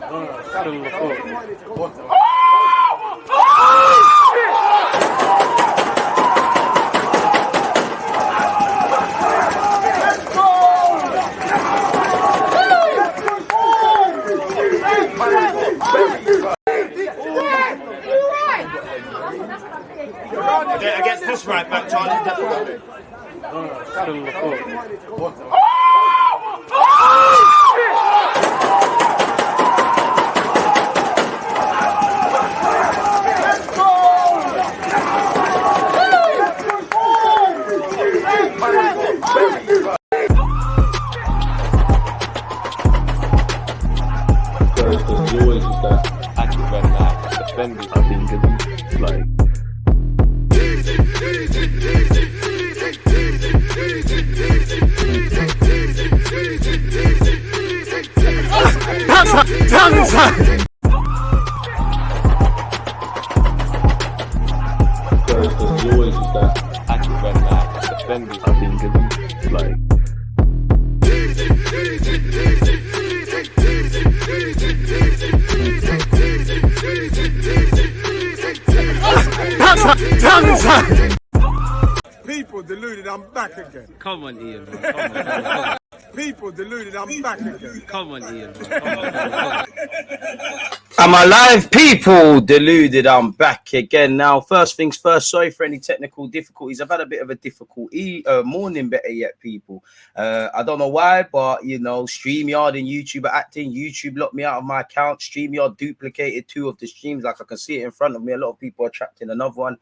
I guess this right back, Charlie. Definitely. People deluded, I'm back again. Come on, Ian, man. Come on. People deluded, I'm back again. Come on, Ian, man. Come on. I'm alive, people. Deluded, I'm back again. Now, first things first, sorry for any technical difficulties. I've had a bit of a difficult morning, better yet, people. I don't know why, but, you know, StreamYard and YouTube are acting. YouTube locked me out of my account. StreamYard duplicated 2 of the streams. Like, I can see it in front of me. A lot of people are trapped in another one.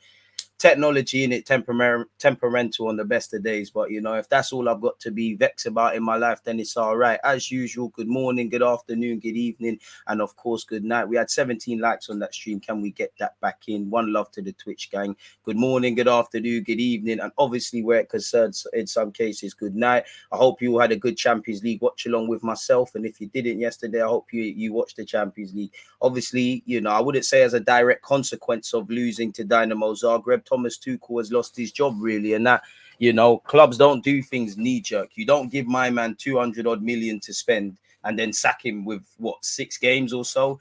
Technology in it, temperamental on the best of days. But, you know, if that's all I've got to be vexed about in my life, then it's all right. As usual, good morning, good afternoon, good evening, and of course, good night. We had 17 likes on that stream. Can we get that back in? One love to the Twitch gang. Good morning, good afternoon, good evening, and obviously where it concerns, in some cases, good night. I hope you all had a good Champions League watch along with myself. And if you didn't yesterday, I hope you watched the Champions League. Obviously, you know, I wouldn't say as a direct consequence of losing to Dynamo Zagreb, Thomas Tuchel has lost his job, really. And that, you know, clubs don't do things knee-jerk. You don't give my man 200 odd million to spend and then sack him with, what, 6 games or so?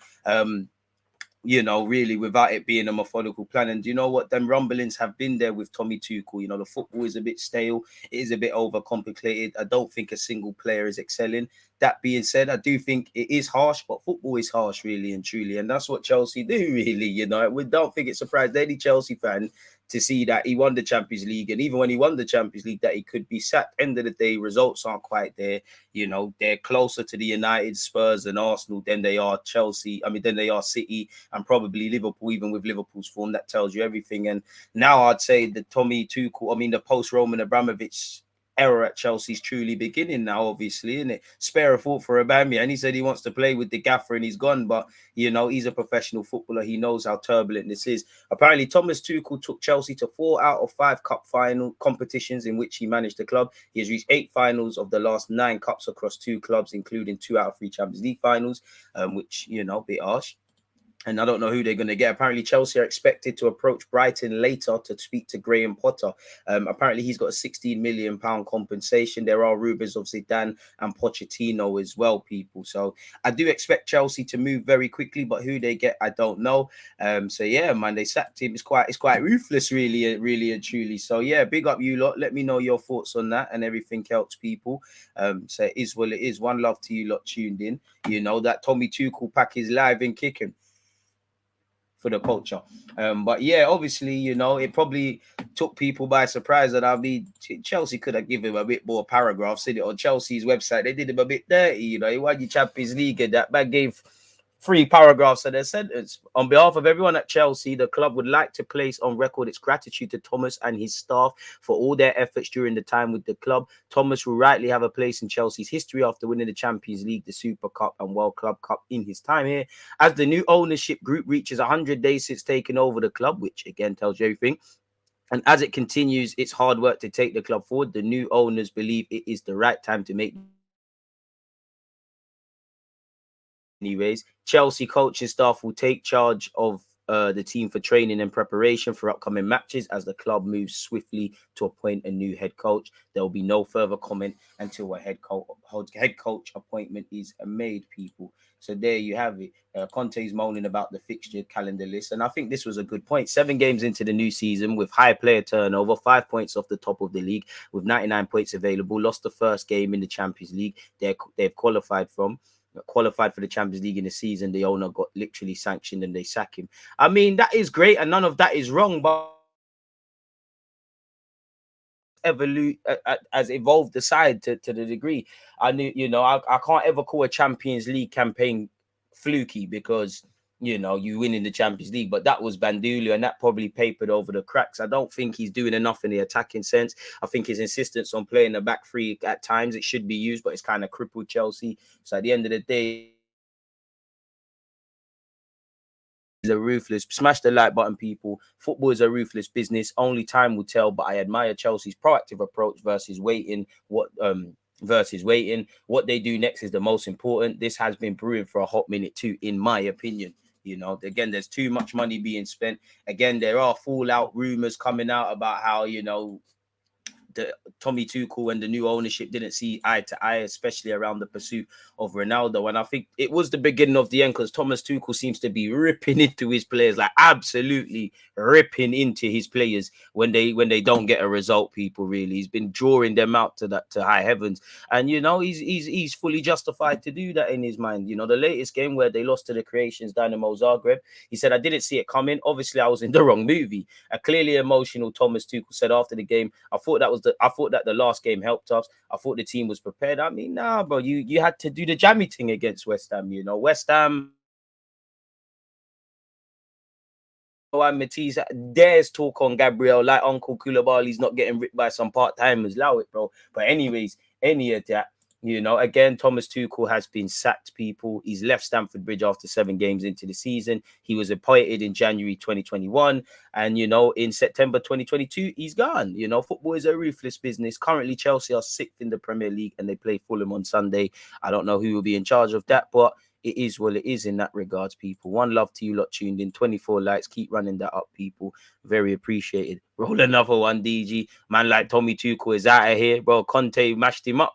You know, really, without it being a methodical plan. And you know what? Them rumblings have been there with Tommy Tuchel. You know, the football is a bit stale. It is a bit overcomplicated. I don't think a single player is excelling. That being said, I do think it is harsh, but football is harsh, really and truly. And that's what Chelsea do, really. You know, we don't think it surprised any Chelsea fan to see that he won the Champions League. And even when he won the Champions League, that he could be sacked. End of the day, results aren't quite there. You know, they're closer to the United, Spurs and Arsenal than they are Chelsea. I mean, than they are City and probably Liverpool, even with Liverpool's form. That tells you everything. And now I'd say the Tommy Tuchel, I mean, the post-Roman Abramovich era at Chelsea's truly beginning now, obviously, isn't it? Spare a thought for Aubameyang, and he said he wants to play with the gaffer and he's gone, but you know, he's a professional footballer. He knows how turbulent this is. Apparently, Thomas Tuchel took Chelsea to 4 out of 5 cup final competitions in which he managed the club. He has reached 8 finals of the last 9 cups across 2 clubs, including 2 out of 3 Champions League finals, which, you know, a bit harsh. And I don't know who they're going to get. Apparently, Chelsea are expected to approach Brighton later to speak to Graham Potter. Apparently, he's got a £16 million compensation. There are rumours of Zidane and Pochettino as well, people. So I do expect Chelsea to move very quickly, but who they get, I don't know. So yeah, man, they sacked him. It's quite ruthless, really and truly. So yeah, big up you lot. Let me know your thoughts on that and everything else, people. So it is what it is. One love to you lot tuned in. You know that Tommy Tuchel pack is live and kicking for the culture. But yeah, obviously, you know, it probably took people by surprise that Chelsea could have given him a bit more paragraphs in it on Chelsea's website. They did him a bit dirty, you know. He won your Champions League and that man gave 3 paragraphs of their sentence. On behalf of everyone at Chelsea, the club would like to place on record its gratitude to Thomas and his staff for all their efforts during the time with the club. Thomas will rightly have a place in Chelsea's history after winning the Champions League, the Super Cup and World Club Cup in his time here. As the new ownership group reaches 100 days since taking over the club, which again tells you everything, and as it continues its hard work to take the club forward, the new owners believe it is the right time to make. Anyways, Chelsea coaching staff will take charge of the team for training and preparation for upcoming matches as the club moves swiftly to appoint a new head coach. There will be no further comment until a head coach appointment is made, people. So there you have it. Conte's moaning about the fixture calendar list, and I think this was a good point. 7 games into the new season with high player turnover, 5 points off the top of the league with 99 points available. Lost the first game in the Champions League they've qualified for the Champions League in the season. The owner got literally sanctioned and they sack him. I mean, that is great and none of that is wrong, but has evolved the side to the degree. I can't ever call a Champions League campaign fluky because you win in the Champions League, but that was Bandulu and that probably papered over the cracks. I don't think he's doing enough in the attacking sense. I think his insistence on playing the back three at times, it should be used, but it's kind of crippled Chelsea. So at the end of the day, a ruthless. Smash the like button, people. Football is a ruthless business. Only time will tell, but I admire Chelsea's proactive approach versus waiting. What they do next is the most important. This has been brewing for a hot minute too, in my opinion. Again, there's too much money being spent. Again, there are fallout rumors coming out about how the Tommy Tuchel and the new ownership didn't see eye to eye, especially around the pursuit of Ronaldo. And I think it was the beginning of the end because Thomas Tuchel seems to be ripping into his players, like absolutely ripping into his players when they don't get a result. People, really, he's been drawing them out to high heavens, and he's fully justified to do that in his mind. The latest game where they lost to the Croatians, Dynamo Zagreb, he said, "I didn't see it coming. Obviously, I was in the wrong movie." A clearly emotional Thomas Tuchel said after the game, I thought that the last game helped us. I thought the team was prepared. I mean, nah, bro, you had to do the jammy thing against West Ham. West Ham. And Matisse dares talk on Gabriel like Uncle Koulibaly's not getting ripped by some part-timers. Allow it, bro. But anyways, any of that. Again, Thomas Tuchel has been sacked, people. He's left Stamford Bridge after 7 games into the season. He was appointed in January 2021. And, in September 2022, he's gone. Football is a ruthless business. Currently, Chelsea are 6th in the Premier League and they play Fulham on Sunday. I don't know who will be in charge of that, but it is what it is in that regards, people. One love to you lot tuned in. 24 likes. Keep running that up, people. Very appreciated. Roll another one, DG. Man like Tommy Tuchel is out of here, bro. Conte mashed him up.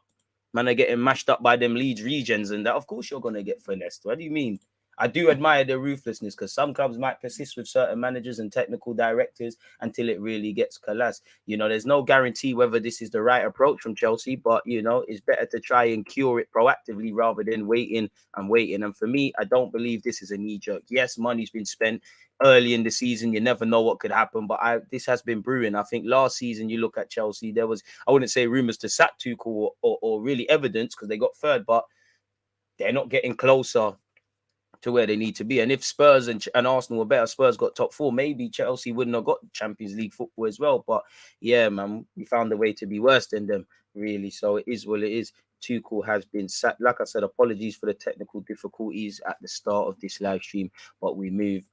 Man are getting mashed up by them Leeds regions and that. Of course you're going to get finessed. What do you mean? I do admire the ruthlessness because some clubs might persist with certain managers and technical directors until it really gets collapsed. There's no guarantee whether this is the right approach from Chelsea, but, it's better to try and cure it proactively rather than waiting. And for me, I don't believe this is a knee-jerk. Yes, money's been spent early in the season. You never know what could happen, but this has been brewing. I think last season, you look at Chelsea, there was, I wouldn't say rumors to sack Tuchel or really evidence because they got third, but they're not getting closer to where they need to be. And if Spurs and Arsenal were better, Spurs got top 4, maybe Chelsea wouldn't have got Champions League football as well. But yeah, man, we found a way to be worse than them, really. So it is what it is. Tuchel has been sacked. Like I said, apologies for the technical difficulties at the start of this live stream, but we move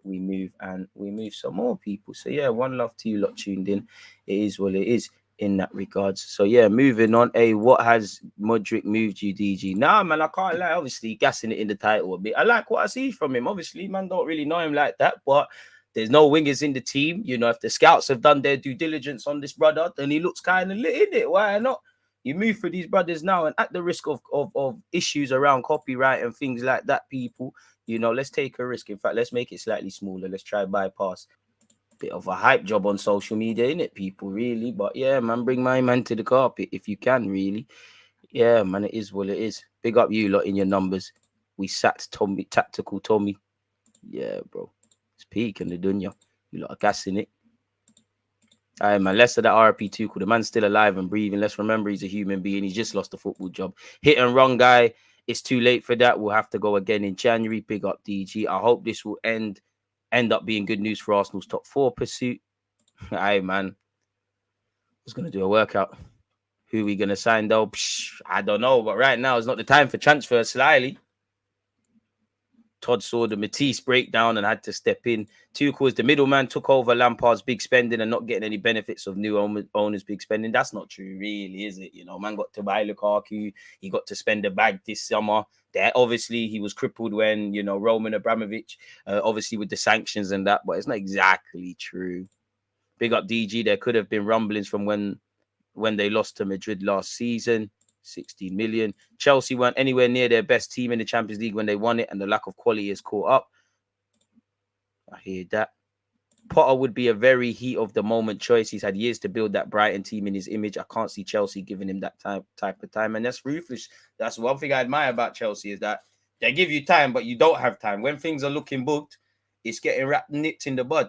some more, people. So yeah, one love to you lot tuned in. It is what it is in that regards. So yeah, moving on. Hey, what has Mudruk moved you, DG? Nah, man, I can't lie. Obviously, gassing it in the title a bit. I like what I see from him. Obviously, man, don't really know him like that, but there's no wingers in the team. If the scouts have done their due diligence on this brother, then he looks kind of lit in it. Why not? You move for these brothers now, and at the risk of issues around copyright and things like that, people, let's take a risk. In fact, let's make it slightly smaller. Let's try bypass. Bit of a hype job on social media, innit, people, really? But yeah, man, bring my man to the carpet if you can, really. Yeah, man, it is what it is. Big up you lot in your numbers. We sacked Tactical Tommy. Yeah, bro. It's peak in the dunya. You lot are gassing it. All right, man, less of that RP Tuchel. The man's still alive and breathing. Let's remember he's a human being. He's just lost a football job. Hit and run guy. It's too late for that. We'll have to go again in January. Big up DG. I hope this will end up being good news for Arsenal's top 4 pursuit. Aye, man. I was going to do a workout. Who are we going to sign, though? I don't know, but right now is not the time for transfers, slyly. Todd saw the Matisse breakdown and had to step in. Tuchel is the middleman, took over Lampard's big spending and not getting any benefits of new owners' big spending. That's not true, really, is it? You know, man got to buy Lukaku. He got to spend a bag this summer. There, obviously, he was crippled when, you know, Roman Abramovich, obviously with the sanctions and that, but it's not exactly true. Big up DG. There could have been rumblings from when they lost to Madrid last season. 16 million. Chelsea weren't anywhere near their best team in the Champions League when they won it, and the lack of quality has caught up. I hear that. Potter would be a very heat of the moment choice. He's had years to build that Brighton team in his image. I can't see Chelsea giving him that type of time, and that's ruthless. That's one thing I admire about Chelsea, is that they give you time, but you don't have time. When things are looking booked, it's getting nipped in the bud.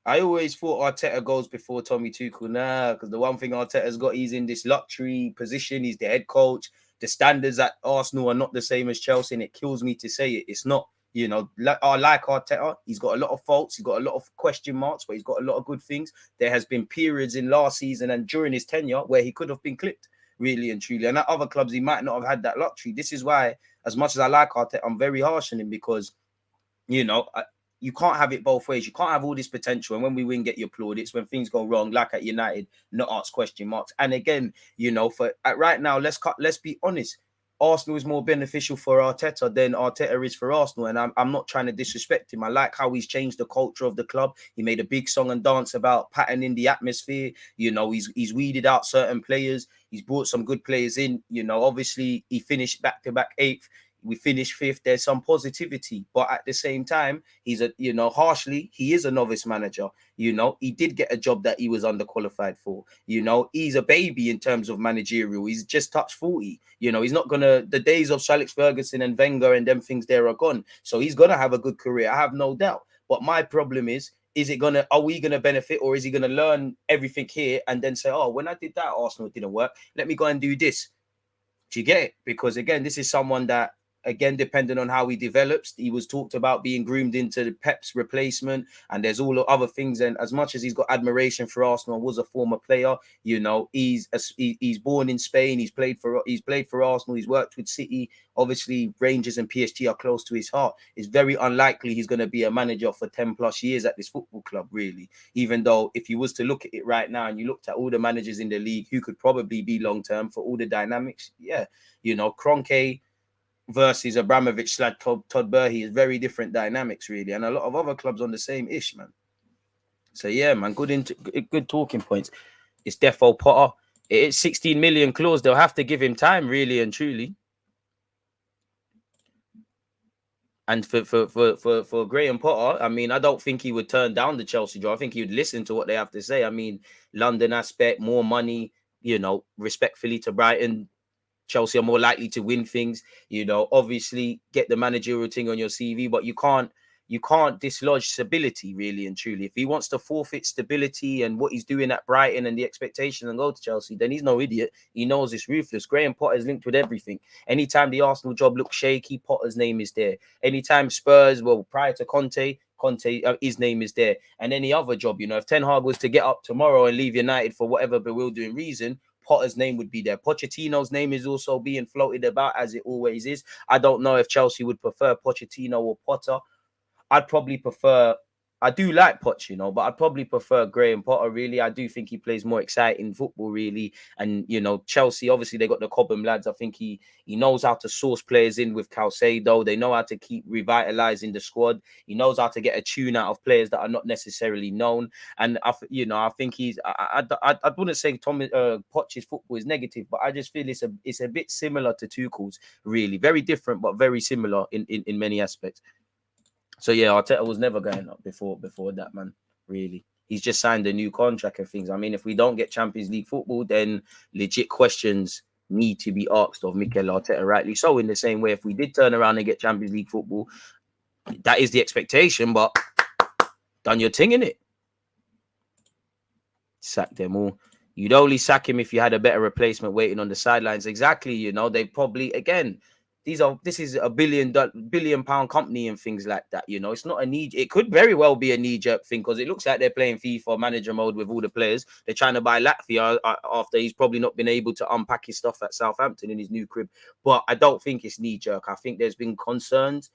I always thought Arteta goes before Tommy Tuchel. Nah, because the one thing Arteta's got, he's in this luxury position. He's the head coach. The standards at Arsenal are not the same as Chelsea, and it kills me to say it. It's not, you know, I like Arteta. He's got a lot of faults. He's got a lot of question marks, but he's got a lot of good things. There has been periods in last season and during his tenure where he could have been clipped, really and truly. And at other clubs, he might not have had that luxury. This is why, as much as I like Arteta, I'm very harsh on him because, you know, you can't have it both ways. You can't have all this potential, and when we win, get your plaudits. When things go wrong, like at United, not ask question marks. And again, you know, for right now, let's be honest. Arsenal is more beneficial for Arteta than Arteta is for Arsenal, and I'm not trying to disrespect him. I like how he's changed the culture of the club. He made a big song and dance about patterning the atmosphere. You know, he's weeded out certain players. He's brought some good players in. You know, obviously he finished back-to-back 8th. We finished 5th. There's some positivity, but at the same time, he's harshly, he is a novice manager. You know, he did get a job that he was underqualified for. You know, he's a baby in terms of managerial. He's just touched 40. You know, he's not the days of Sir Alex Ferguson and Wenger and them things there are gone. So he's gonna have a good career. I have no doubt. But my problem is are we gonna benefit, or is he gonna learn everything here and then say, oh, when I did that, Arsenal didn't work. Let me go and do this. Do you get it? Because again, this is someone that, again, depending on how he develops, he was talked about being groomed into the Pep's replacement, and there's all the other things. And as much as he's got admiration for Arsenal, was a former player, you know, he's born in Spain. He's played for Arsenal. He's worked with City. Obviously, Rangers and PSG are close to his heart. It's very unlikely he's going to be a manager for 10 plus years at this football club, really. Even though if you was to look at it right now and you looked at all the managers in the league who could probably be long term for all the dynamics, yeah, you know, Kroenke versus Abramovich / Todd Burhi is very different dynamics, really, and a lot of other clubs on the same ish, man. So yeah, man, good talking points. It's defo Potter. It's 16 million clause. They'll have to give him time, really and truly. And for Graham Potter, I mean, I don't think he would turn down the Chelsea job. I think he would listen to what they have to say. I mean, London aspect, more money, you know, respectfully to Brighton. Chelsea are more likely to win things, you know, obviously get the managerial thing on your CV, but you can't dislodge stability, really and truly. If he wants to forfeit stability and what he's doing at Brighton and the expectation and go to Chelsea, then he's no idiot. He knows it's ruthless. Graham Potter is linked with everything. Anytime the Arsenal job looks shaky, Potter's name is there. Anytime Spurs, well, prior to Conte, his name is there. And any other job, you know, if Ten Hag was to get up tomorrow and leave United for whatever bewildering reason, Potter's name would be there. Pochettino's name is also being floated about, as it always is. I don't know if Chelsea would prefer Pochettino or Potter. I'd probably prefer, I do like Poch, you know, but I'd probably prefer Graham Potter, really. I do think he plays more exciting football, really. And, you know, Chelsea, obviously, they got the Cobham lads. I think he knows how to source players in with Caicedo. They know how to keep revitalizing the squad. He knows how to get a tune out of players that are not necessarily known. And, I think he's, I wouldn't say Poch's football is negative, but I just feel it's a bit similar to Tuchel's, really. Very different, but very similar in many aspects. So yeah, Arteta was never going up before that, man. Really, he's just signed a new contract and things. I mean, if we don't get Champions League football, then legit questions need to be asked of Mikel Arteta, rightly so. In the same way, if we did turn around and get Champions League football, that is the expectation. But done your thing, innit? Sack them all. You'd only sack him if you had a better replacement waiting on the sidelines. Exactly. You know, they probably again. This is a billion pound company and things like that. You know, it's not a knee. It could very well be a knee jerk thing because it looks like they're playing FIFA manager mode with all the players. They're trying to buy Latvia after he's probably not been able to unpack his stuff at Southampton in his new crib. But I don't think it's knee jerk. I think there's been concerns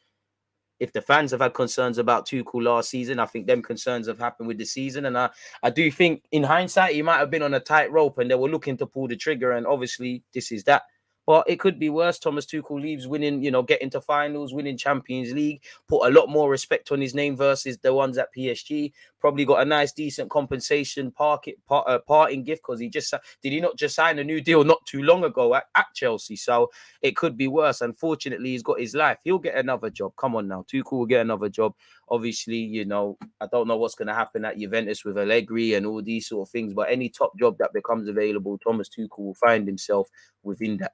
if the fans have had concerns about Tuchel last season, I think them concerns have happened with the season. And I do think in hindsight, he might have been on a tight rope and they were looking to pull the trigger. And obviously this is that. But it could be worse. Thomas Tuchel leaves winning, getting to finals, winning Champions League, put a lot more respect on his name versus the ones at PSG. Probably got a nice, decent compensation parting gift because did he not just sign a new deal not too long ago at Chelsea? So it could be worse. Unfortunately, he's got his life. He'll get another job. Come on now. Tuchel will get another job. Obviously, I don't know what's going to happen at Juventus with Allegri and all these sort of things, but any top job that becomes available, Thomas Tuchel will find himself within that.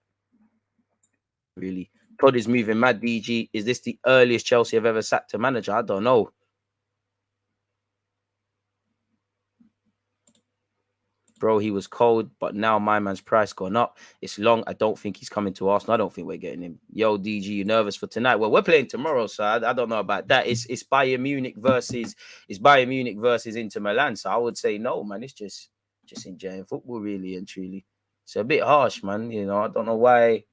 Really. Todd is moving mad, DG. Is this the earliest Chelsea have ever sacked a manager? I don't know. Bro, he was cold, but now my man's price gone up. It's long. I don't think he's coming to Arsenal. I don't think we're getting him. Yo, DG, you nervous for tonight? Well, we're playing tomorrow, so I don't know about that. It's Bayern Munich versus Inter Milan. So I would say no, man. It's just enjoying football, really and truly. It's a bit harsh, man. I don't know why.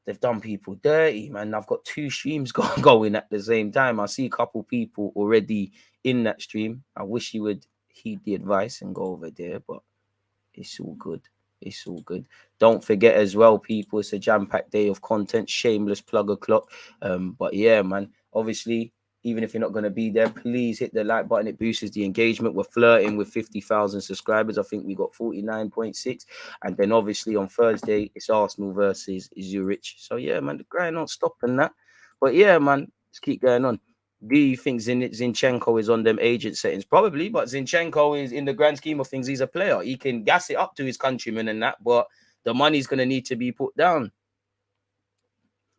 They've done people dirty, man. I've got 2 streams going at the same time. I see a couple people already in that stream. I wish you would heed the advice and go over there, but it's all good. It's all good. Don't forget as well, people, it's a jam-packed day of content. Shameless plug o'clock. But yeah, man, obviously, even if you're not going to be there, please hit the like button. It boosts the engagement. We're flirting with 50,000 subscribers. I think we got 49.6. And then obviously on Thursday, it's Arsenal versus Zurich. So yeah, man, the grind not stopping that. But yeah, man, let's keep going on. Do you think Zinchenko is on them agent settings? Probably, but Zinchenko is, in the grand scheme of things, he's a player. He can gas it up to his countrymen and that, but the money's going to need to be put down.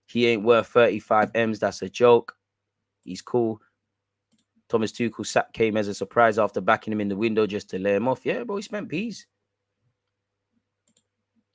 He ain't worth 35 M's. That's a joke. He's cool. Thomas Tuchel sack came as a surprise after backing him in the window just to lay him off. Yeah, bro, he spent peas.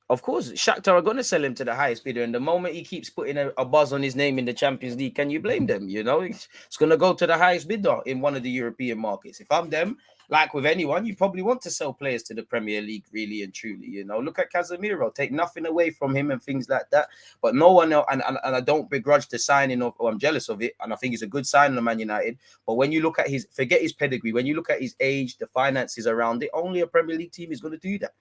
Of course, Shakhtar are going to sell him to the highest bidder. And the moment he keeps putting a buzz on his name in the Champions League, can you blame them? It's going to go to the highest bidder in one of the European markets. If I'm them, like with anyone, you probably want to sell players to the Premier League, really and truly. Look at Casemiro. Take nothing away from him and things like that. But no one else, and I don't begrudge the signing of, or I'm jealous of it. And I think it's a good signing of Man United. But when you look at forget his pedigree, when you look at his age, the finances around it, only a Premier League team is going to do that,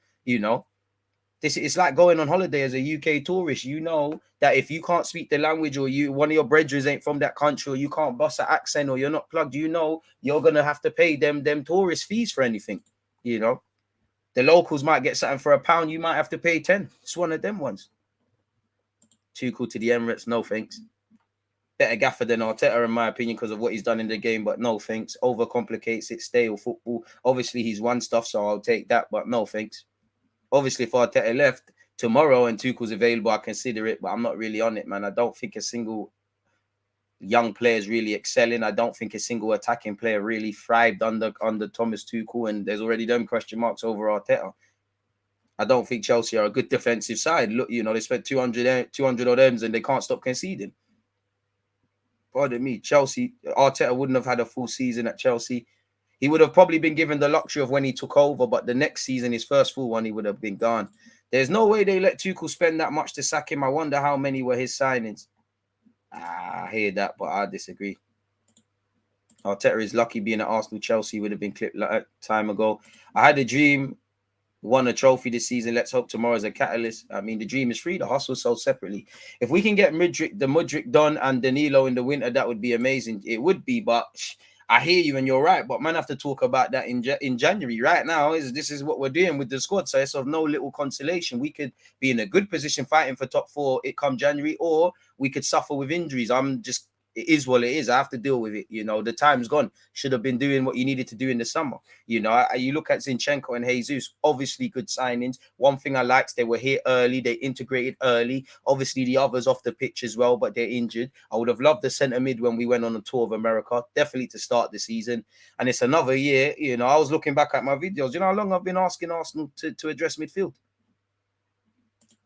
It's like going on holiday as a UK tourist. You know that if you can't speak the language, or one of your brethren ain't from that country, or you can't bust an accent, or you're not plugged, you're gonna have to pay them tourist fees for anything. The locals might get something for £1, you might have to pay 10. It's one of them ones. Tuchel to the Emirates, no thanks. Better gaffer than Arteta, in my opinion, because of what he's done in the game, but no thanks. Overcomplicates it, stale football. Obviously, he's won stuff, so I'll take that, but no thanks. Obviously, if Arteta left tomorrow and Tuchel's available, I consider it, but I'm not really on it, man. I don't think a single young player is really excelling. I don't think a single attacking player really thrived under Thomas Tuchel, and there's already them question marks over Arteta. I don't think Chelsea are a good defensive side. Look, they spent 200 odd M's and they can't stop conceding. Pardon me, Arteta wouldn't have had a full season at Chelsea. He would have probably been given the luxury of when he took over, but the next season, his first full one, he would have been gone. There's no way they let Tuchel spend that much to sack him. I wonder how many were his signings. I hear that, but I disagree. Arteta is lucky being at Arsenal. Chelsea would have been clipped a time ago. I had a dream, won a trophy this season. Let's hope tomorrow is a catalyst. I mean, the dream is free. The hustle sold separately. If we can get Mudruk done and Danilo in the winter, that would be amazing. It would be, but I hear you and you're right, but man, have to talk about that in January. Right now, this is what we're doing with the squad, so it's of no little consolation. We could be in a good position fighting for top 4 come January, or we could suffer with injuries. It is what it is. I have to deal with it. The time's gone. Should have been doing what you needed to do in the summer. You look at Zinchenko and Jesus, obviously good signings. One thing I liked, they were here early. They integrated early. Obviously, the others off the pitch as well, but they're injured. I would have loved the centre mid when we went on a tour of America, definitely to start the season. And it's another year. I was looking back at my videos. How long I've been asking Arsenal to address midfield?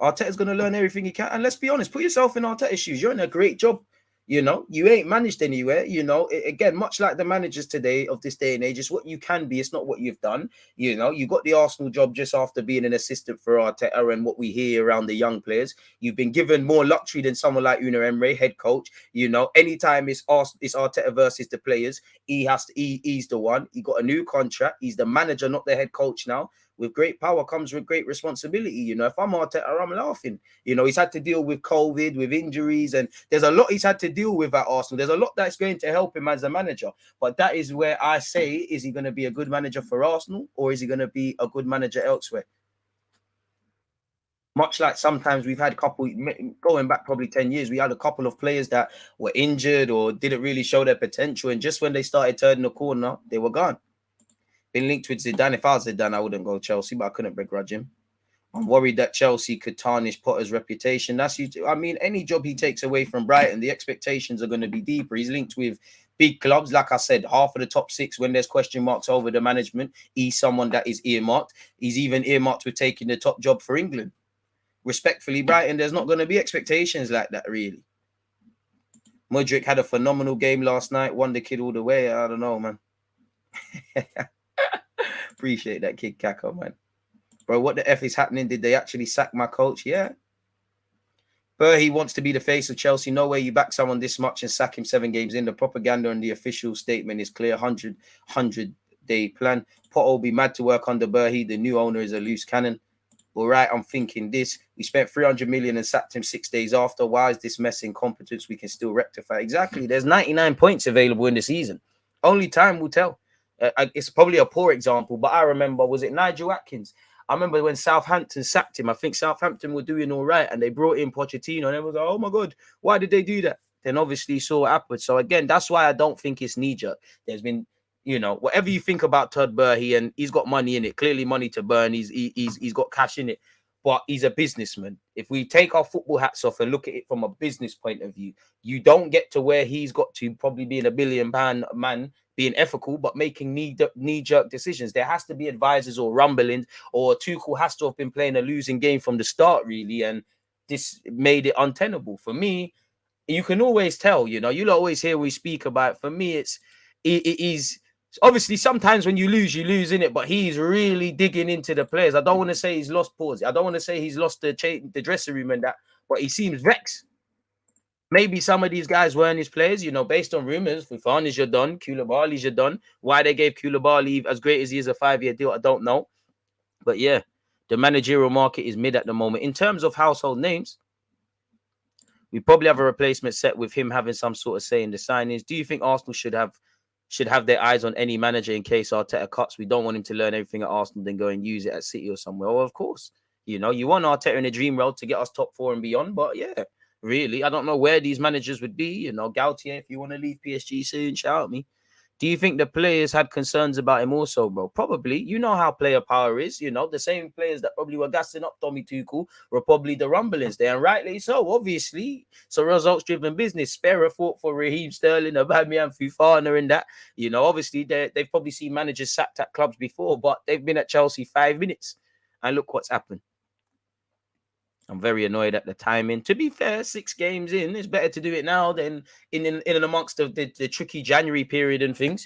Arteta's going to learn everything he can. And let's be honest, put yourself in Arteta's shoes. You're in a great job. You know, you ain't managed anywhere. You know, again, much like the managers today of this day and age, it's what you can be. It's not what you've done. You know, you got the Arsenal job just after being an assistant for Arteta, and what we hear around the young players. You've been given more luxury than someone like Unai Emery, head coach. You know, anytime it's Arteta versus the players, he's the one. He got a new contract. He's the manager, not the head coach now. With great power comes with great responsibility. You know, if I'm Arteta, I'm laughing. You know, he's had to deal with COVID, with injuries, and there's a lot he's had to deal with at Arsenal. There's a lot that's going to help him as a manager. But that is where I say, is he going to be a good manager for Arsenal, or is he going to be a good manager elsewhere? Much like sometimes we've had a couple, going back probably 10 years, we had a couple of players that were injured or didn't really show their potential. And just when they started turning the corner, they were gone. Been linked with Zidane. If I was Zidane, I wouldn't go Chelsea, but I couldn't begrudge him. I'm worried that Chelsea could tarnish Potter's reputation. That's you. I mean, any job he takes away from Brighton, the expectations are going to be deeper. He's linked with big clubs. Like I said, half of the top six, when there's question marks over the management, he's someone that is earmarked. He's even earmarked with taking the top job for England. Respectfully, Brighton, there's not going to be expectations like that, really. Mudruk had a phenomenal game last night. Won the kid all the way. I don't know, man. Appreciate that kid, Kako, man. Bro, what the F is happening? Did they actually sack my coach? Yeah. He wants to be the face of Chelsea. No way you back someone this much and sack him 7 games in. The propaganda and the official statement is clear. 100-day plan. Potter will be mad to work under Berhe. The new owner is a loose cannon. All right, I'm thinking this. We spent 300 million and sacked him 6 days after. Why is this mess incompetence we can still rectify? Exactly. There's 99 points available in the season. Only time will tell. It's probably a poor example, but I remember, was it Nigel Atkins? I remember when Southampton sacked him. I think Southampton were doing all right, and they brought in Pochettino, and everyone was like, oh my God, why did they do that? Then obviously saw what happened. So again, that's why I don't think it's knee-jerk. There's been, you know, whatever you think about Todd Berhe, and he's got money in it, clearly money to burn. He's got cash in it, but he's a businessman. If we take our football hats off and look at it from a business point of view, you don't get to where he's got to, probably being a £1 billion man, being ethical, but making knee-jerk decisions. There has to be advisors or rumblings, or Tuchel has to have been playing a losing game from the start, really, and this made it untenable. For me, you can always tell, you know, you'll always hear we speak about, for me, it is obviously sometimes when you lose, in it, but he's really digging into the players. I don't want to say he's lost pause. I don't want to say he's lost the dressing room and that, but he seems vexed. Maybe some of these guys weren't his players, you know, based on rumors. Fofana's you're done. Koulibaly's you're done. Why they gave Koulibaly, as great as he is, a 5-year deal, I don't know. But yeah, the managerial market is mid at the moment. In terms of household names, we probably have a replacement set with him having some sort of say in the signings. Do you think Arsenal should have their eyes on any manager in case Arteta cuts? We don't want him to learn everything at Arsenal, then go and use it at City or somewhere. Well, of course, you know, you want Arteta in a dream role to get us top 4 and beyond. But yeah, really, I don't know where these managers would be. You know, Gautier, if you want to leave PSG soon, shout at me. Do you think the players had concerns about him also, bro? Probably. You know how player power is. You know, the same players that probably were gassing up Tommy Tuchel were probably the rumblings there, and rightly so, obviously. So results-driven business. Sparrow fought for Raheem Sterling, Aubameyang, Fofana and that. You know, obviously, they've probably seen managers sacked at clubs before, but they've been at Chelsea 5 minutes. And look what's happened. I'm very annoyed at the timing. To be fair, 6 games in, it's better to do it now than in and amongst the tricky January period and things.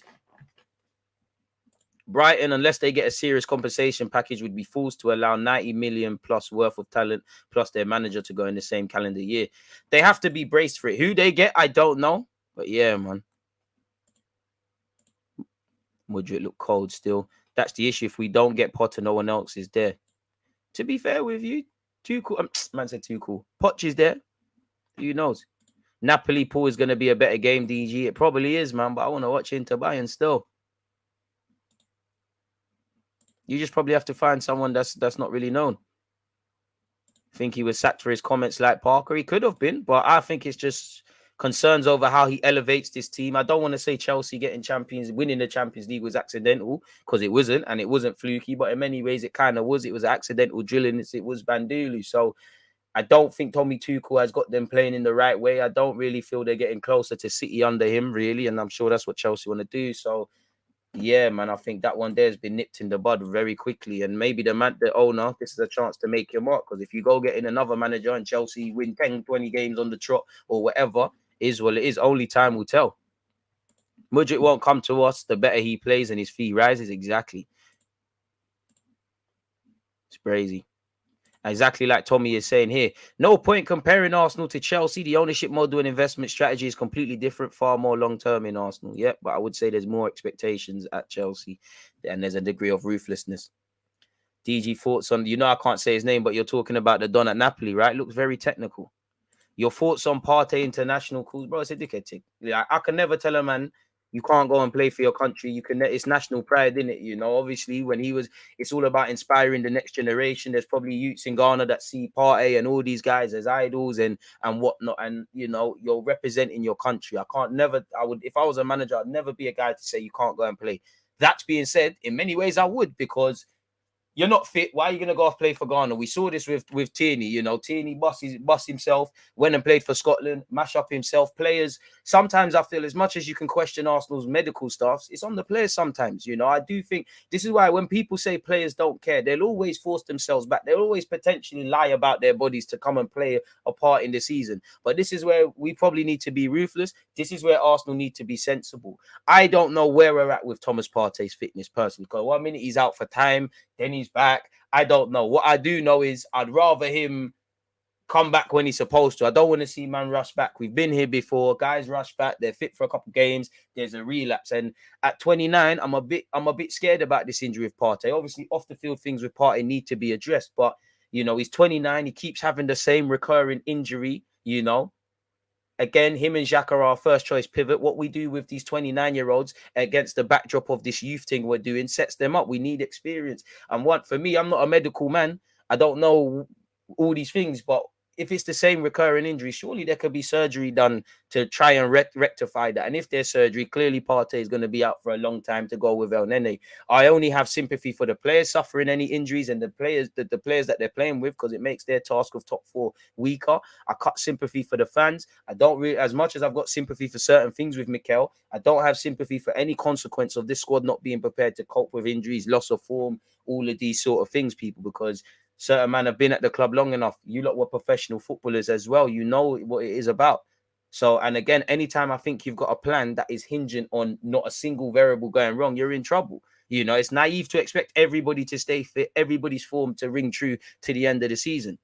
Brighton, unless they get a serious compensation package, would be forced to allow 90 million plus worth of talent plus their manager to go in the same calendar year. They have to be braced for it. Who they get, I don't know. But yeah, man. Mudruk look cold still. That's the issue. If we don't get Potter, no one else is there. To be fair with you, Tuchel, man said Tuchel. Poch is there. Who knows? Napoli Paul is going to be a better game, DG. It probably is, man, but I want to watch Inter Bayern still. You just probably have to find someone that's not really known. I think he was sacked for his comments like Parker. He could have been, but I think it's just concerns over how he elevates this team. I don't want to say Chelsea winning the Champions League was accidental, because it wasn't, and it wasn't fluky, but in many ways it kind of was. It was accidental drilling. It was Bandulu. So I don't think Tommy Tuchel has got them playing in the right way. I don't really feel they're getting closer to City under him, really, and I'm sure that's what Chelsea want to do. So yeah, man, I think that one there has been nipped in the bud very quickly. And maybe the owner, this is a chance to make your mark. Because if you go get in another manager and Chelsea win 10, 20 games on the trot or whatever, Is what it is. Only time will tell. Mudruk won't come to us. The better he plays and his fee rises. Exactly. It's crazy. Exactly like Tommy is saying here. No point comparing Arsenal to Chelsea. The ownership model and investment strategy is completely different, far more long-term in Arsenal. Yep, but I would say there's more expectations at Chelsea and there's a degree of ruthlessness. DG thoughts on, I can't say his name, but you're talking about the Don at Napoli, right? Looks very technical. Your thoughts on Partey international calls, bro? It's a dickhead thing. I can never tell a man you can't go and play for your country. You can. It's national pride, isn't it? Obviously, when he was, it's all about inspiring the next generation. There's probably youths in Ghana that see Partey and all these guys as idols and whatnot. And you're representing your country. I would, if I was a manager, I'd never be a guy to say you can't go and play. That being said, in many ways, I would, because you're not fit. Why are you going to go off play for Ghana? We saw this with Tierney. Tierney bust himself, went and played for Scotland, mash up himself. Players, sometimes I feel as much as you can question Arsenal's medical staffs, it's on the players sometimes. I do think this is why when people say players don't care, they'll always force themselves back. They'll always potentially lie about their bodies to come and play a part in the season. But this is where we probably need to be ruthless. This is where Arsenal need to be sensible. I don't know where we're at with Thomas Partey's fitness personally, because 1 minute he's out for time, then he's back. I don't know. What I do know is I'd rather him come back when he's supposed to. I don't want to see man rush back. We've been here before. Guys rush back. They're fit for a couple of games. There's a relapse. And at 29, I'm a bit scared about this injury of Partey. Obviously, off the field things with Partey need to be addressed. But, he's 29. He keeps having the same recurring injury, Again, him and Xhaka are our first choice pivot. What we do with these 29-year-olds against the backdrop of this youth thing we're doing sets them up. We need experience. And for me, I'm not a medical man. I don't know all these things, but if it's the same recurring injury, surely there could be surgery done to try and rectify that. And if there's surgery, clearly Partey is going to be out for a long time to go with El Nene. I only have sympathy for the players suffering any injuries and the players that they're playing with, because it makes their task of top four weaker. I cut sympathy for the fans. I don't really, as much as I've got sympathy for certain things with Mikel, I don't have sympathy for any consequence of this squad not being prepared to cope with injuries, loss of form, all of these sort of things, people, because certain men have been at the club long enough. You lot were professional footballers as well. You know what it is about. So, and again, anytime I think you've got a plan that is hinging on not a single variable going wrong, you're in trouble. It's naive to expect everybody to stay fit, everybody's form to ring true to the end of the season.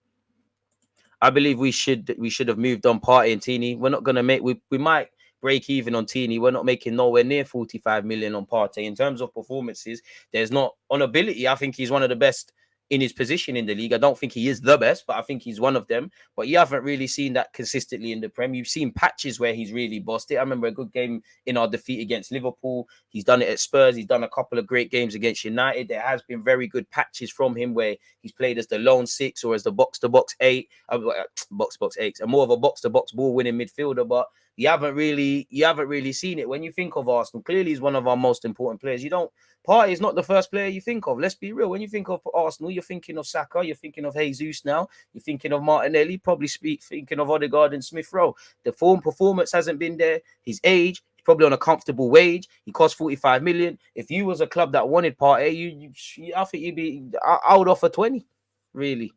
I believe we should have moved on Partey and Tierney. We're not going to make, we might break even on Tierney. We're not making nowhere near 45 million on Partey. In terms of performances, there's not, on ability, I think he's one of the best in his position in the league. I don't think he is the best, but I think he's one of them. But you haven't really seen that consistently in the Prem. You've seen patches where he's really bossed it. I remember a good game in our defeat against Liverpool. He's done it at Spurs. He's done a couple of great games against United. There has been very good patches from him where he's played as the lone six or as the box-to-box eight, box-to-box eight, and more of a box-to-box ball-winning midfielder. But you haven't really seen it. When you think of Arsenal, clearly he's one of our most important players. Partey is not the first player you think of. Let's be real. When you think of Arsenal, you're thinking of Saka, you're thinking of Jesus now, you're thinking of Martinelli, probably thinking of Odegaard and Smith Rowe. The performance hasn't been there. His age, he's probably on a comfortable wage. He costs 45 million. If you was a club that wanted Partey, I think I would offer 20, really.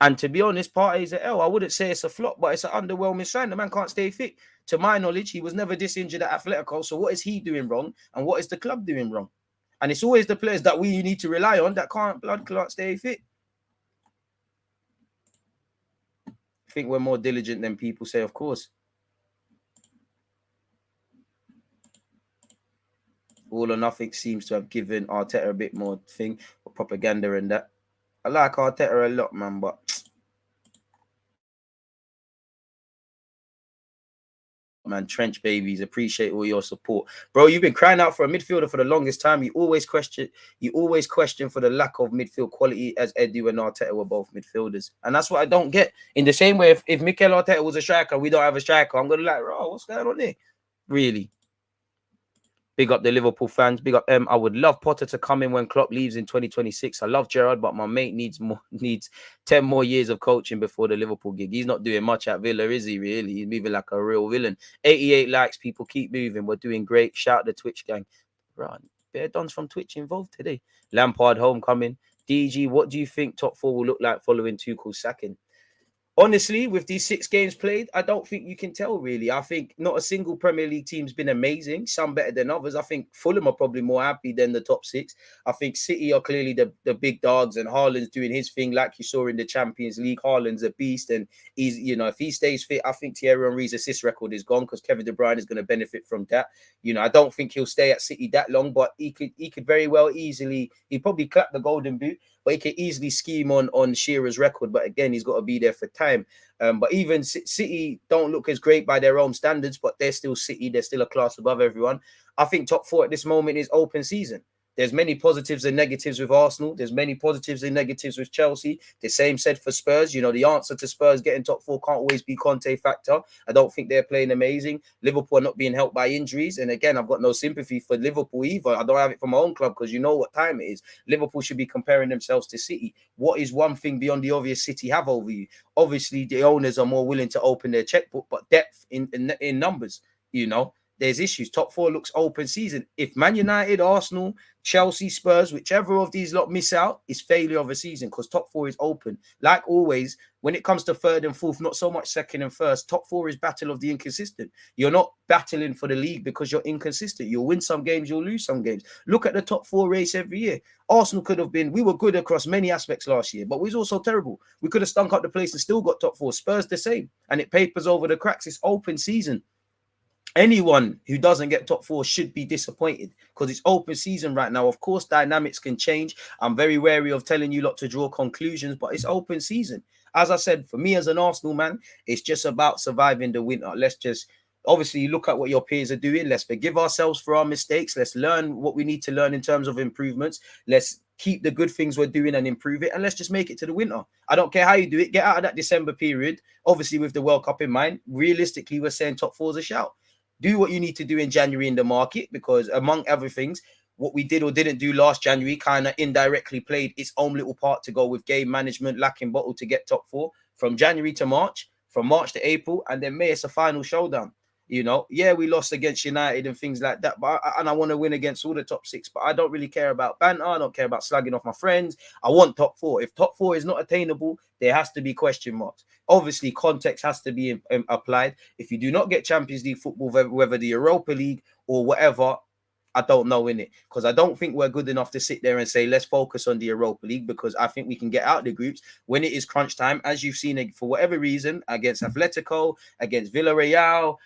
And to be honest, Partey is an L. I wouldn't say it's a flop, but it's an underwhelming sign. The man can't stay fit. To my knowledge, he was never this injured at Atletico. So what is he doing wrong? And what is the club doing wrong? And it's always the players that we need to rely on that can't stay fit. I think we're more diligent than people say, of course. All or nothing seems to have given Arteta a bit more propaganda and that. I like Arteta a lot, man, but man, trench babies, appreciate all your support, bro. You've been crying out for a midfielder for the longest time. You always question for the lack of midfield quality, as Edu and Arteta were both midfielders, and that's what I don't get. In the same way, if Mikel Arteta was a striker, we don't have a striker, I'm gonna like, bro, what's going on here? Really. Big up the Liverpool fans. Big up I would love Potter to come in when Klopp leaves in 2026. I love Gerrard, but my mate needs 10 more years of coaching before the Liverpool gig. He's not doing much at Villa, is he, really? He's moving like a real villain. 88 likes. People keep moving. We're doing great. Shout the Twitch gang. Right. Bear Dons from Twitch involved today. Lampard homecoming. DG, what do you think top four will look like following Tuchel's sacking? Honestly, with these 6 games played, I don't think you can tell really. I think not a single Premier League team's been amazing, some better than others. I think Fulham are probably more happy than the top 6. I think City are clearly the big dogs, and Haaland's doing his thing like you saw in the Champions League. Haaland's a beast, and he's, you know, if he stays fit, I think Thierry Henry's assist record is gone because Kevin De Bruyne is going to benefit from that. You know, I don't think he'll stay at City that long, but he could very well easily, he'd probably clap the golden boot, but he could easily scheme on Shearer's record. But again, he's got to be there for time. But even City don't look as great by their own standards, but they're still City. They're still a class above everyone. I think top 4 at this moment is open season. There's many positives and negatives with Arsenal. There's many positives and negatives with Chelsea. The same said for Spurs. You know, the answer to Spurs getting top 4 can't always be Conte factor. I don't think they're playing amazing. Liverpool are not being helped by injuries. And again, I've got no sympathy for Liverpool either. I don't have it for my own club because you know what time it is. Liverpool should be comparing themselves to City. What is one thing beyond the obvious City have over you? Obviously, the owners are more willing to open their checkbook, but depth in numbers, you know. There's issues. Top 4 looks open season. If Man United, Arsenal, Chelsea, Spurs, whichever of these lot miss out, is failure of a season because top 4 is open. Like always, when it comes to 3rd and 4th, not so much 2nd and 1st, top 4 is battle of the inconsistent. You're not battling for the league because you're inconsistent. You'll win some games, you'll lose some games. Look at the top 4 race every year. Arsenal could have been, we were good across many aspects last year, but we was also terrible. We could have stunk up the place and still got top 4. Spurs the same. And it papers over the cracks. It's open season. Anyone who doesn't get top 4 should be disappointed because it's open season right now. Of course, dynamics can change. I'm very wary of telling you lot to draw conclusions, but it's open season. As I said, for me as an Arsenal man, it's just about surviving the winter. Let's just obviously look at what your peers are doing. Let's forgive ourselves for our mistakes. Let's learn what we need to learn in terms of improvements. Let's keep the good things we're doing and improve it. And let's just make it to the winter. I don't care how you do it. Get out of that December period. Obviously, with the World Cup in mind, realistically, we're saying top 4 is a shout. Do what you need to do in January in the market because, among other things, what we did or didn't do last January kind of indirectly played its own little part to go with game management, lacking bottle to get top 4 from January to March, from March to April, and then May it's a final showdown. You know, yeah, we lost against United and things like that, but I want to win against all the top 6. But I don't really care about banter. I don't care about slagging off my friends. I want top 4. If top 4 is not attainable, there has to be question marks. Obviously, context has to be applied. If you do not get Champions League football, whether the Europa League or whatever, I don't know in it because I don't think we're good enough to sit there and say let's focus on the Europa League because I think we can get out the groups when it is crunch time, as you've seen for whatever reason against Atletico, against Villarreal,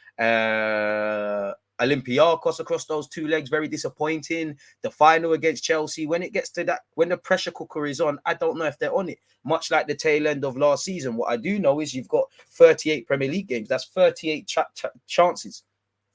Olympiacos across those 2 legs, very disappointing. The final against Chelsea, when it gets to that, when the pressure cooker is on, I don't know if they're on it. Much like the tail end of last season, what I do know is you've got 38 Premier League games. That's 38 chances.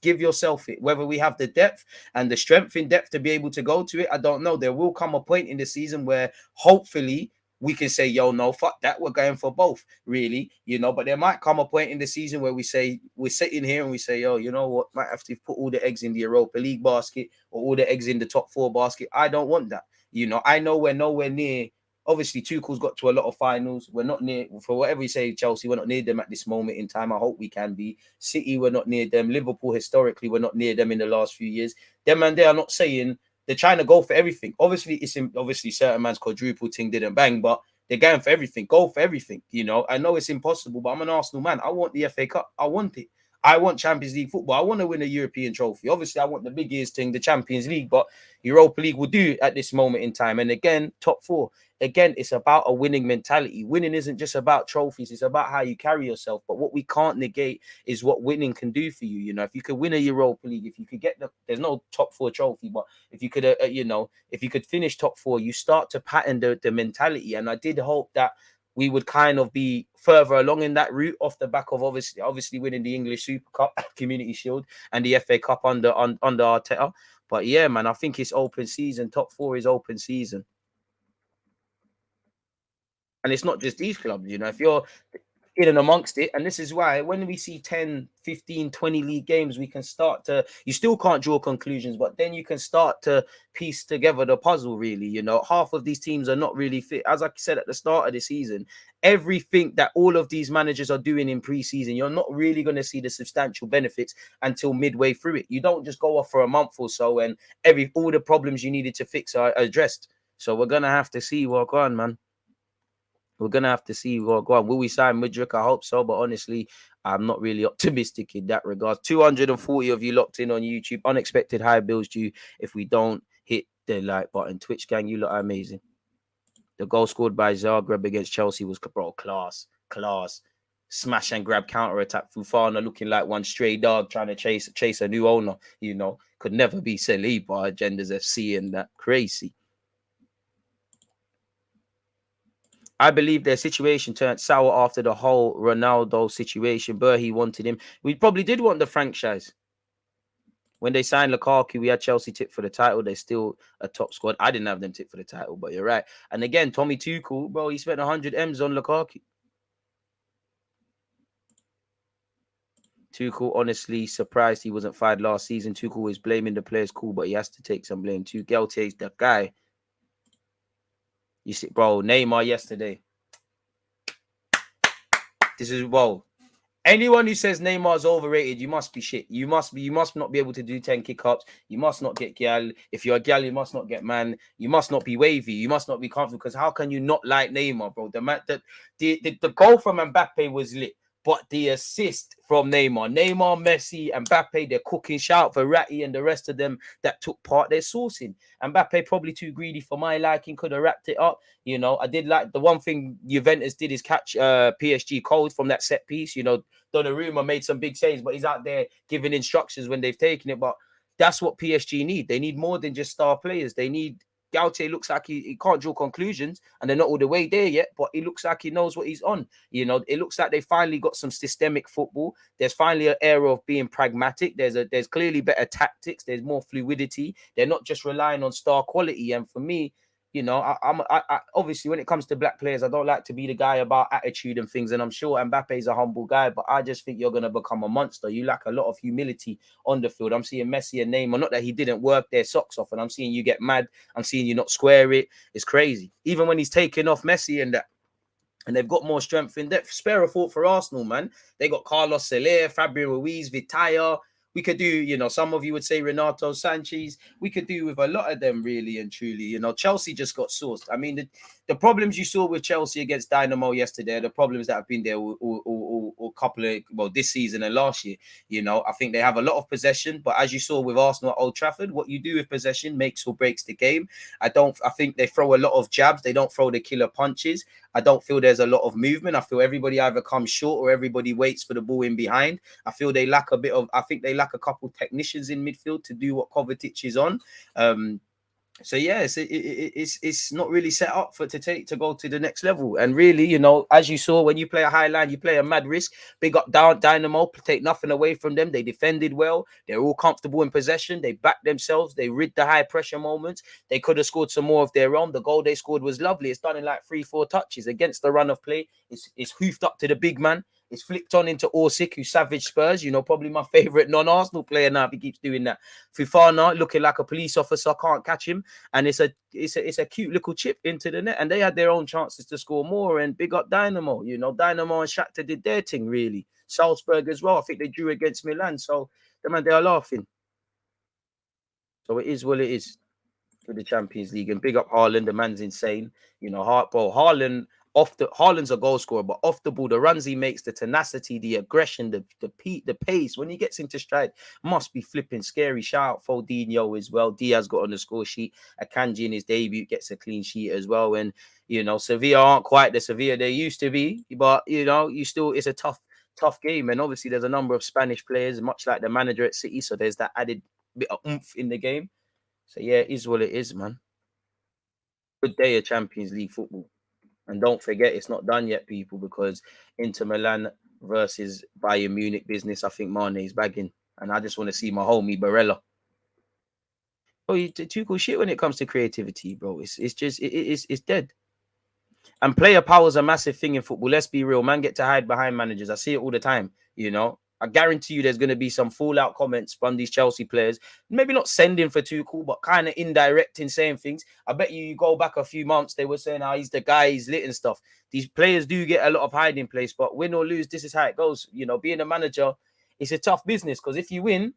Give yourself it. Whether we have the depth and the strength in depth to be able to go to it, I don't know. There will come a point in the season where hopefully we can say, yo, no, fuck that. We're going for both, really, you know. But there might come a point in the season where we say, we're sitting here and we say, yo, you know what, might have to put all the eggs in the Europa League basket or all the eggs in the top 4 basket. I don't want that. You know, I know we're nowhere near. Obviously, Tuchel's got to a lot of finals. We're not near, for whatever you say, Chelsea, we're not near them at this moment in time. I hope we can be. City, we're not near them. Liverpool, historically, we're not near them in the last few years. Them and they are not saying they're trying to go for everything. Obviously, obviously certain man's quadruple thing didn't bang, but they're going for everything. Go for everything. You know, I know it's impossible, but I'm an Arsenal man. I want the FA Cup. I want it. I want Champions League football. I want to win a European trophy. Obviously, I want the biggest thing, the Champions League, but Europa League will do at this moment in time. And again, top 4. Again, it's about a winning mentality. Winning isn't just about trophies. It's about how you carry yourself. But what we can't negate is what winning can do for you. You know, if you could win a Europa League, if you could get there's no top 4 trophy, but if you could, you know, if you could finish top 4, you start to pattern the mentality. And I did hope that we would kind of be further along in that route off the back of obviously winning the English Super Cup, Community Shield, and the FA Cup under Arteta. But yeah, man, I think it's open season. Top 4 is open season. And it's not just these clubs, you know, if you're in and amongst it. And this is why when we see 10, 15, 20 league games, we can start to, you still can't draw conclusions, but then you can start to piece together the puzzle, really. You know, half of these teams are not really fit. As I said at the start of the season, everything that all of these managers are doing in pre-season, you're not really going to see the substantial benefits until midway through it. You don't just go off for a month or so and all the problems you needed to fix are addressed. So we're going to have to see what on, man. We're gonna have to see what go on. Will we sign Mudruk? I hope so, but honestly, I'm not really optimistic in that regard. 240 of you locked in on YouTube. Unexpected high bills due if we don't hit the like button. Twitch gang, you look amazing. The goal scored by Zagreb against Chelsea was class. Smash and grab counter attack. Fufana looking like one stray dog trying to chase a new owner. Could never be Saliba, Agendas FC, and that crazy. I believe their situation turned sour after the whole Ronaldo situation. He wanted him. We probably did want the franchise. When they signed Lukaku, we had Chelsea tip for the title. They're still a top squad. I didn't have them tip for the title, but you're right. And again, Tommy Tuchel, bro, he spent 100 M's on Lukaku. Tuchel, honestly, surprised he wasn't fired last season. Tuchel is blaming the players, cool, but he has to take some blame too. Geltier's the guy. You see, bro, Neymar yesterday. This is, bro. Anyone who says Neymar's overrated, you must be shit. You must not be able to do 10 kick-ups. You must not get gal. If you're a gal, you must not get man. You must not be wavy. You must not be comfortable. Because how can you not like Neymar, bro? The goal from Mbappe was lit. But the assist from Neymar, Messi, Mbappe, they're cooking. Shout out for Ratty and the rest of them that took part. They're sourcing. Mbappe probably too greedy for my liking. Could have wrapped it up. I did like the one thing Juventus did is catch PSG cold from that set piece. Donnarumma made some big saves, but he's out there giving instructions when they've taken it. But that's what PSG need. They need more than just star players. They need Gautier. Looks like he can't draw conclusions, and they're not all the way there yet, but he looks like he knows what he's on. It looks like they finally got some systemic football. There's finally an era of being pragmatic. There's clearly better tactics. There's more fluidity. They're not just relying on star quality. And for me, I obviously when it comes to black players, I don't like to be the guy about attitude and things. And I'm sure Mbappe's a humble guy, but I just think you're going to become a monster. You lack a lot of humility on the field. I'm seeing Messi and Neymar, not that he didn't work their socks off, and I'm seeing you get mad. I'm seeing you not square it. It's crazy. Even when he's taking off Messi and that. And they've got more strength in depth. Spare a thought for Arsenal, man. They got Carlos Soler, Fabio Ruiz, Vitaya. We could do, some of you would say Renato Sanchez. We could do with a lot of them, really and truly. Chelsea just got sourced. I mean, the problems you saw with Chelsea against Dynamo yesterday are the problems that have been there all couple of, this season and last year. I think they have a lot of possession, but as you saw with Arsenal at Old Trafford, what you do with possession makes or breaks the game. I think they throw a lot of jabs. They don't throw the killer punches. I don't feel there's a lot of movement. I feel everybody either comes short or everybody waits for the ball in behind. I feel they lack a couple technicians in midfield to do what Kovacic is on. So yeah, it's not really set up to go to the next level. And really, as you saw, when you play a high line, you play a mad risk. Big up down Dynamo, take nothing away from them. They defended well. They're all comfortable in possession. They backed themselves. They rid the high pressure moments. They could have scored some more of their own. The goal they scored was lovely. It's done in like 3-4 touches against the run of play. It's hoofed up to the big man. It's flicked on into Orsic, who savage Spurs. Probably my favorite non-Arsenal player now if he keeps doing that. Fufana looking like a police officer, can't catch him. And it's a cute little chip into the net. And they had their own chances to score more. And big up Dynamo. Dynamo and Shakhtar did their thing, really. Salzburg as well. I think they drew against Milan. So, they are laughing. So it is what it is for the Champions League. And big up Haaland. The man's insane. Haaland... Haaland's a goal scorer, but off the ball, the runs he makes, the tenacity, the aggression, the pace, when he gets into stride, must be flipping scary. Shout out Fodinho as well. Diaz got on the score sheet. Akanji in his debut gets a clean sheet as well. And, Sevilla aren't quite the Sevilla they used to be, but, it's a tough game. And obviously there's a number of Spanish players, much like the manager at City. So there's that added bit of oomph in the game. So yeah, it is what it is, man. Good day of Champions League football. And don't forget, it's not done yet, people, because Inter Milan versus Bayern Munich business, I think Mane is bagging. And I just want to see my homie Barella. Oh, you too cool shit when it comes to creativity, bro. It's dead. And player power is a massive thing in football. Let's be real. Man get to hide behind managers. I see it all the time, I guarantee you there's going to be some fallout comments from these Chelsea players. Maybe not sending for Tuchel, but kind of indirect in saying things. I bet you go back a few months, they were saying, he's the guy, he's lit and stuff. These players do get a lot of hiding place, but win or lose, this is how it goes. Being a manager, it's a tough business because if you win,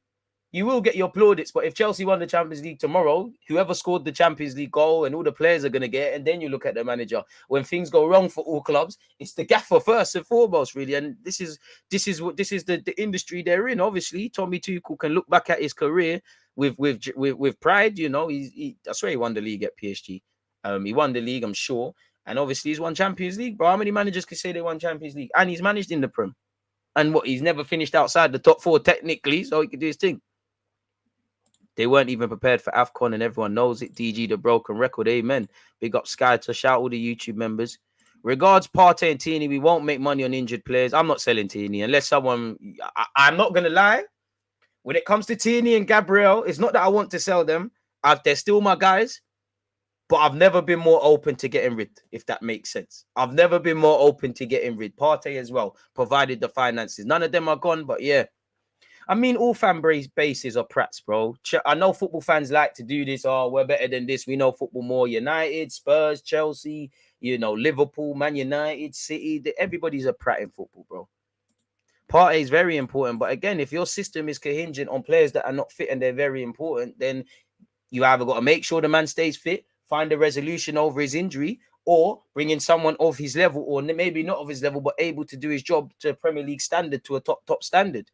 You will get your plaudits, but if Chelsea won the Champions League tomorrow, whoever scored the Champions League goal and all the players are going to get it, and then you look at the manager. When things go wrong for all clubs, it's the gaffer first and foremost, really. And this is the industry they're in. Obviously, Tommy Tuchel can look back at his career with pride. You know, I swear he won the league at PSG. He won the league, I'm sure, and obviously he's won Champions League. Bro, how many managers can say they won Champions League? And he's managed in the Prem. And what? He's never finished outside the top 4 technically, so he could do his thing. They weren't even prepared for AFCON, and everyone knows it. DG, the broken record. Amen. Big up Sky to shout all the YouTube members. Regards Partey and Tierney, we won't make money on injured players. I'm not selling Tierney unless someone... I'm not going to lie. When it comes to Tierney and Gabriel, it's not that I want to sell them. They're still my guys. But I've never been more open to getting rid, if that makes sense. I've never been more open to getting rid. Partey as well, provided the finances. None of them are gone, but yeah. I mean, all fan bases are prats, bro. I know football fans like to do this. Oh, we're better than this. We know football more. United, Spurs, Chelsea, you know, Liverpool, Man United, City. Everybody's a prat in football, bro. Partey is very important. But again, if your system is contingent on players that are not fit and they're very important, then you either got to make sure the man stays fit, find a resolution over his injury, or bring in someone of his level, or maybe not of his level, but able to do his job to a Premier League standard, to a top standard.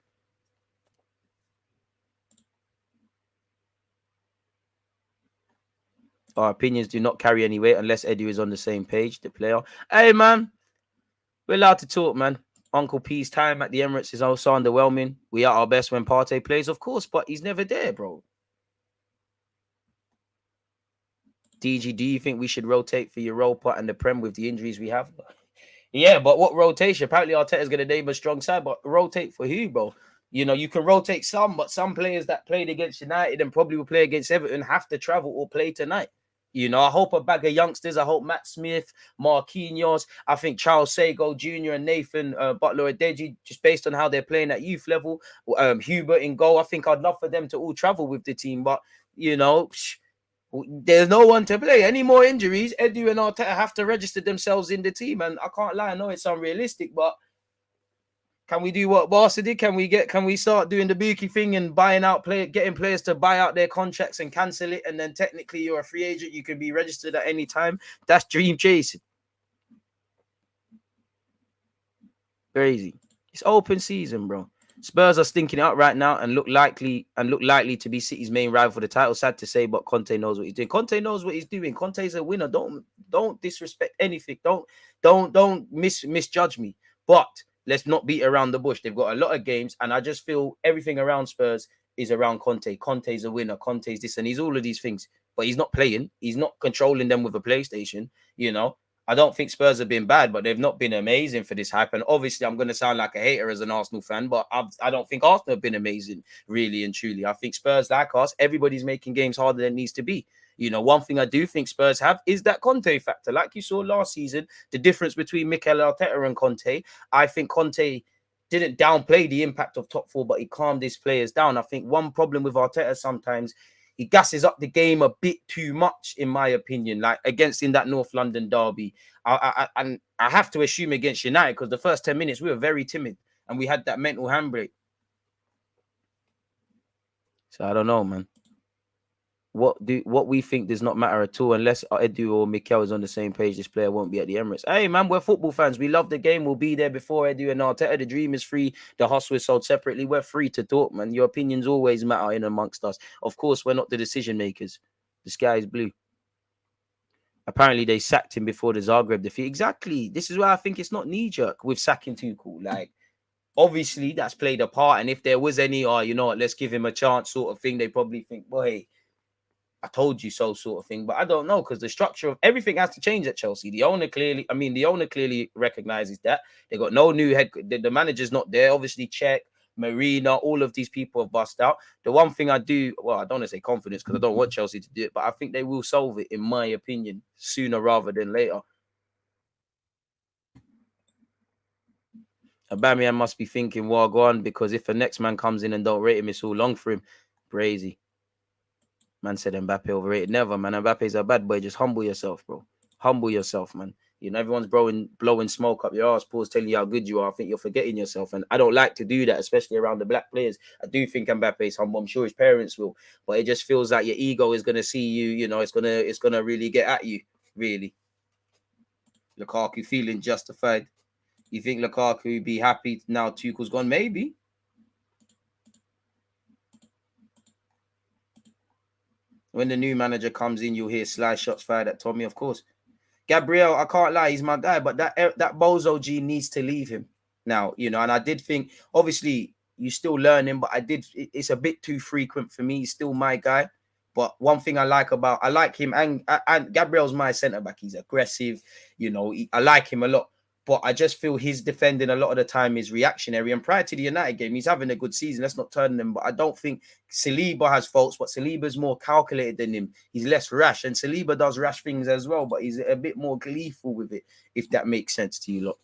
Our opinions do not carry any weight unless Edu is on the same page, the player. Hey, man, we're allowed to talk, man. Uncle P's time at the Emirates is also underwhelming. We are our best when Partey plays, of course, but he's never there, bro. DG, do you think we should rotate for Europa and the Prem with the injuries we have? Yeah, but what rotation? Apparently Arteta's going to name a strong side, but rotate for who, bro? You know, you can rotate some, but some players that played against United and probably will play against Everton have to travel or play tonight. You know, I hope a bag of youngsters. I hope Matt Smith, Marquinhos, I think Charles Sago Jr. and Nathan Butler-Adeji, just based on how they're playing at youth level, Hubert in goal. I think I'd love for them to all travel with the team. But, you know, there's no one to play. Any more injuries, Edu and Arteta have to register themselves in the team. And I can't lie, I know it's unrealistic, but can we do what Barca did? Can we start doing the Buki thing and getting players to buy out their contracts and cancel it, and then technically you're a free agent, you can be registered at any time? That's dream chasing. Crazy. It's open season, bro. Spurs are stinking out right now and look likely to be City's main rival for the title. Sad to say, but Conte knows what he's doing. Conte knows what he's doing. Conte's a winner. Don't disrespect anything. Don't misjudge me. But let's not beat around the bush. They've got a lot of games, and I just feel everything around Spurs is around Conte. Conte's a winner. Conte's this, and he's all of these things. But he's not playing. He's not controlling them with a PlayStation. You know, I don't think Spurs have been bad, but they've not been amazing for this hype. And obviously, I'm going to sound like a hater as an Arsenal fan, but I don't think Arsenal have been amazing, really and truly. I think Spurs, like us, everybody's making games harder than it needs to be. You know, one thing I do think Spurs have is that Conte factor. Like you saw last season, the difference between Mikel Arteta and Conte. I think Conte didn't downplay the impact of top four, but he calmed his players down. I think one problem with Arteta sometimes, he gasses up the game a bit too much, in my opinion, like in that North London derby. And I have to assume against United, because the first 10 minutes we were very timid and we had that mental handbrake. So I don't know, man. What we think does not matter at all. Unless Edu or Mikel is on the same page, this player won't be at the Emirates. Hey, man, we're football fans. We love the game. We'll be there before Edu and Arteta. The dream is free. The hustle is sold separately. We're free to talk, man. Your opinions always matter in amongst us. Of course, we're not the decision makers. The sky is blue. Apparently, they sacked him before the Zagreb defeat. Exactly. This is why I think it's not knee-jerk with sacking Tuchel. Like, obviously, that's played a part. And if there was any, you know what, let's give him a chance sort of thing, they probably think, boy, I told you so sort of thing. But I don't know, because the structure of everything has to change at Chelsea. The owner clearly recognizes that. They got no new head. The manager's not there. Obviously, Czech, Marina, all of these people have bust out. The one thing I don't want to say confidence, because I don't want Chelsea to do it, but I think they will solve it, in my opinion, sooner rather than later. Aubameyang must be thinking, well, go on, because if the next man comes in and don't rate him, it's all long for him. Crazy. Man said Mbappe overrated. Never, man. Mbappe's a bad boy. Just humble yourself, bro. Humble yourself, man. You know, everyone's blowing smoke up your ass, pause, telling you how good you are. I think you're forgetting yourself. And I don't like to do that, especially around the black players. I do think Mbappe is humble. I'm sure his parents will. But it just feels like your ego is going to see you, you know, it's gonna really get at you, really. Lukaku feeling justified. You think Lukaku would be happy now Tuchel's gone? Maybe. When the new manager comes in, you'll hear sly shots fired at Tommy, of course. Gabriel, I can't lie, he's my guy, but that Bozo G needs to leave him now, you know. And I did think, obviously, you still learning, but it's a bit too frequent for me. He's still my guy. But one thing I like him, and Gabriel's my centre back. He's aggressive, you know. I like him a lot. But I just feel his defending a lot of the time is reactionary. And prior to the United game, he's having a good season. Let's not turn him. But I don't think Saliba has faults, but Saliba's more calculated than him. He's less rash. And Saliba does rash things as well, but he's a bit more gleeful with it, if that makes sense to you lot.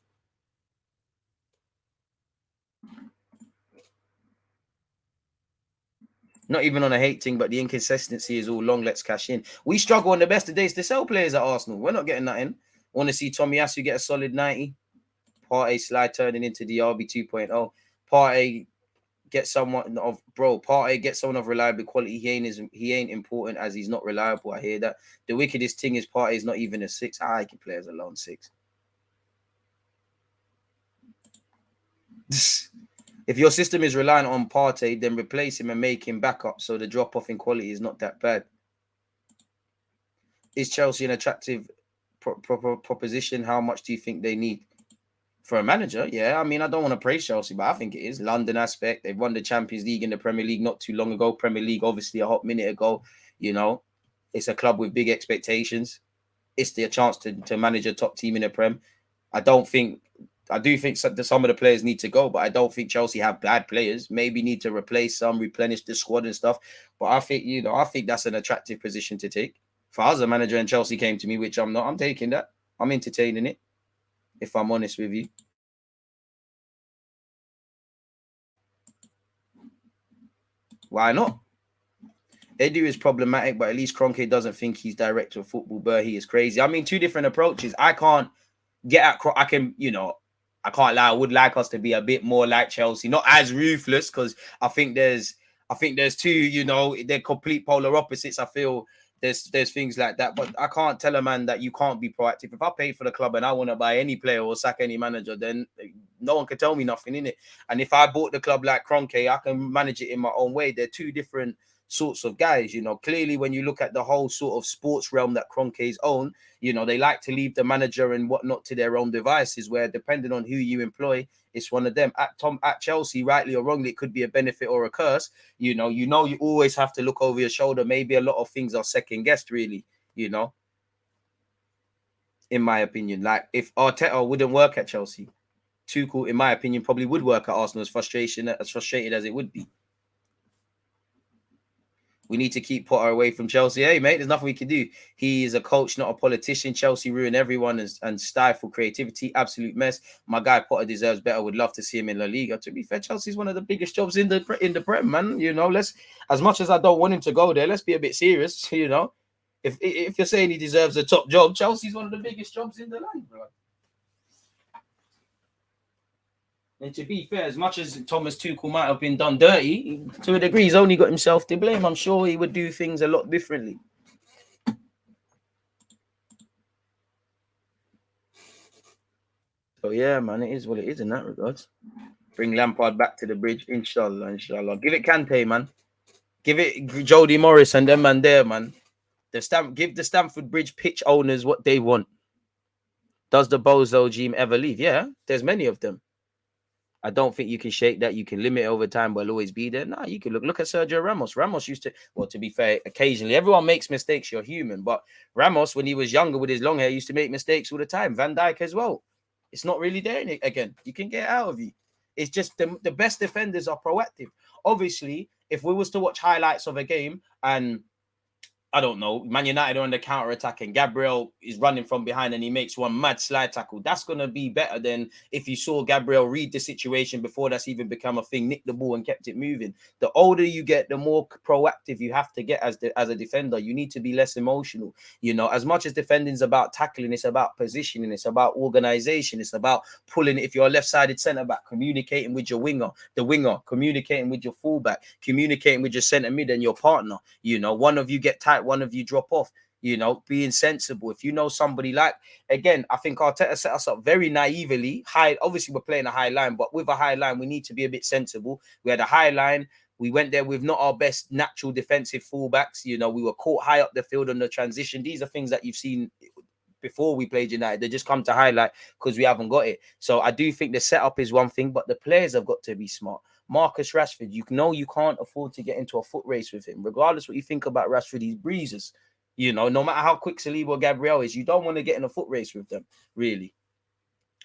Not even on a hate thing, but the inconsistency is all long. Let's cash in. We struggle on the best of days to sell players at Arsenal. We're not getting that in. Want to see Tomiyasu get a solid 90. Partey slide turning into the RB 2.0. Partey get someone of Partey get someone of reliable quality. He ain't important as he's not reliable. I hear that. The wickedest thing is Partey is not even a 6. I can play as a lone 6. If your system is reliant on Partey, then replace him and make him backup so the drop off in quality is not that bad. Is Chelsea an attractive proposition? How much do you think they need? For a manager, yeah. I mean, I don't want to praise Chelsea, but I think it is. London aspect. They've won the Champions League in the Premier League not too long ago. Premier League, obviously, a hot minute ago. You know, it's a club with big expectations. It's their chance to manage a top team in the Prem. I do think that some of the players need to go, but I don't think Chelsea have bad players. Maybe need to replace some, replenish the squad and stuff. But I think that's an attractive position to take. If I was a manager and Chelsea came to me, which I'm not, I'm taking that. I'm entertaining it, if I'm honest with you. Why not? Edu is problematic, but at least Kroenke doesn't think he's director of football. He is crazy. I mean, two different approaches. I can't get at. I can, you know, I can't lie. I would like us to be a bit more like Chelsea, not as ruthless, because I think there's two. You know, they're complete polar opposites. I feel there's things like that, but I can't tell a man that you can't be proactive. If I pay for the club and I want to buy any player or sack any manager, then no one can tell me nothing in it. And if I bought the club like Kroenke, I can manage it in my own way. They're two different sorts of guys, you know. Clearly, when you look at the whole sort of sports realm that Kroenke's own, you know, they like to leave the manager and whatnot to their own devices, where depending on who you employ, it's one of them. At Chelsea, rightly or wrongly, it could be a benefit or a curse. You always have to look over your shoulder. Maybe a lot of things are second guessed, really, you know, in my opinion. Like if Arteta wouldn't work at Chelsea, Tuchel, in my opinion, probably would work at Arsenal, as frustrated as it would be. We need to keep Potter away from Chelsea. Hey, mate, there's nothing we can do. He is a coach, not a politician. Chelsea ruin everyone and stifle creativity. Absolute mess. My guy Potter deserves better. Would love to see him in La Liga. To be fair, Chelsea's one of the biggest jobs in the Prem, man. You know, as much as I don't want him to go there, let's be a bit serious. You know, if you're saying he deserves a top job, Chelsea's one of the biggest jobs in the land, bro. And to be fair, as much as Thomas Tuchel might have been done dirty, to a degree, he's only got himself to blame. I'm sure he would do things a lot differently. So, yeah, man, it is what it is in that regards. Bring Lampard back to the bridge, inshallah. Give it Kante, man. Give it Jody Morris and them man there, man. Give the Stamford Bridge pitch owners what they want. Does the Bozo regime ever leave? Yeah, there's many of them. I don't think you can shake that. You can limit it over time, but it'll always be there. No, you can look at Sergio Ramos. Ramos used to, well, to be fair, occasionally everyone makes mistakes. You're human, but Ramos, when he was younger with his long hair, used to make mistakes all the time. Van Dijk as well. It's not really there again. You can get out of you. It's just the best defenders are proactive. Obviously, if we was to watch highlights of a game and I don't know, Man United are on the counter attack and Gabriel is running from behind and he makes one mad slide tackle. That's going to be better than if you saw Gabriel read the situation before that's even become a thing, nick the ball and kept it moving. The older you get, the more proactive you have to get as a defender. You need to be less emotional. You know, as much as defending is about tackling, it's about positioning, it's about organization, it's about pulling. If you're a left-sided centre-back, communicating with your winger, communicating with your fullback, communicating with your centre mid and your partner. You know, one of you get tight, one of you drop off, you know, being sensible. If you know somebody like, again, I think Arteta set us up very naively. High, obviously we're playing a high line, but with a high line, we need to be a bit sensible. We had a high line. We went there with not our best natural defensive fullbacks. You know, we were caught high up the field on the transition. These are things that you've seen before we played United. They just come to highlight because we haven't got it. So I do think the setup is one thing, but the players have got to be smart. Marcus Rashford, you know you can't afford to get into a foot race with him. Regardless what you think about Rashford, he's breezes. You know, no matter how quick Saliba or Gabriel is, you don't want to get in a foot race with them, really.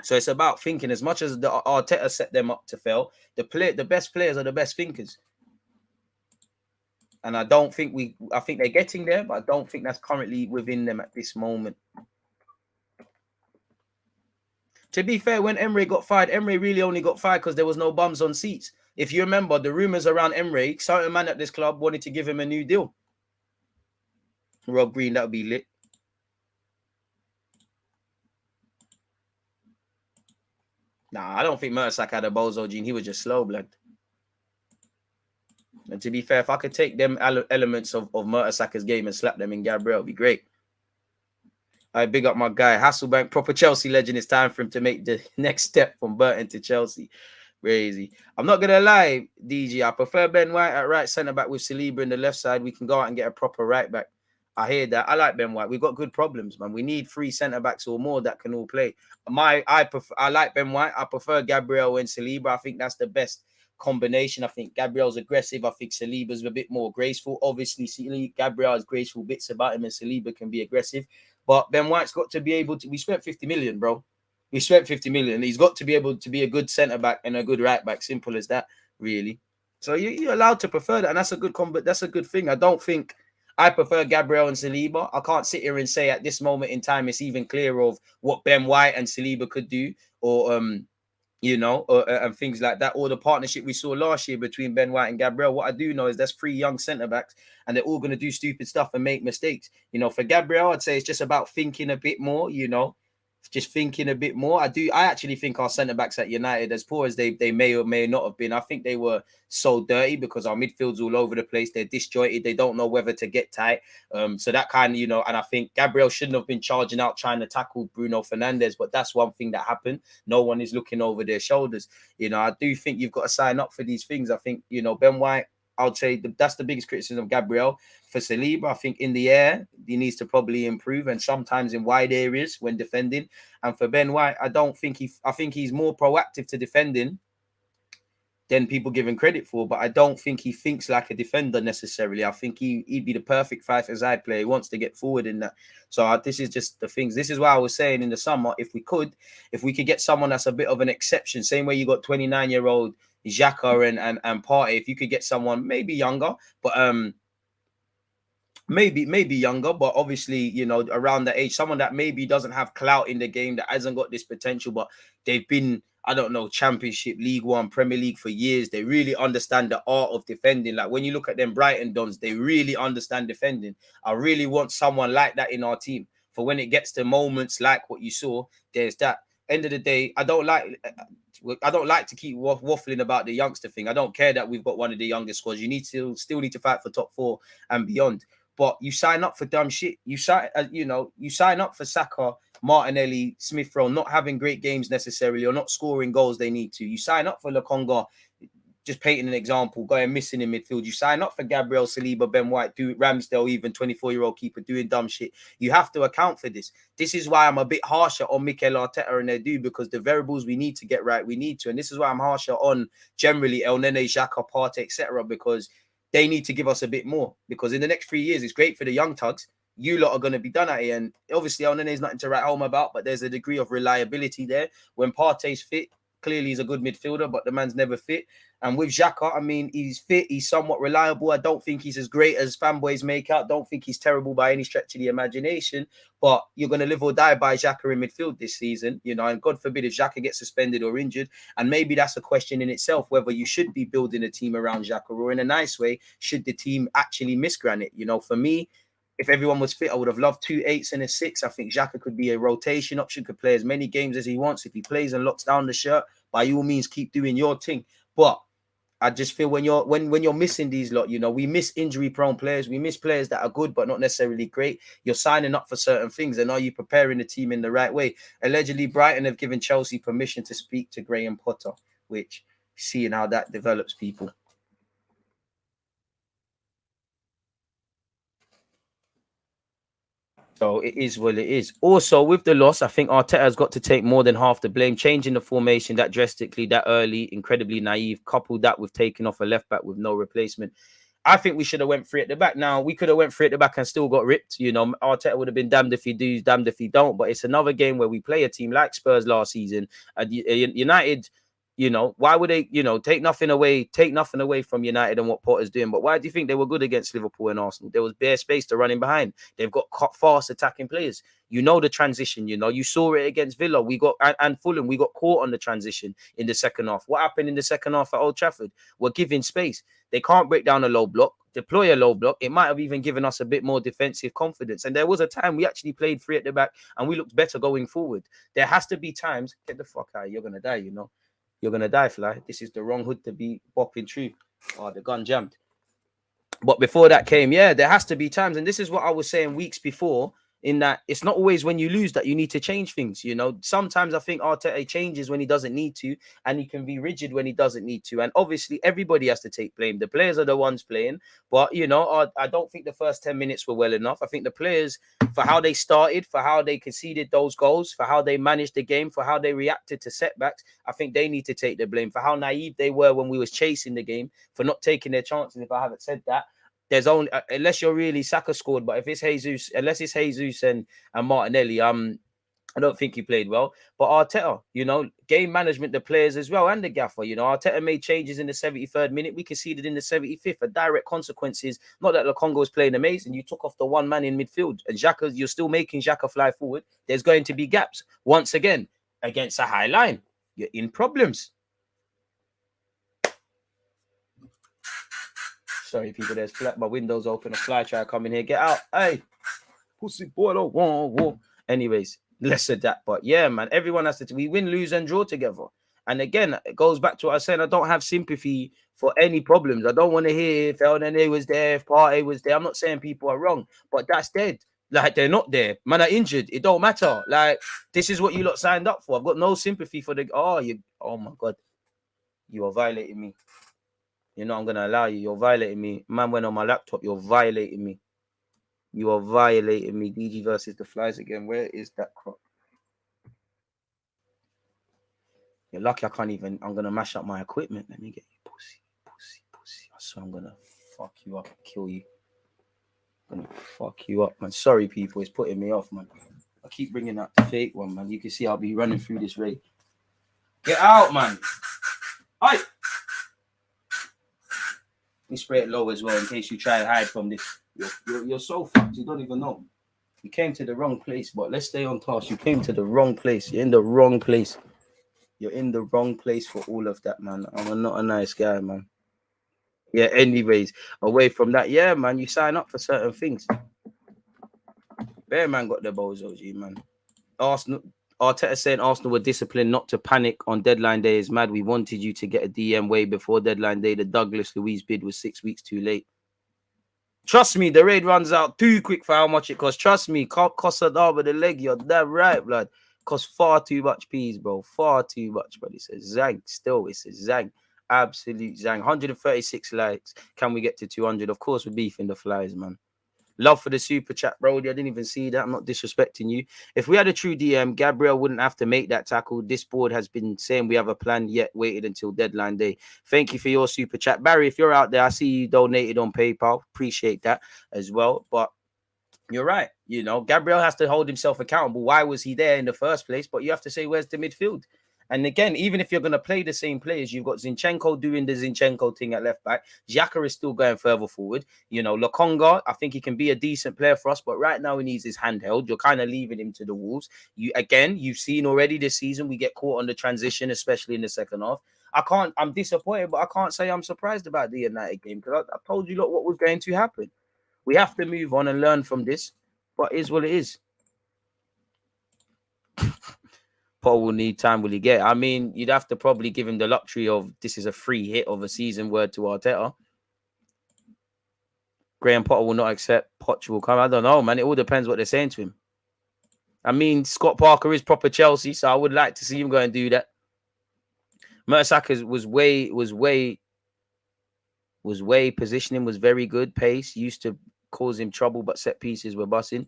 So it's about thinking. As much as the Arteta set them up to fail, the best players are the best thinkers. And I think they're getting there, but I don't think that's currently within them at this moment. To be fair, when Emre got fired, Emre really only got fired because there was no bums on seats. If you remember the rumors around Emre, certain man at this club wanted to give him a new deal. Rob Green, that would be lit. Nah, I don't think Mertesacker had a bozo gene. He was just slow, blood. And to be fair, if I could take them elements of Mertesacker's game and slap them in Gabriel, it'd be great. I big up my guy, Hasselbank, proper Chelsea legend. It's time for him to make the next step from Burton to Chelsea. Crazy. I'm not gonna lie, DG. I prefer Ben White at right centre back with Saliba in the left side. We can go out and get a proper right back. I hear that. I like Ben White. We've got good problems, man. We need 3 centre backs or more that can all play. I like Ben White. I prefer Gabriel and Saliba. I think that's the best combination. I think Gabriel's aggressive. I think Saliba's a bit more graceful. Obviously, Gabriel has graceful bits about him, and Saliba can be aggressive. But Ben White's got to be able to. We spent 50 million, bro. We spent 50 million. He's got to be able to be a good centre back and a good right back. Simple as that, really. So you're allowed to prefer that, and that's a good That's a good thing. I don't think I prefer Gabriel and Saliba. I can't sit here and say at this moment in time it's even clear of what Ben White and Saliba could do, or you know, and things like that, or the partnership we saw last year between Ben White and Gabriel. What I do know is there's 3 young centre backs, and they're all going to do stupid stuff and make mistakes. You know, for Gabriel, I'd say it's just about thinking a bit more. You know, just thinking a bit more. I actually think our centre backs at United, as poor as they may or may not have been, I think they were so dirty because our midfield's all over the place. They're disjointed. They don't know whether to get tight. So that kind of, you know, and I think Gabriel shouldn't have been charging out trying to tackle Bruno Fernandes, but that's one thing that happened. No one is looking over their shoulders. You know, I do think you've got to sign up for these things. I think, you know, Ben White, I would say that's the biggest criticism of Gabriel. For Saliba, I think in the air, he needs to probably improve, and sometimes in wide areas when defending. And for Ben White, I think he's more proactive to defending than people give him credit for, but I don't think he thinks like a defender necessarily. I think he'd be the perfect 5-a-side player. He wants to get forward in that. So this is just the things. This is why I was saying in the summer, if we could get someone that's a bit of an exception, same way you got 29-year-old Xhaka and Partey, if you could get someone maybe younger, but maybe younger, but obviously, you know, around that age, someone that maybe doesn't have clout in the game, that hasn't got this potential, but they've been, I don't know, Championship, League One, Premier League for years. They really understand the art of defending. Like when you look at them Brighton Dons, they really understand defending. I really want someone like that in our team for when it gets to moments like what you saw. There's that. End of the day, I don't like to keep waffling about the youngster thing. I don't care that we've got one of the youngest squads. You still need to fight for top 4 and beyond. But you sign up for dumb shit. You sign up for Saka, Martinelli, Smith Rowe not having great games necessarily or not scoring goals they need to. You sign up for Lokonga, just painting an example, going missing in midfield. You sign up for Gabriel, Saliba, Ben White, Ramsdale, even 24-year-old keeper doing dumb shit. You have to account for this. This is why I'm a bit harsher on Mikel Arteta and Edu, because the variables we need to get right, we need to. And this is why I'm harsher on generally El Nene, Xhaka, Partey, etc., because they need to give us a bit more. Because in the next 3 years, it's great for the young tugs. You lot are going to be done at it. And obviously, El Nene is nothing to write home about, but there's a degree of reliability there. When Partey's fit, clearly he's a good midfielder, but the man's never fit. And with Xhaka, I mean, he's fit, he's somewhat reliable. I don't think he's as great as fanboys make out. Don't think he's terrible by any stretch of the imagination. But you're going to live or die by Xhaka in midfield this season, you know, and God forbid if Xhaka gets suspended or injured. And maybe that's a question in itself, whether you should be building a team around Xhaka, or in a nice way, should the team actually miss Granit? You know, for me, if everyone was fit, I would have loved 2 8s and a 6. I think Xhaka could be a rotation option, could play as many games as he wants. If he plays and locks down the shirt, by all means, keep doing your thing. But I just feel when you're missing these lot, you know, we miss injury-prone players. We miss players that are good but not necessarily great. You're signing up for certain things, and are you preparing the team in the right way? Allegedly, Brighton have given Chelsea permission to speak to Graham Potter, which, seeing how that develops, people. So it is what it is. Also, with the loss, I think Arteta has got to take more than half the blame. Changing the formation that drastically, that early, incredibly naive, coupled that with taking off a left back with no replacement. I think we should have went 3 at the back. Now, we could have went 3 at the back and still got ripped. You know, Arteta would have been damned if he do, damned if he don't. But it's another game where we play a team like Spurs last season. United, you know, why would they, you know, take nothing away from United and what Potter's doing? But why do you think they were good against Liverpool and Arsenal? There was bare space to run in behind. They've got fast attacking players. You know the transition, you know, you saw it against Villa. We got and Fulham, we got caught on the transition in the second half. What happened in the second half at Old Trafford? We're giving space. They can't break down a low block, deploy a low block. It might have even given us a bit more defensive confidence. And there was a time we actually played 3 at the back and we looked better going forward. There has to be times, get the fuck out, you're going to die, you know. You're going to die, fly. This is the wrong hood to be bopping through. Oh, the gun jammed. But before that came, yeah, there has to be times. And this is what I was saying weeks before, in that it's not always when you lose that you need to change things. You know, sometimes I think Arteta changes when he doesn't need to, and he can be rigid when he doesn't need to. And obviously, everybody has to take blame. The players are the ones playing. But, you know, I don't think the first 10 minutes were well enough. I think the players, for how they started, for how they conceded those goals, for how they managed the game, for how they reacted to setbacks, I think they need to take the blame. For how naive they were when we was chasing the game, for not taking their chances, if I haven't said that. There's only, unless you're really Saka scored, but if it's Jesus, unless it's Jesus and Martinelli, I don't think he played well. But Arteta, you know, game management, the players as well, and the gaffer, you know, Arteta made changes in the 73rd minute. We conceded in the 75th. A direct consequences, not that Lokonga was playing amazing. You took off the one man in midfield, and Xhaka, you're still making Xhaka fly forward. There's going to be gaps. Once again, against a high line, you're in problems. Sorry, people, there's my window's open. A fly try to come in here. Get out. Hey, pussy boy, don't want. Anyways, less of that. But yeah, man, everyone has to, we win, lose, and draw together. And again, it goes back to what I said. I don't have sympathy for any problems. I don't want to hear if LNA was there, if Partey was there. I'm not saying people are wrong, but that's dead. Like, they're not there. Man are injured. It don't matter. Like, this is what you lot signed up for. I've got no sympathy for the, oh my God. You are violating me. You know, I'm going to allow you. You're violating me. Man went on my laptop. You're violating me. You are violating me. DG versus the Flies again. Where is that crop? You're lucky I can't even. I'm going to mash up my equipment. Let me get you. Pussy. I swear I'm going to fuck you up and kill you. I'm going to fuck you up, man. Sorry, people. It's putting me off, man. I keep bringing out the fake one, man. You can see I'll be running through this raid. Get out, man. Hi. We spray it low as well in case you try to hide from this. You're so fucked. You don't even know. You came to the wrong place, but let's stay on task. You came to the wrong place. You're in the wrong place. You're in the wrong place for all of that, man. I'm not a nice guy, man. Yeah, anyways, away from that, yeah, man, you sign up for certain things. Bear man got the bozos, man. Arsenal. Arteta saying Arsenal were disciplined not to panic on deadline day is mad. We wanted you to get a DM way before deadline day. The Douglas Luiz bid was 6 weeks too late. Trust me, the raid runs out too quick for how much it costs. Trust me, cost a dollar with the leg. You're damn right, blood. Costs far too much peas, bro. Far too much, but it's a zang. Still, it's a zang. Absolute zang. 136 likes. Can we get to 200? Of course, we're beefing the Flies, man. Love for the super chat, bro. I didn't even see that. I'm not disrespecting you. If we had a true DM, Gabriel wouldn't have to make that tackle. This board has been saying we have a plan, yet waited until deadline day. Thank you for your super chat. Barry, if you're out there, I see you donated on PayPal. Appreciate that as well. But you're right. You know, Gabriel has to hold himself accountable. Why was he there in the first place? But you have to say, where's the midfield? And again, even if you're going to play the same players, you've got Zinchenko doing the Zinchenko thing at left back. Xhaka is still going further forward. You know, Lokonga, I think he can be a decent player for us, but right now he needs his handheld. You're kind of leaving him to the Wolves. You've seen already this season, we get caught on the transition, especially in the second half. I'm disappointed, but I can't say I'm surprised about the United game because I told you, look, what was going to happen. We have to move on and learn from this, but it is what it is. Paul will need time. Will he get? I mean, you'd have to probably give him the luxury of this is a free hit of a season word to Arteta. Graham Potter will not accept. Poch will come. I don't know, man. It all depends what they're saying to him. I mean, Scott Parker is proper Chelsea, so I would like to see him go and do that. Mertesacker was way positioning was very good. Pace used to cause him trouble, but set pieces were bussing.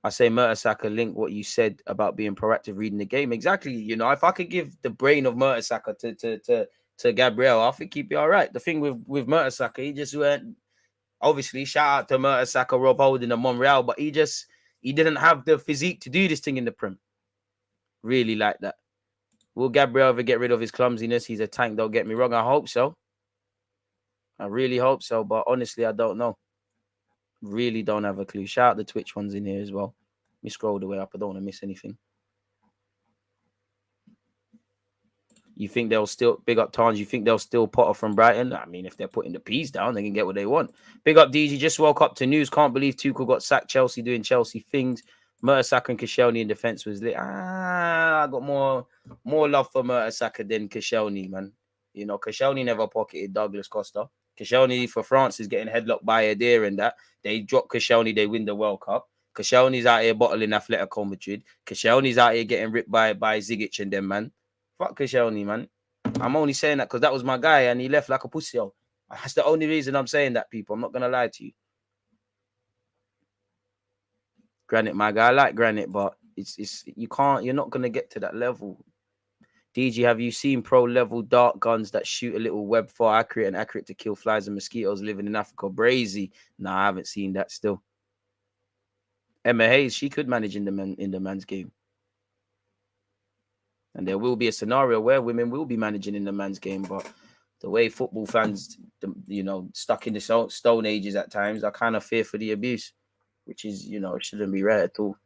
I say Mertesacker link what you said about being proactive, reading the game. Exactly. You know, if I could give the brain of Mertesacker to Gabriel, I think he'd be all right. The thing with Mertesacker, he just went. Obviously, shout out to Mertesacker, Rob Holding, and Monreal, but he didn't have the physique to do this thing in the Prem. Really like that. Will Gabriel ever get rid of his clumsiness? He's a tank. Don't get me wrong. I hope so. I really hope so, but honestly, I don't know. Really don't have a clue. Shout out the Twitch ones in here as well. Let me scroll the way up. I don't want to miss anything. You think they'll still big up Tarns? You think they'll still Potter from Brighton? I mean, if they're putting the peas down, they can get what they want. Big up DG. Just woke up to news. Can't believe Tuchel got sacked. Chelsea doing Chelsea things. Mertesacker and Koscielny in defense was lit. I got more love for Mertesacker than Koscielny, man. You know, Koscielny never pocketed Douglas Costa. Koscielny for France is getting headlocked by Adair and that. They drop Koscielny, they win the World Cup. Koscielny's out here bottling Atletico Madrid. Koscielny's out here getting ripped by Zigic and them, man. Fuck Koscielny, man. I'm only saying that because that was my guy and he left like a pussy. That's the only reason I'm saying that, people. I'm not going to lie to you. Granite, my guy. I like Granite, but you're not going to get to that level. DG, have you seen pro-level dart guns that shoot a little web far accurate to kill flies and mosquitoes living in Africa? Brazy. Nah, I haven't seen that still. Emma Hayes, she could manage in the man's game. And there will be a scenario where women will be managing in the man's game, but the way football fans, you know, stuck in the stone ages at times, I kind of fear for the abuse, which is, you know, it shouldn't be right at all.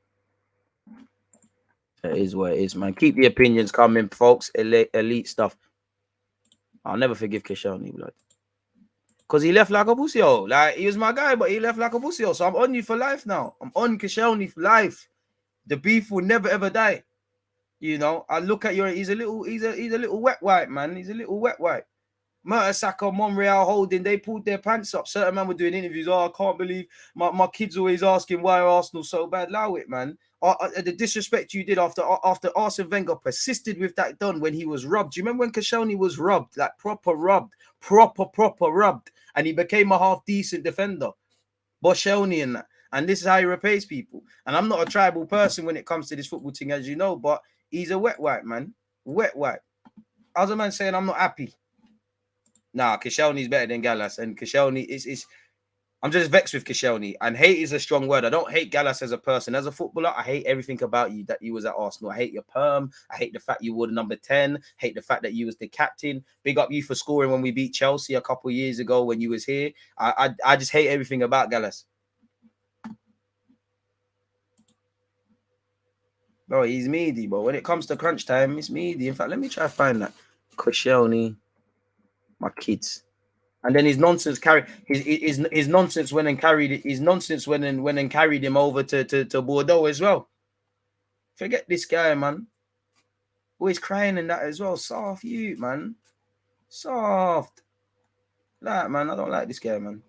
It is what it is, man. Keep the opinions coming, folks. Elite stuff. I'll never forgive Koscielny, blood. Because he left like a pussy. Like, he was my guy, but he left like a pussy. So I'm on you for life now. I'm on Koscielny for life. The beef will never, ever die. You know, I look at he's a little wet wipe, man. He's a little wet wipe. Mertesacker, Monreal, Holding, they pulled their pants up. Certain man were doing interviews. Oh, I can't believe my kids always asking why are Arsenal so bad. Allow it, man. The disrespect you did after Arsene Wenger persisted with that done when he was robbed. Do you remember when Koscielny was robbed? Like proper robbed. And he became a half-decent defender. Koscielny and that. And this is how he repays people. And I'm not a tribal person when it comes to this football thing, as you know, but he's a wet wipe, man. Wet wipe. How's a man saying I'm not happy? Nah, Koscielny's better than Gallas. And Koscielny is I'm just vexed with Koscielny. And hate is a strong word. I don't hate Gallas as a person. As a footballer, I hate everything about you that you was at Arsenal. I hate your perm. I hate the fact you wore the number 10. Hate the fact that you was the captain. Big up you for scoring when we beat Chelsea a couple of years ago when you was here. I just hate everything about Gallas. Bro, he's meaty, but when it comes to crunch time, it's meaty. In fact, let me try to find that. Koscielny, my kids. And then his nonsense his nonsense went and carried it. His nonsense went and carried him over to Bordeaux as well. Forget this guy, man. Always crying and that as well. Soft you, man. Soft. Like, man, I don't like this guy, man.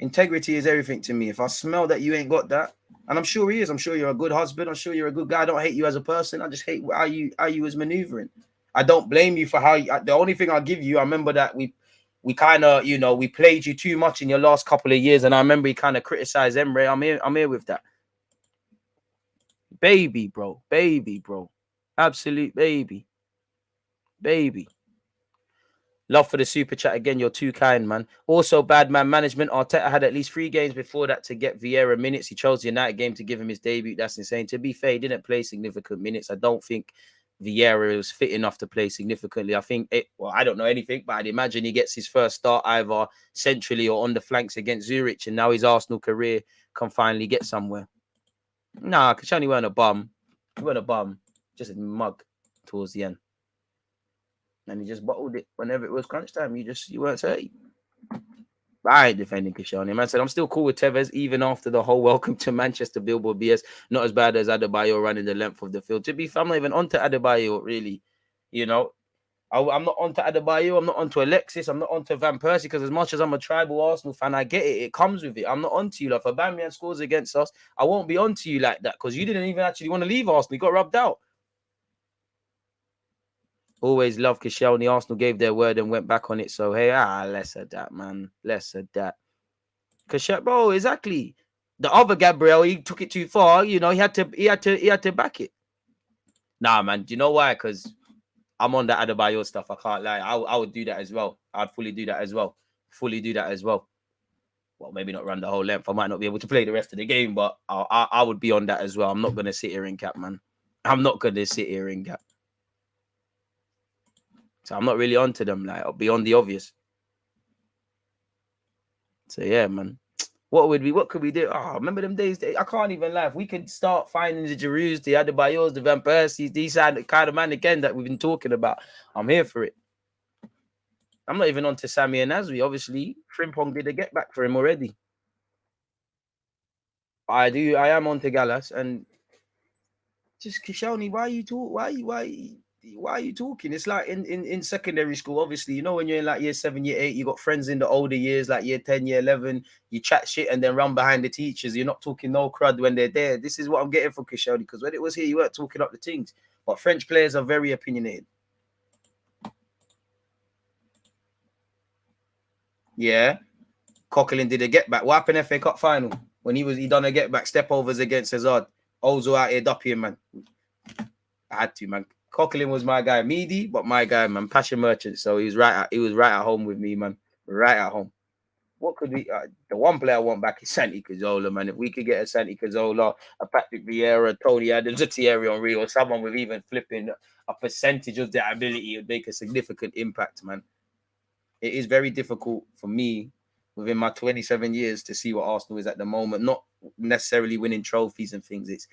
Integrity is everything to me. If I smell that you ain't got that, and I'm sure he is. I'm sure you're a good husband. I'm sure you're a good guy. I don't hate you as a person. I just hate how you was maneuvering. I don't blame you for how the only thing I'll give you, I remember that we kind of, you know, we played you too much in your last couple of years. And I remember he kind of criticized Emre. I'm here with that. Baby, bro. Absolute baby. Love for the super chat again. You're too kind, man. Also, bad man management. Arteta had at least 3 games before that to get Vieira minutes. He chose the United game to give him his debut. That's insane. To be fair, he didn't play significant minutes. I don't think Vieira was fit enough to play significantly. I think well, I don't know anything, but I'd imagine he gets his first start either centrally or on the flanks against Zurich, and now his Arsenal career can finally get somewhere. Nah, Kashani weren't a bum. He weren't a bum. Just a mug towards the end. And he just bottled it whenever it was crunch time. You weren't 30. I ain't defending Kashani. Man said, I'm still cool with Tevez, even after the whole welcome to Manchester billboard BS. Not as bad as Adebayo running the length of the field. To be fair, I'm not even onto Adebayo, really. You know, I'm not onto Adebayo. I'm not onto Alexis. I'm not onto Van Persie, because as much as I'm a tribal Arsenal fan, I get it. It comes with it. I'm not onto you. Like, if Aubameyang scores against us, I won't be onto you like that, because you didn't even actually want to leave Arsenal. You got rubbed out. Always love Koscielny. Arsenal gave their word and went back on it. So, hey, less of that, man. Less of that. Koscielny, bro, exactly. The other Gabriel, he took it too far. You know, he had to back it. Nah, man. Do you know why? Because I'm on the Adebayo stuff. I can't lie. I would do that as well. I'd fully do that as well. Well, maybe not run the whole length. I might not be able to play the rest of the game, but I would be on that as well. I'm not going to sit here and cap, man. I'm not going to sit here and cap. So I'm not really onto them, like, I'll be on the obvious. So yeah, man. What could we do? Oh, remember them days? I can't even laugh. We could start finding the Giroux, the Adebayos, the Van Persies, these kind of man again that we've been talking about. I'm here for it. I'm not even onto Sammy and Nasri. Obviously, Frimpong did a get back for him already. I am onto Gallas, and just Koscielny, why are you talking? It's like in secondary school, obviously, you know, when you're in like year 7, year 8, you got friends in the older years, like year 10, year 11, you chat shit and then run behind the teachers. You're not talking no crud when they're there. This is what I'm getting for Koscielny, because when it was here, you weren't talking up the things. But French players are very opinionated. Yeah. Coquelin did a get back. What happened FA Cup final? When he done a get back, step overs against Hazard. Ozo out here dupping, man. I had to, man. Coquelin was my guy, Meaty, but my guy, man, passion merchant. So he was right at home with me, man. Right at home. What could we? The one player I want back is Santi Cazorla, man. If we could get a Santi Cazorla, a Patrick Vieira, Tony Adams, a Thierry Henry, or someone with even flipping a percentage of their ability, it would make a significant impact, man. It is very difficult for me within my 27 years to see what Arsenal is at the moment. Not necessarily winning trophies and things.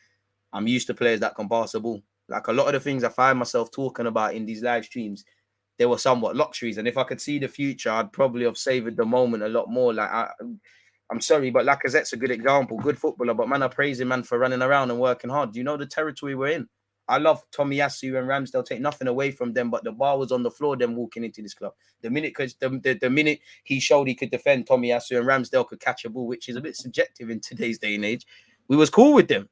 I'm used to players that can pass the ball. Like, a lot of the things I find myself talking about in these live streams, they were somewhat luxuries. And if I could see the future, I'd probably have savored the moment a lot more. Like, I'm sorry, but Lacazette's a good example, good footballer. But man, I praise him, man, for running around and working hard. Do you know the territory we're in? I love Tomiyasu and Ramsdale. Take nothing away from them, but the bar was on the floor. Them walking into this club, the minute he showed he could defend, Tomiyasu and Ramsdale could catch a ball, which is a bit subjective in today's day and age. We was cool with them.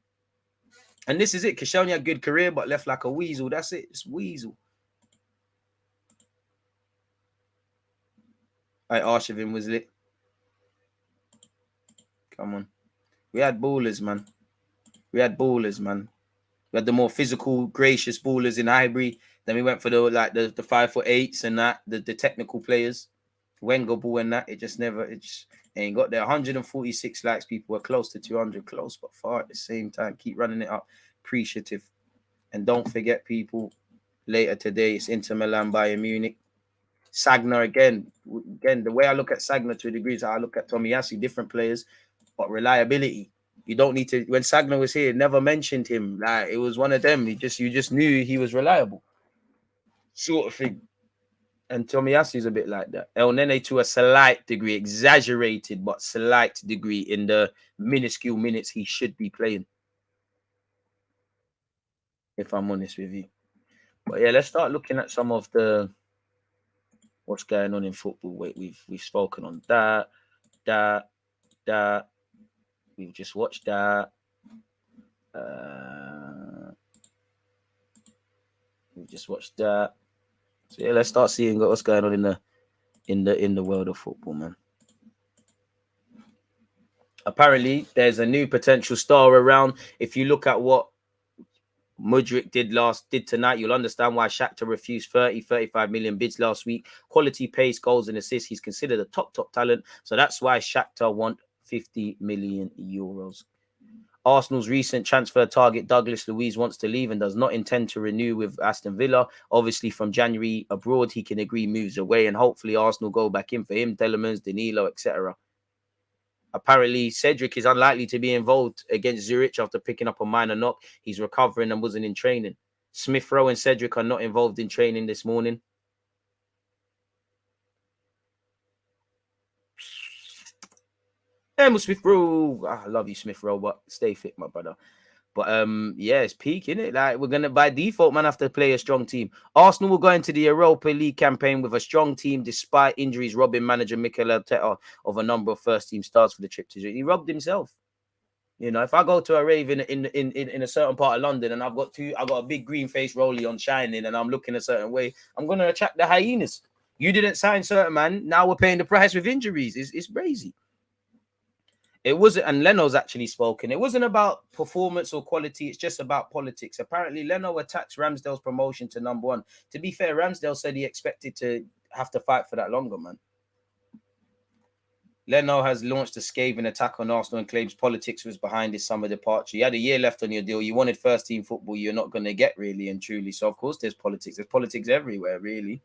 And this is it. Koscielny had a good career, but left like a weasel. That's it. It's weasel. Arshavin was lit. Come on. We had ballers, man. We had the more physical, gracious ballers in Highbury. Then we went for the 5'8" and that, the technical players. Wenger ball and that. It just ain't got there. 146 likes. People were close to 200. Close, but far at the same time. Keep running it up. Appreciative. And don't forget, people, later today, it's Inter Milan, Bayern Munich. Sagna again, the way I look at Sagna to a degree is how I look at Tomiyasu, different players, but reliability. You don't need to. When Sagna was here, never mentioned him. Like, it was one of them. You just knew he was reliable, sort of thing. And Tomiyasu is a bit like that. El Nene, to a slight degree, exaggerated, but slight degree in the minuscule minutes he should be playing. If I'm honest with you. But yeah, let's start looking at some of the what's going on in football. Wait, we've spoken on that. We've just watched that. We've just watched that. So yeah, let's start seeing what's going on in the world of football, man. Apparently, there's a new potential star around. If you look at what Mudruk did tonight. You'll understand why Shakhtar refused 35 million bids last week. Quality, pace, goals and assists. He's considered a top talent. So that's why Shakhtar want 50 million euros. Arsenal's recent transfer target, Douglas Luiz, wants to leave and does not intend to renew with Aston Villa. Obviously, from January abroad, he can agree moves away, and hopefully Arsenal go back in for him, Telemans, Danilo, etc. Apparently, Cedric is unlikely to be involved against Zurich after picking up a minor knock. He's recovering and wasn't in training. Smith Rowe and Cedric are not involved in training this morning. Emil Smith Rowe. I love you, Smith Rowe, but stay fit, my brother. But yeah, it's peak, innit? Like, we're gonna by default, man, have to play a strong team. Arsenal will go into the Europa League campaign with a strong team, despite injuries robbing manager Mikel Arteta of a number of first team starts for the trip to. He robbed himself. You know, if I go to a rave in a certain part of London and I've got a big green face rollie on shining and I'm looking a certain way, I'm gonna attract the hyenas. You didn't sign certain man. Now we're paying the price with injuries. It's crazy. It wasn't, and Leno's actually spoken. It wasn't about performance or quality. It's just about politics. Apparently, Leno attacks Ramsdale's promotion to number one. To be fair, Ramsdale said he expected to have to fight for that longer, man. Leno has launched a scathing attack on Arsenal and claims politics was behind his summer departure. You had a year left on your deal. You wanted first team football. You're not going to get, really and truly. So, of course, there's politics. There's politics everywhere, really.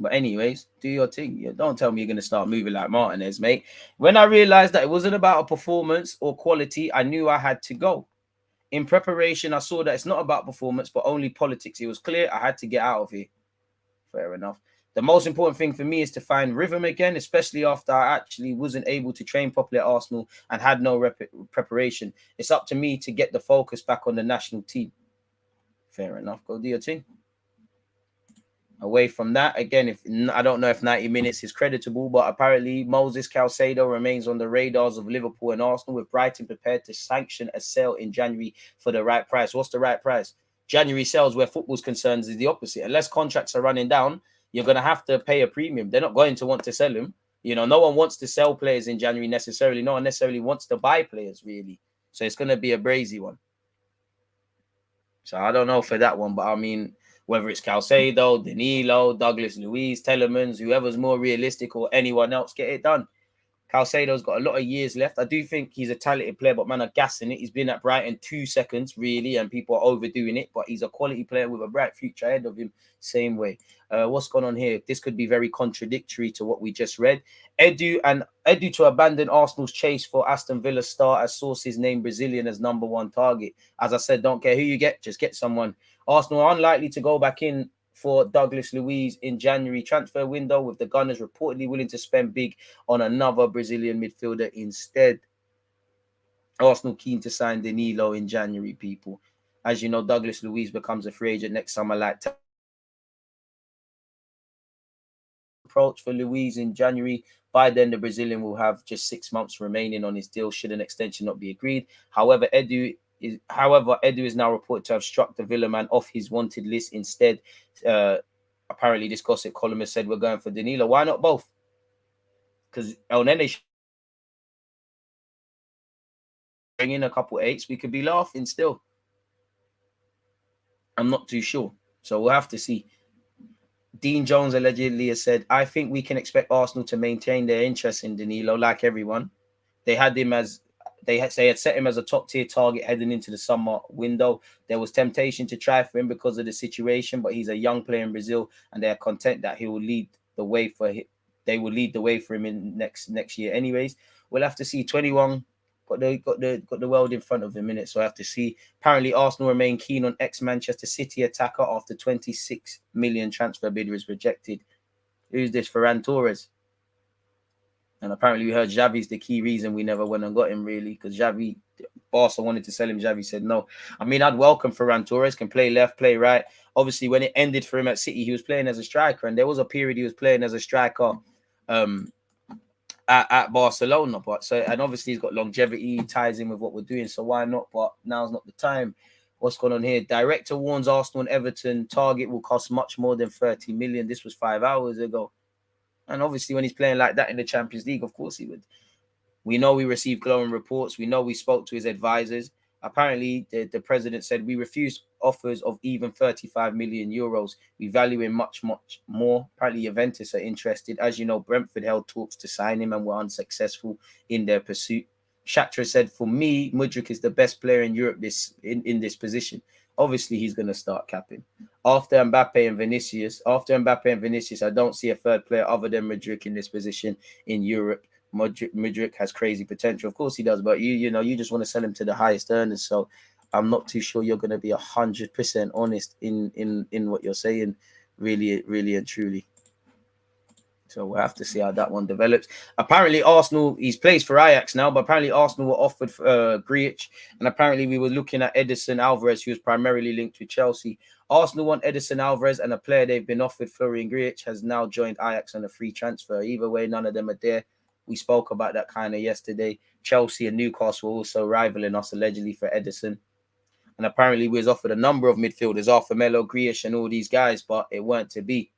But anyways, do your thing. Don't tell me you're going to start moving like Martinez, mate. When I realized that it wasn't about a performance or quality, I knew I had to go. In preparation, I saw that it's not about performance, but only politics. It was clear I had to get out of here. Fair enough. The most important thing for me is to find rhythm again, especially after I actually wasn't able to train properly at Arsenal and had no preparation. It's up to me to get the focus back on the national team. Fair enough. Go do your thing. Away from that, again, if I don't know if 90 minutes is creditable, but apparently Moses Caicedo remains on the radars of Liverpool and Arsenal, with Brighton prepared to sanction a sale in January for the right price. What's the right price? January sales, where football's concerned, is the opposite. Unless contracts are running down, you're going to have to pay a premium. They're not going to want to sell him. You know, no one wants to sell players in January necessarily. No one necessarily wants to buy players, really. So it's going to be a brazy one. So I don't know for that one, but I mean, whether it's Caicedo, Danilo, Douglas Luiz, Telemans, whoever's more realistic or anyone else, get it done. Caicedo's got a lot of years left. I do think he's a talented player, but man, are gassing it. He's been at Brighton 2 seconds, really, and people are overdoing it. But he's a quality player with a bright future ahead of him. Same way. What's going on here? This could be very contradictory to what we just read. Edu to abandon Arsenal's chase for Aston Villa star, as sources name Brazilian as number one target. As I said, don't care who you get, just get someone. Arsenal are unlikely to go back in for Douglas Luiz in January transfer window, with the Gunners reportedly willing to spend big on another Brazilian midfielder instead. Arsenal keen to sign Danilo in January, people. As you know, Douglas Luiz becomes a free agent next summer. Like approach for Luiz in January. By then, the Brazilian will have just 6 months remaining on his deal should an extension not be agreed. However, Edu is now reported to have struck the Villa man off his wanted list instead. Apparently, this gossip columnist said we're going for Danilo. Why not both? Because El Nene bring in a couple eights, we could be laughing still. I'm not too sure. So we'll have to see. Dean Jones allegedly has said, I think we can expect Arsenal to maintain their interest in Danilo like everyone. They had set him as a top tier target heading into the summer window. There was temptation to try for him because of the situation, but he's a young player in Brazil, and they are content that he will lead the way for him. They will lead the way for him in next year. Anyways, we'll have to see. 21 got the world in front of him in it, so I have to see. Apparently, Arsenal remain keen on ex-Manchester City attacker after 26 million transfer bid was rejected. Who's this? Ferran Torres. And apparently we heard Xavi's the key reason we never went and got him, really, because Xavi, Barca wanted to sell him. Xavi said no. I mean, I'd welcome Ferran Torres, can play left, play right. Obviously, when it ended for him at City, he was playing as a striker, and there was a period he was playing as a striker at Barcelona. And obviously he's got longevity, ties in with what we're doing, so why not? But now's not the time. What's going on here? Director warns Arsenal and Everton target will cost much more than 30 million. This was 5 hours ago. And obviously, when he's playing like that in the Champions League, of course he would. We know we received glowing reports. We know we spoke to his advisors. Apparently, the president said, we refused offers of even 35 million euros. We value him much, much more. Apparently, Juventus are interested. As you know, Brentford held talks to sign him and were unsuccessful in their pursuit. Shakhtar said, for me, Mudruk is the best player in Europe in this position. Obviously, he's going to start capping. After Mbappe and Vinicius, I don't see a third player other than Mudruk in this position in Europe. Mudruk has crazy potential. Of course he does, but you just want to sell him to the highest earners. So I'm not too sure you're going to be 100% honest in what you're saying, really and truly. So we'll have to see how that one develops. Apparently, Arsenal, he's plays for Ajax now, but apparently Arsenal were offered Grealish, and apparently we were looking at Edison Alvarez, who was primarily linked with Chelsea. Arsenal want Edison Alvarez, and a player they've been offered, Florian Grealish, has now joined Ajax on a free transfer. Either way, none of them are there. We spoke about that kind of yesterday. Chelsea and Newcastle were also rivaling us allegedly for Edison. And apparently we was offered a number of midfielders, Arthur Melo, Grealish, and all these guys, but it weren't to be.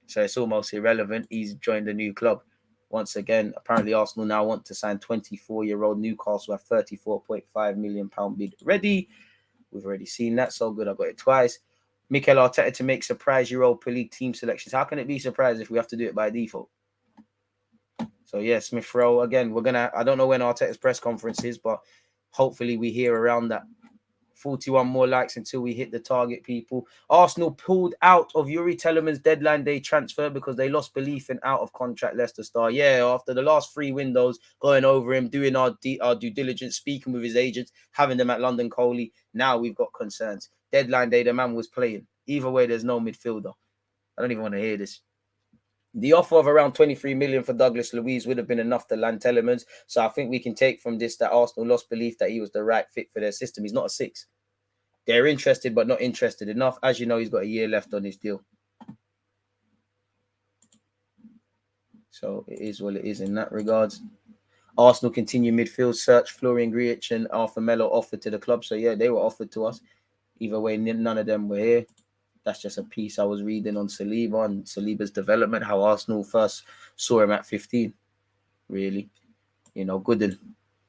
So it's almost irrelevant. He's joined a new club. Once again, apparently Arsenal now want to sign 24-year-old Newcastle at £34.5 million bid ready. We've already seen that. So good, I got it twice. Mikel Arteta to make surprise Europa League team selections. How can it be surprise if we have to do it by default? So yeah, Smith Rowe, again, I don't know when Arteta's press conference is, but hopefully we hear around that. 41 more likes until we hit the target, people. Arsenal pulled out of Yuri Teleman's deadline day transfer because they lost belief in out-of-contract Leicester star. Yeah, after the last 3 windows, going over him, doing our due diligence, speaking with his agents, having them at London Coley, now we've got concerns. Deadline day, the man was playing. Either way, there's no midfielder. I don't even want to hear this. The offer of around 23 million for Douglas Luiz would have been enough to land Telemans. So I think we can take from this that Arsenal lost belief that he was the right fit for their system. He's not a 6. They're interested, but not interested enough. As you know, he's got a year left on his deal. So it is what it is in that regards. Arsenal continue midfield search. Florian Grealish and Arthur Melo offered to the club. So yeah, they were offered to us. Either way, none of them were here. That's just a piece I was reading on Saliba and Saliba's development, how Arsenal first saw him at 15, really. Gooden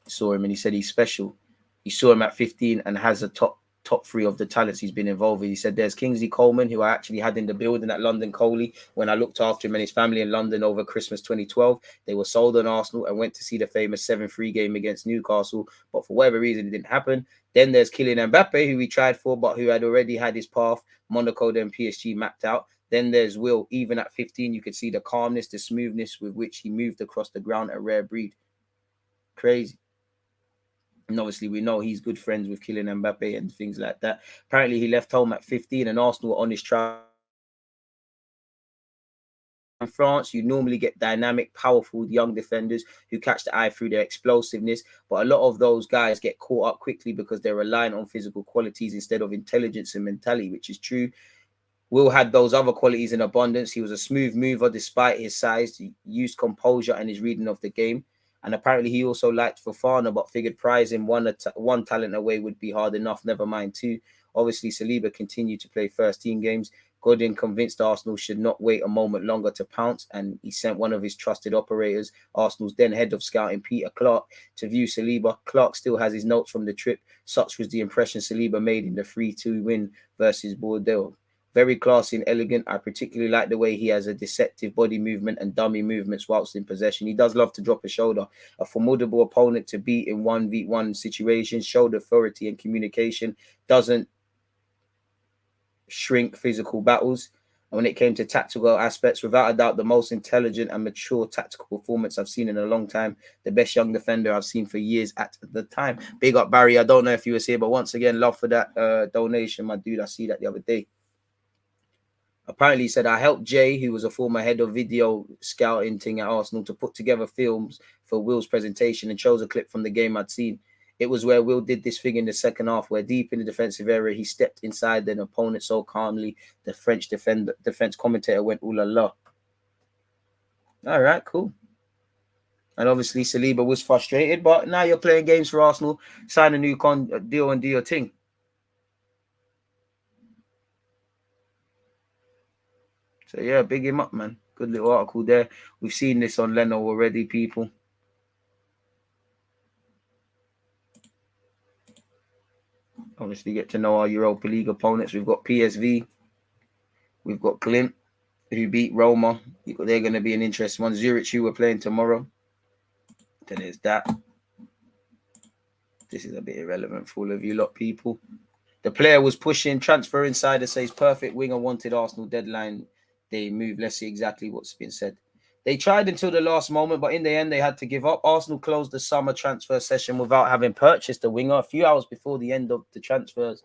saw him and he said he's special. He saw him at 15 and has a top 3 of the talents he's been involved with. He said there's Kingsley Coleman, who I actually had in the building at London Coley when I looked after him and his family in London over Christmas 2012. They were sold on Arsenal and went to see the famous 7-3 game against Newcastle, but for whatever reason, it didn't happen. Then there's Kylian Mbappe, who we tried for, but who had already had his path, Monaco, then PSG mapped out. Then there's Will. Even at 15, you could see the calmness, the smoothness with which he moved across the ground, a rare breed. Crazy. And obviously, we know he's good friends with Kylian Mbappe and things like that. Apparently, he left home at 15 and Arsenal were on his trial. In France, you normally get dynamic, powerful young defenders who catch the eye through their explosiveness. But a lot of those guys get caught up quickly because they're relying on physical qualities instead of intelligence and mentality, which is true. Will had those other qualities in abundance. He was a smooth mover despite his size. He used composure and his reading of the game. And apparently he also liked Fofana, but figured prizing one talent away would be hard enough, never mind 2. Obviously, Saliba continued to play first-team games. Godin convinced Arsenal should not wait a moment longer to pounce, and he sent one of his trusted operators, Arsenal's then head of scouting, Peter Clark, to view Saliba. Clark still has his notes from the trip. Such was the impression Saliba made in the 3-2 win versus Bordeaux. Very classy and elegant. I particularly like the way he has a deceptive body movement and dummy movements whilst in possession. He does love to drop a shoulder. A formidable opponent to beat in 1v1 situations. Showed authority and communication. Doesn't shrink physical battles. And when it came to tactical aspects, without a doubt, the most intelligent and mature tactical performance I've seen in a long time. The best young defender I've seen for years at the time. Big up, Barry. I don't know if you were here, but once again, love for that donation, my dude. I see that the other day. Apparently, he said, I helped Jay, who was a former head of video scouting thing at Arsenal, to put together films for Will's presentation and chose a clip from the game I'd seen. It was where Will did this thing in the second half, where deep in the defensive area, he stepped inside an opponent so calmly, the French defense commentator went, ooh la la. All right, cool. And obviously, Saliba was frustrated, but now you're playing games for Arsenal, sign a new deal and do your thing. So, yeah, big him up, man. Good little article there. We've seen this on Leno already, people. Obviously, get to know our Europa League opponents. We've got PSV. We've got Clint, who beat Roma. They're going to be an interesting one. Zurich, who we're playing tomorrow. Then there's that. This is a bit irrelevant for all of you lot people. The player was pushing. Transfer Insider says perfect winger wanted Arsenal deadline. They move. Let's see exactly what's been said. They tried until the last moment, but in the end, they had to give up. Arsenal closed the summer transfer session without having purchased a winger. A few hours before the end of the transfers,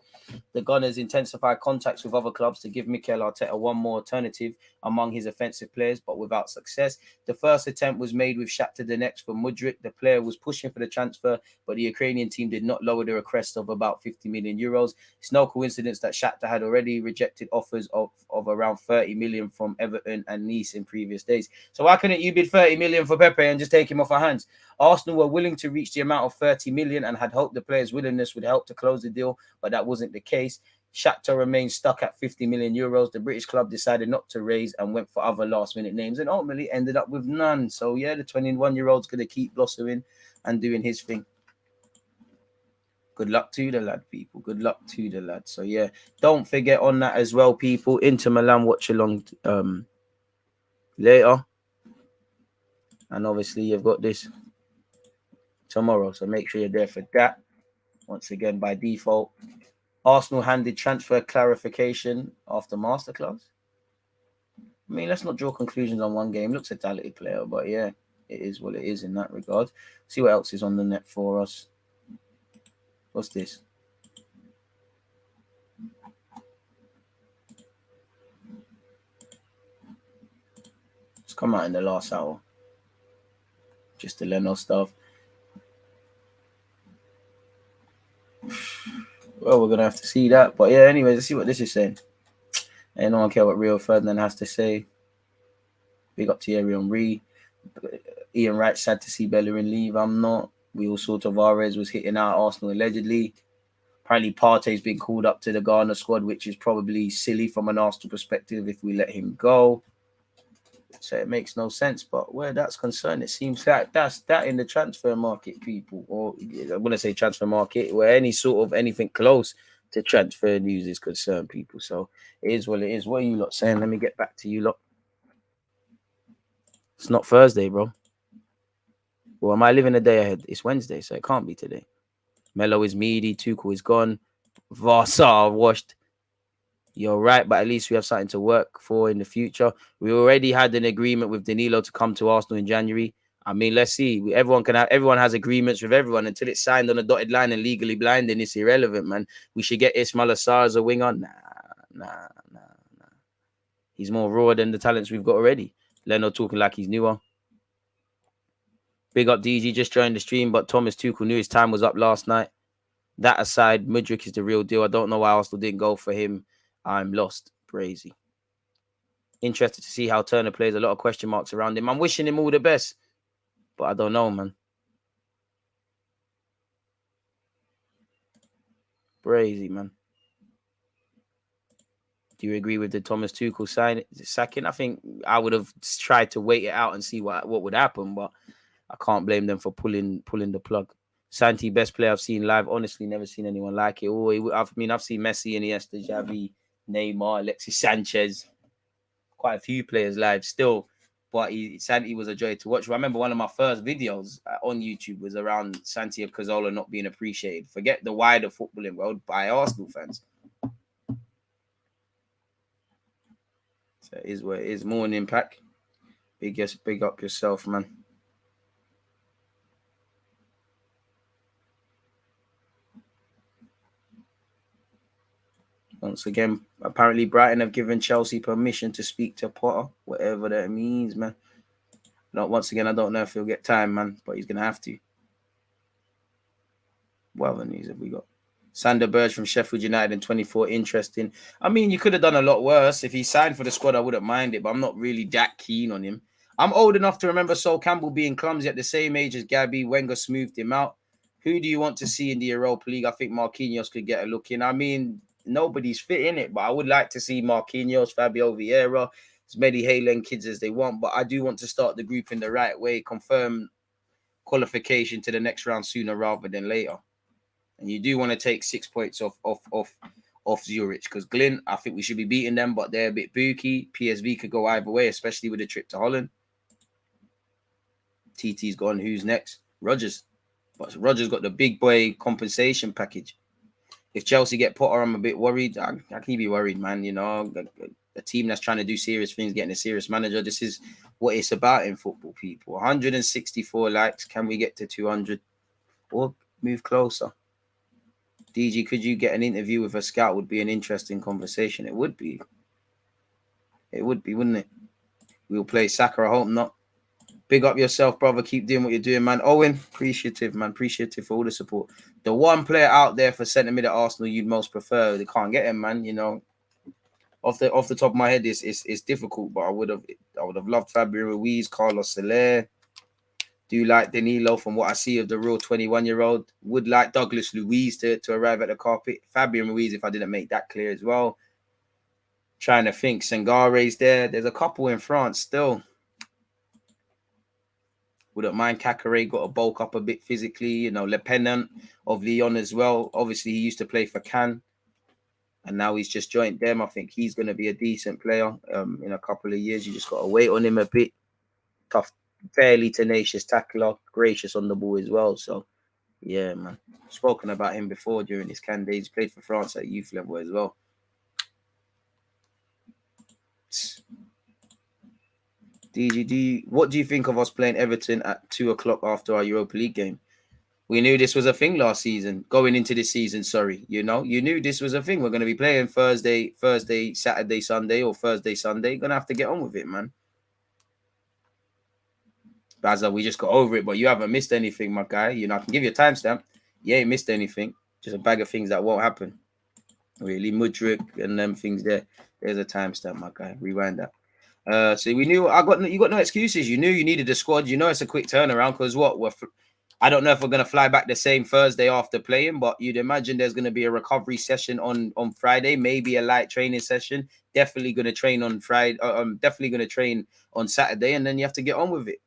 the Gunners intensified contacts with other clubs to give Mikel Arteta one more alternative among his offensive players, but without success. The first attempt was made with Shakhtar Donetsk for Mudruk. The player was pushing for the transfer, but the Ukrainian team did not lower the request of about 50 million euros. It's no coincidence that Shakhtar had already rejected offers of around 30 million from Everton and Nice in previous days. So why couldn't you bid 30 million for Pepe and just take him off our hands? Arsenal were willing to reach the amount of 30 million and had hoped the player's willingness would help to close the deal, but that wasn't the case. Shakhtar remained stuck at 50 million euros. The British club decided not to raise and went for other last-minute names and ultimately ended up with none. So, yeah, the 21-year-old's going to keep blossoming and doing his thing. Good luck to the lad, people. Good luck to the lad. So, yeah, don't forget on that as well, people. Inter Milan watch along later. And obviously, you've got this tomorrow. So, make sure you're there for that. Once again, by default. Arsenal handed transfer clarification after masterclass. I mean, let's not draw conclusions on one game. Looks a talented player, but yeah, it is what it is in that regard. See what else is on the net for us. What's this? It's come out in the last hour. Just the Leno stuff. Well, we're going to have to see that. But yeah, anyways, let's see what this is saying. And no one care what Rio Ferdinand has to say. Big up to Arian Ree. Ian Wright sad to see Bellerin leave. I'm not. We all saw Tavares was hitting out Arsenal allegedly. Apparently Partey's been called up to the Ghana squad, which is probably silly from an Arsenal perspective if we let him go. So it makes no sense. But where that's concerned, it seems like that's that in the transfer market, people. Or I want to say transfer market, where any sort of anything close to transfer news is concerned, people. So it is what it is. What are you lot saying? Let me get back to you lot. It's not Thursday, bro. Well, am I living a day ahead? It's Wednesday, so it can't be today. Melo is meaty. Tuchel is gone. Varsa washed. You're right, but at least we have something to work for in the future. We already had an agreement with Danilo to come to Arsenal in January. I mean, let's see. Everyone has agreements with everyone until it's signed on a dotted line and legally blind, and it's irrelevant, man. We should get Ismail Assar as a winger. Nah. He's more raw than the talents we've got already. Leno talking like he's newer. Big up DG, just joined the stream, but Thomas Tuchel knew his time was up last night. That aside, Mudruk is the real deal. I don't know why Arsenal didn't go for him. I'm lost. Crazy. Interested to see how Turner plays. A lot of question marks around him. I'm wishing him all the best, but I don't know, man. Crazy, man. Do you agree with the Thomas Tuchel sacking? I think I would have tried to wait it out and see what would happen, but I can't blame them for pulling the plug. Santi, best player I've seen live. Honestly, never seen anyone like it. I've seen Messi, Iniesta, Xavi, Neymar, Alexis Sanchez. Quite a few players live still, but Santi was a joy to watch. I remember one of my first videos on YouTube was around Santi Cazorla not being appreciated. Forget the wider footballing world by Arsenal fans. So it is what it is. Morning pack. Big up yourself, man. Once again, apparently Brighton have given Chelsea permission to speak to Potter, whatever that means, man. Once again, I don't know if he'll get time, man, but he's going to have to. What other news have we got? Sander Berge from Sheffield United in 24, interesting. I mean, you could have done a lot worse. If he signed for the squad, I wouldn't mind it, but I'm not really that keen on him. I'm old enough to remember Sol Campbell being clumsy at the same age as Gabby. Wenger smoothed him out. Who do you want to see in the Europa League? I think Marquinhos could get a look in. I mean, nobody's fit in it, but I would like to see Marquinhos, Fabio Vieira, as many Haaland kids as they want. But I do want to start the group in the right way, confirm qualification to the next round sooner rather than later. And you do want to take 6 points off Zurich, because Glint, I think we should be beating them, but they're a bit booky. PSV could go either way, especially with the trip to Holland. TT's gone. Who's next? Rodgers. But Rodgers got the big boy compensation package. If Chelsea get Potter, I'm a bit worried. I can be worried, man. You know, a team that's trying to do serious things, getting a serious manager. This is what it's about in football, people. 164 likes. Can we get to 200 or move closer? DG, could you get an interview with a scout? Would be an interesting conversation. It would be. It would be, wouldn't it? We'll play Saka. I hope not. Big up yourself, brother. Keep doing what you're doing, man. Owen, appreciative, man. Appreciative for all the support. The one player out there for centre mid at Arsenal you'd most prefer, they can't get him, man. You know, off the top of my head, it's difficult, but I would have loved Fabio Ruiz, Carlos Soler. Do like Danilo from what I see of the real 21-year-old. Would like Douglas Luiz to arrive at the carpet. Fabio Ruiz, if I didn't make that clear as well. Trying to think, Sengare's there. There's a couple in France still. Wouldn't mind Kakare, got to bulk up a bit physically. You know, Le Penant of Lyon as well. Obviously, he used to play for Cannes, and now he's just joined them. I think he's going to be a decent player in a couple of years. You just got to wait on him a bit. Tough, fairly tenacious tackler, gracious on the ball as well. So, yeah, man. Spoken about him before during his Cannes days. Played for France at youth level as well. DGD, what do you think of us playing Everton at 2 o'clock after our Europa League game? We knew this was a thing last season, going into this season, sorry. You know, you knew this was a thing. We're going to be playing Thursday, Saturday, Sunday, or Thursday, Sunday. Going to have to get on with it, man. Bazza, we just got over it, but you haven't missed anything, my guy. You know, I can give you a timestamp. You ain't missed anything. Just a bag of things that won't happen. Really, Mudruk and them things there. There's a timestamp, my guy. Rewind that. So we knew you got no excuses. You knew you needed a squad. You know it's a quick turnaround because I don't know if we're gonna fly back the same Thursday after playing, but you'd imagine there's gonna be a recovery session on Friday, maybe a light training session. Definitely gonna train on Friday. Definitely gonna train on Saturday, and then you have to get on with it.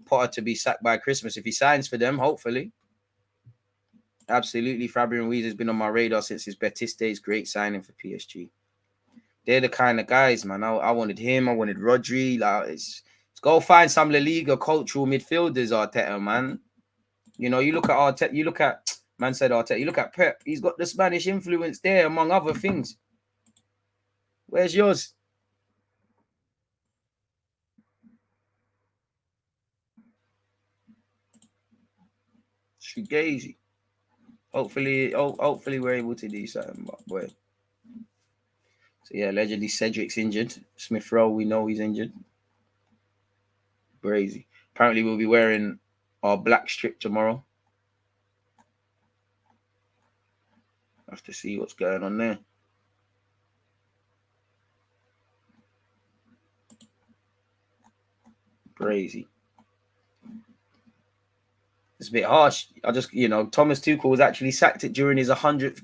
Potter to be sacked by Christmas if he signs for them, hopefully. Absolutely, Fabian Ruiz has been on my radar since his Betis days. Great signing for PSG. They're the kind of guys, man. I wanted him. I wanted Rodri. Like, let's go find some La Liga cultural midfielders, Arteta, man. You know, you look at Arteta. You look at Arteta. You look at Pep. He's got the Spanish influence there, among other things. Where's yours? Shugazi. Hopefully we're able to do something, but boy. So yeah, allegedly Cedric's injured. Smith Rowe, we know he's injured. Crazy. Apparently we'll be wearing our black strip tomorrow. Have to see what's going on there. Crazy. It's a bit harsh. Thomas Tuchel was actually sacked it during his 100th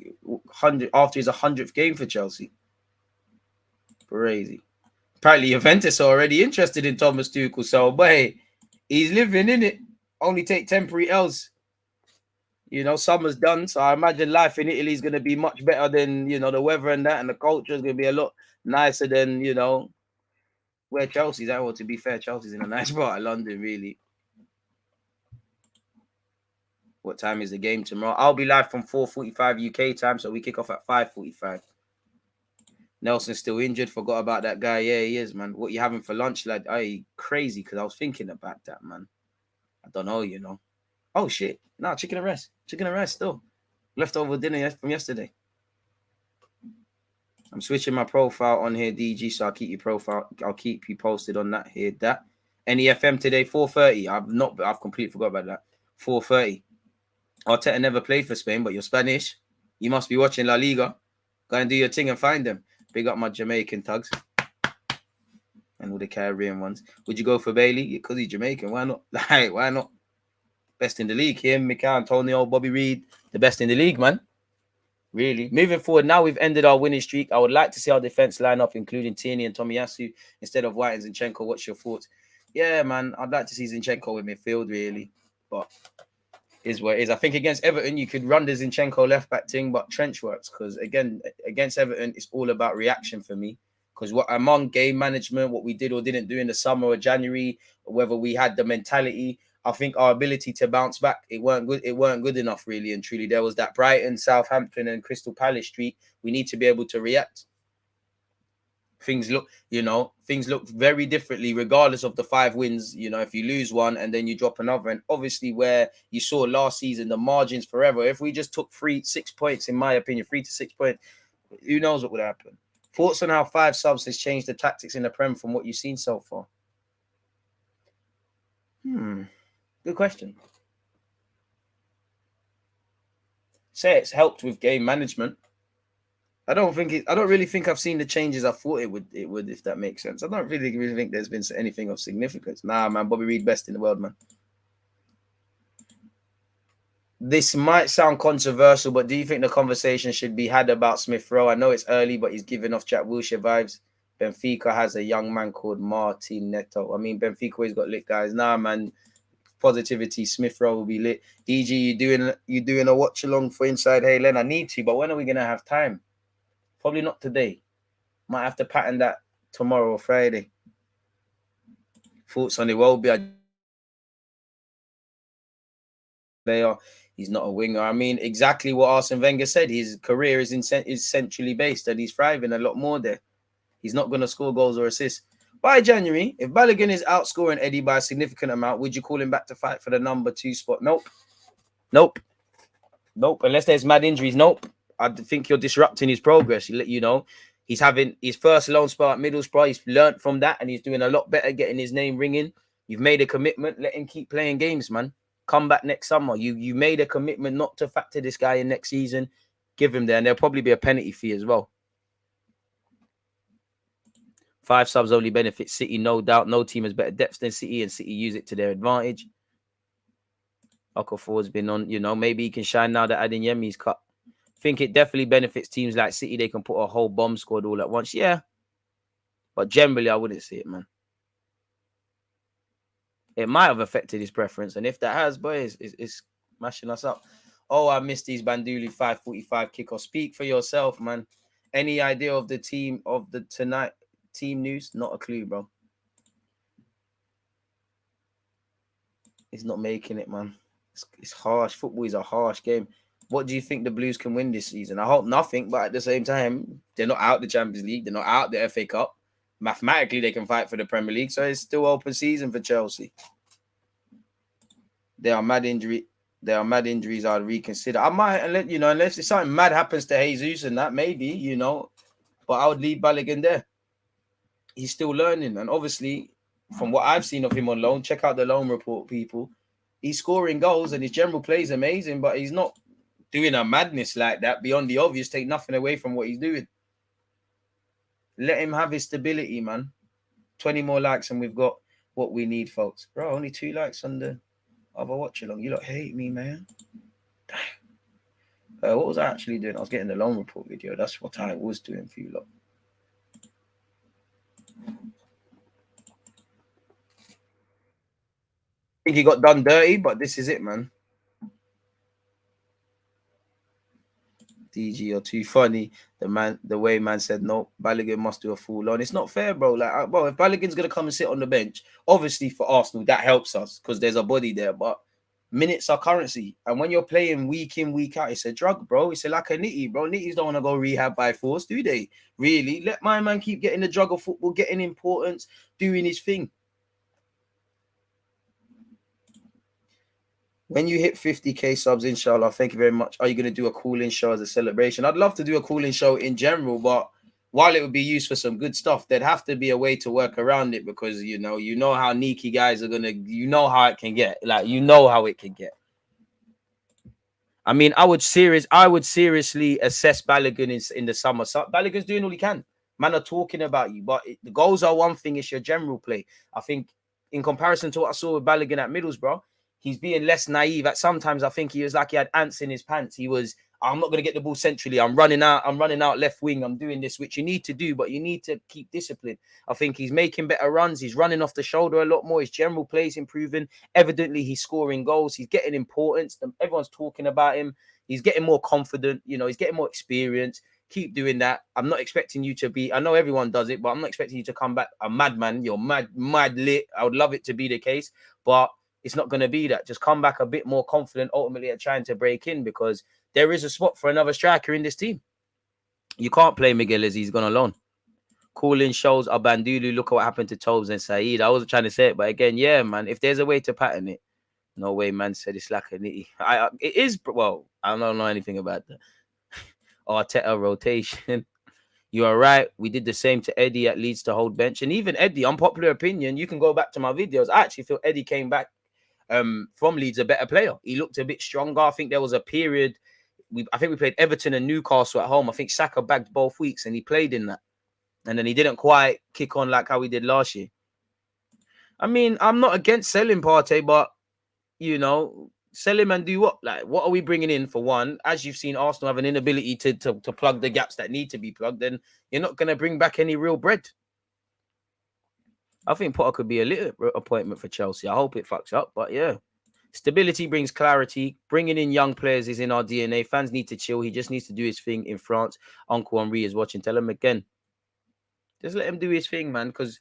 after his 100th game for Chelsea. Crazy. Apparently Juventus are already interested in Thomas Tuchel, so boy, he's living in it. Only take temporary L's. You know, summer's done, so I imagine life in Italy is going to be much better than, you know, the weather and that, and the culture is going to be a lot nicer than, you know, where Chelsea's at. Well, to be fair, Chelsea's in a nice part of London, really. What time is the game tomorrow? I'll be live from 4:45 UK time, so we kick off at 5:45. Nelson's still injured. Forgot about that guy. Yeah, he is, man. What you having for lunch, lad? Crazy, because I was thinking about that, man. I don't know, you know. Oh, shit. No, chicken and rice. Chicken and rice still. Leftover dinner from yesterday. I'm switching my profile on here, DG, so I'll keep you posted on that here. That. NEFM today, 4:30. I've completely forgot about that. 4:30. Arteta never played for Spain, but you're Spanish. You must be watching La Liga. Go and do your thing and find them. Big up my Jamaican thugs. And all the Caribbean ones. Would you go for Bailey? Because he's Jamaican. Why not? Like, why not? Best in the league. Him, Mikel Antonio, Bobby Reed. The best in the league, man. Really. Moving forward, now we've ended our winning streak. I would like to see our defense line up, including Tierney and Tomiyasu, instead of White and Zinchenko. What's your thoughts? Yeah, man. I'd like to see Zinchenko in midfield, really. But is what it is. I think against Everton, you could run the Zinchenko left back thing, but trench works because again, against Everton, it's all about reaction for me. Because what among game management, what we did or didn't do in the summer or January, or whether we had the mentality, I think our ability to bounce back, it weren't good. It weren't good enough, really and truly. There was that Brighton, Southampton, and Crystal Palace streak. We need to be able to react. Things look very differently, regardless of the 5 wins. If you lose one and then you drop another, and obviously where you saw last season, the margins forever. If we just took 6 points, in my opinion, 3 to 6 points, who knows what would happen? Thoughts on how 5 subs has changed the tactics in the Prem from what you've seen so far? Good question. Say it's helped with game management. I don't really think I've seen the changes I thought it would, if that makes sense. I don't really think there's been anything of significance. Nah, man, Bobby Reid best in the world, man. This might sound controversial, but do you think the conversation should be had about Smith Rowe? I know it's early, but he's giving off Jack Wilshere vibes. Benfica has a young man called Martin Neto. I mean, Benfica always got lit guys. Nah, man. Positivity. Smith Rowe will be lit. DG, you doing a watch along for Inside Hey Len? I need to, but when are we gonna have time? Probably not today. Might have to pattern that tomorrow or Friday. Thoughts on it? Well, he's not a winger. I mean, exactly what Arsene Wenger said. His career is centrally based, and he's thriving a lot more there. He's not going to score goals or assists. By January, if Balogun is outscoring Eddie by a significant amount, would you call him back to fight for the number 2 spot? Nope. Unless there's mad injuries, nope. I think you're disrupting his progress. He's having his first loan spell at Middlesbrough. He's learnt from that, and he's doing a lot better, getting his name ringing. You've made a commitment. Let him keep playing games, man. Come back next summer. You made a commitment not to factor this guy in next season. Give him there, and there'll probably be a penalty fee as well. 5 subs only benefit City, no doubt. No team has better depth than City, and City use it to their advantage. Okafor's been on, maybe he can shine now that Adeyemi's cut. Think it definitely benefits teams like City. They can put a whole bomb squad all at once. Yeah. But generally, I wouldn't see it, man. It might have affected his preference. And if that has, boys, it's mashing us up. Oh, I missed these Banduli 5:45 kickoff. Speak for yourself, man. Any idea of the team of the tonight? Team news? Not a clue, bro. He's not making it, man. It's harsh. Football is a harsh game. What do you think the Blues can win this season? I hope nothing, but at the same time, they're not out the Champions League. They're not out the FA Cup. Mathematically, they can fight for the Premier League, so it's still open season for Chelsea. There are mad injuries. I'd reconsider. I might, unless something mad happens to Jesus and that, maybe, but I would leave Balogun there. He's still learning, and obviously, from what I've seen of him on loan, check out the loan report, people. He's scoring goals, and his general play is amazing, but he's not doing a madness like that beyond the obvious. Take nothing away from what he's doing. Let him have his stability, man. 20 more likes, and we've got what we need, folks. Bro, only 2 likes on the other watch along. You lot hate me, man. Damn. What was I actually doing? I was getting the loan report video. That's what I was doing for you lot. I think he got done dirty, but this is it, man. DG, you're too funny. The way man said no, Balogun must do a full loan. It's not fair, bro. Like, bro, if Balogun's gonna come and sit on the bench, obviously for Arsenal that helps us because there's a body there. But minutes are currency, and when you're playing week in, week out, it's a drug, bro. It's like a nitty, bro. Nitties don't want to go rehab by force, do they? Really? Let my man keep getting the drug of football, getting importance, doing his thing. When you hit 50k subs, inshallah, thank you very much. Are you going to do a call-in show as a celebration? I'd love to do a call-in show in general, but while it would be used for some good stuff, there'd have to be a way to work around it because, you know how Niki guys are going to, how it can get. Like, how it can get. I mean, I would seriously assess Balogun in the summer. So Balogun's doing all he can. Man are talking about you, but the goals are one thing. It's your general play. I think in comparison to what I saw with Balogun at Middlesbrough, he's being less naive. At sometimes, I think he was like he had ants in his pants. He was I'm not going to get the ball centrally. I'm running out left wing. I'm doing this, which you need to do, but you need to keep discipline. I think he's making better runs. He's running off the shoulder a lot more. His general play is improving. Evidently, he's scoring goals. He's getting importance. Everyone's talking about him. He's getting more confident. You know, he's getting more experience. Keep doing that. I'm not expecting you to be, I know everyone does it, but I'm not expecting you to come back a madman. You're mad lit. I would love it to be the case, but it's not going to be that. Just come back a bit more confident, ultimately, at trying to break in, because there is a spot for another striker in this team. You can't play Miguel as he's gone alone. Calling shows are Bandulu. Look at what happened to Tobes and Saeed. I wasn't trying to say it, but again, yeah, man, if there's a way to pattern it, no way, man said it's like a nitty. It is, well, I don't know anything about that. Arteta rotation. You are right. We did the same to Eddie at Leeds to hold bench. And even Eddie, unpopular opinion, you can go back to my videos. I actually feel Eddie came back from Leeds a better player. He looked a bit stronger. I think there was a period, I think we played Everton and Newcastle at home. I think Saka bagged both weeks and he played in that. And then he didn't quite kick on like how we did last year. I mean, I'm not against selling Partey, but, you know, sell him and do what? Like, what are we bringing in for one? As you've seen, Arsenal have an inability to plug the gaps that need to be plugged, then you're not going to bring back any real bread. I think Potter could be a little appointment for Chelsea. I hope it fucks up, but yeah. Stability brings clarity. Bringing in young players is in our DNA. Fans need to chill. He just needs to do his thing in France. Uncle Henri is watching. Tell him again. Just let him do his thing, man, because,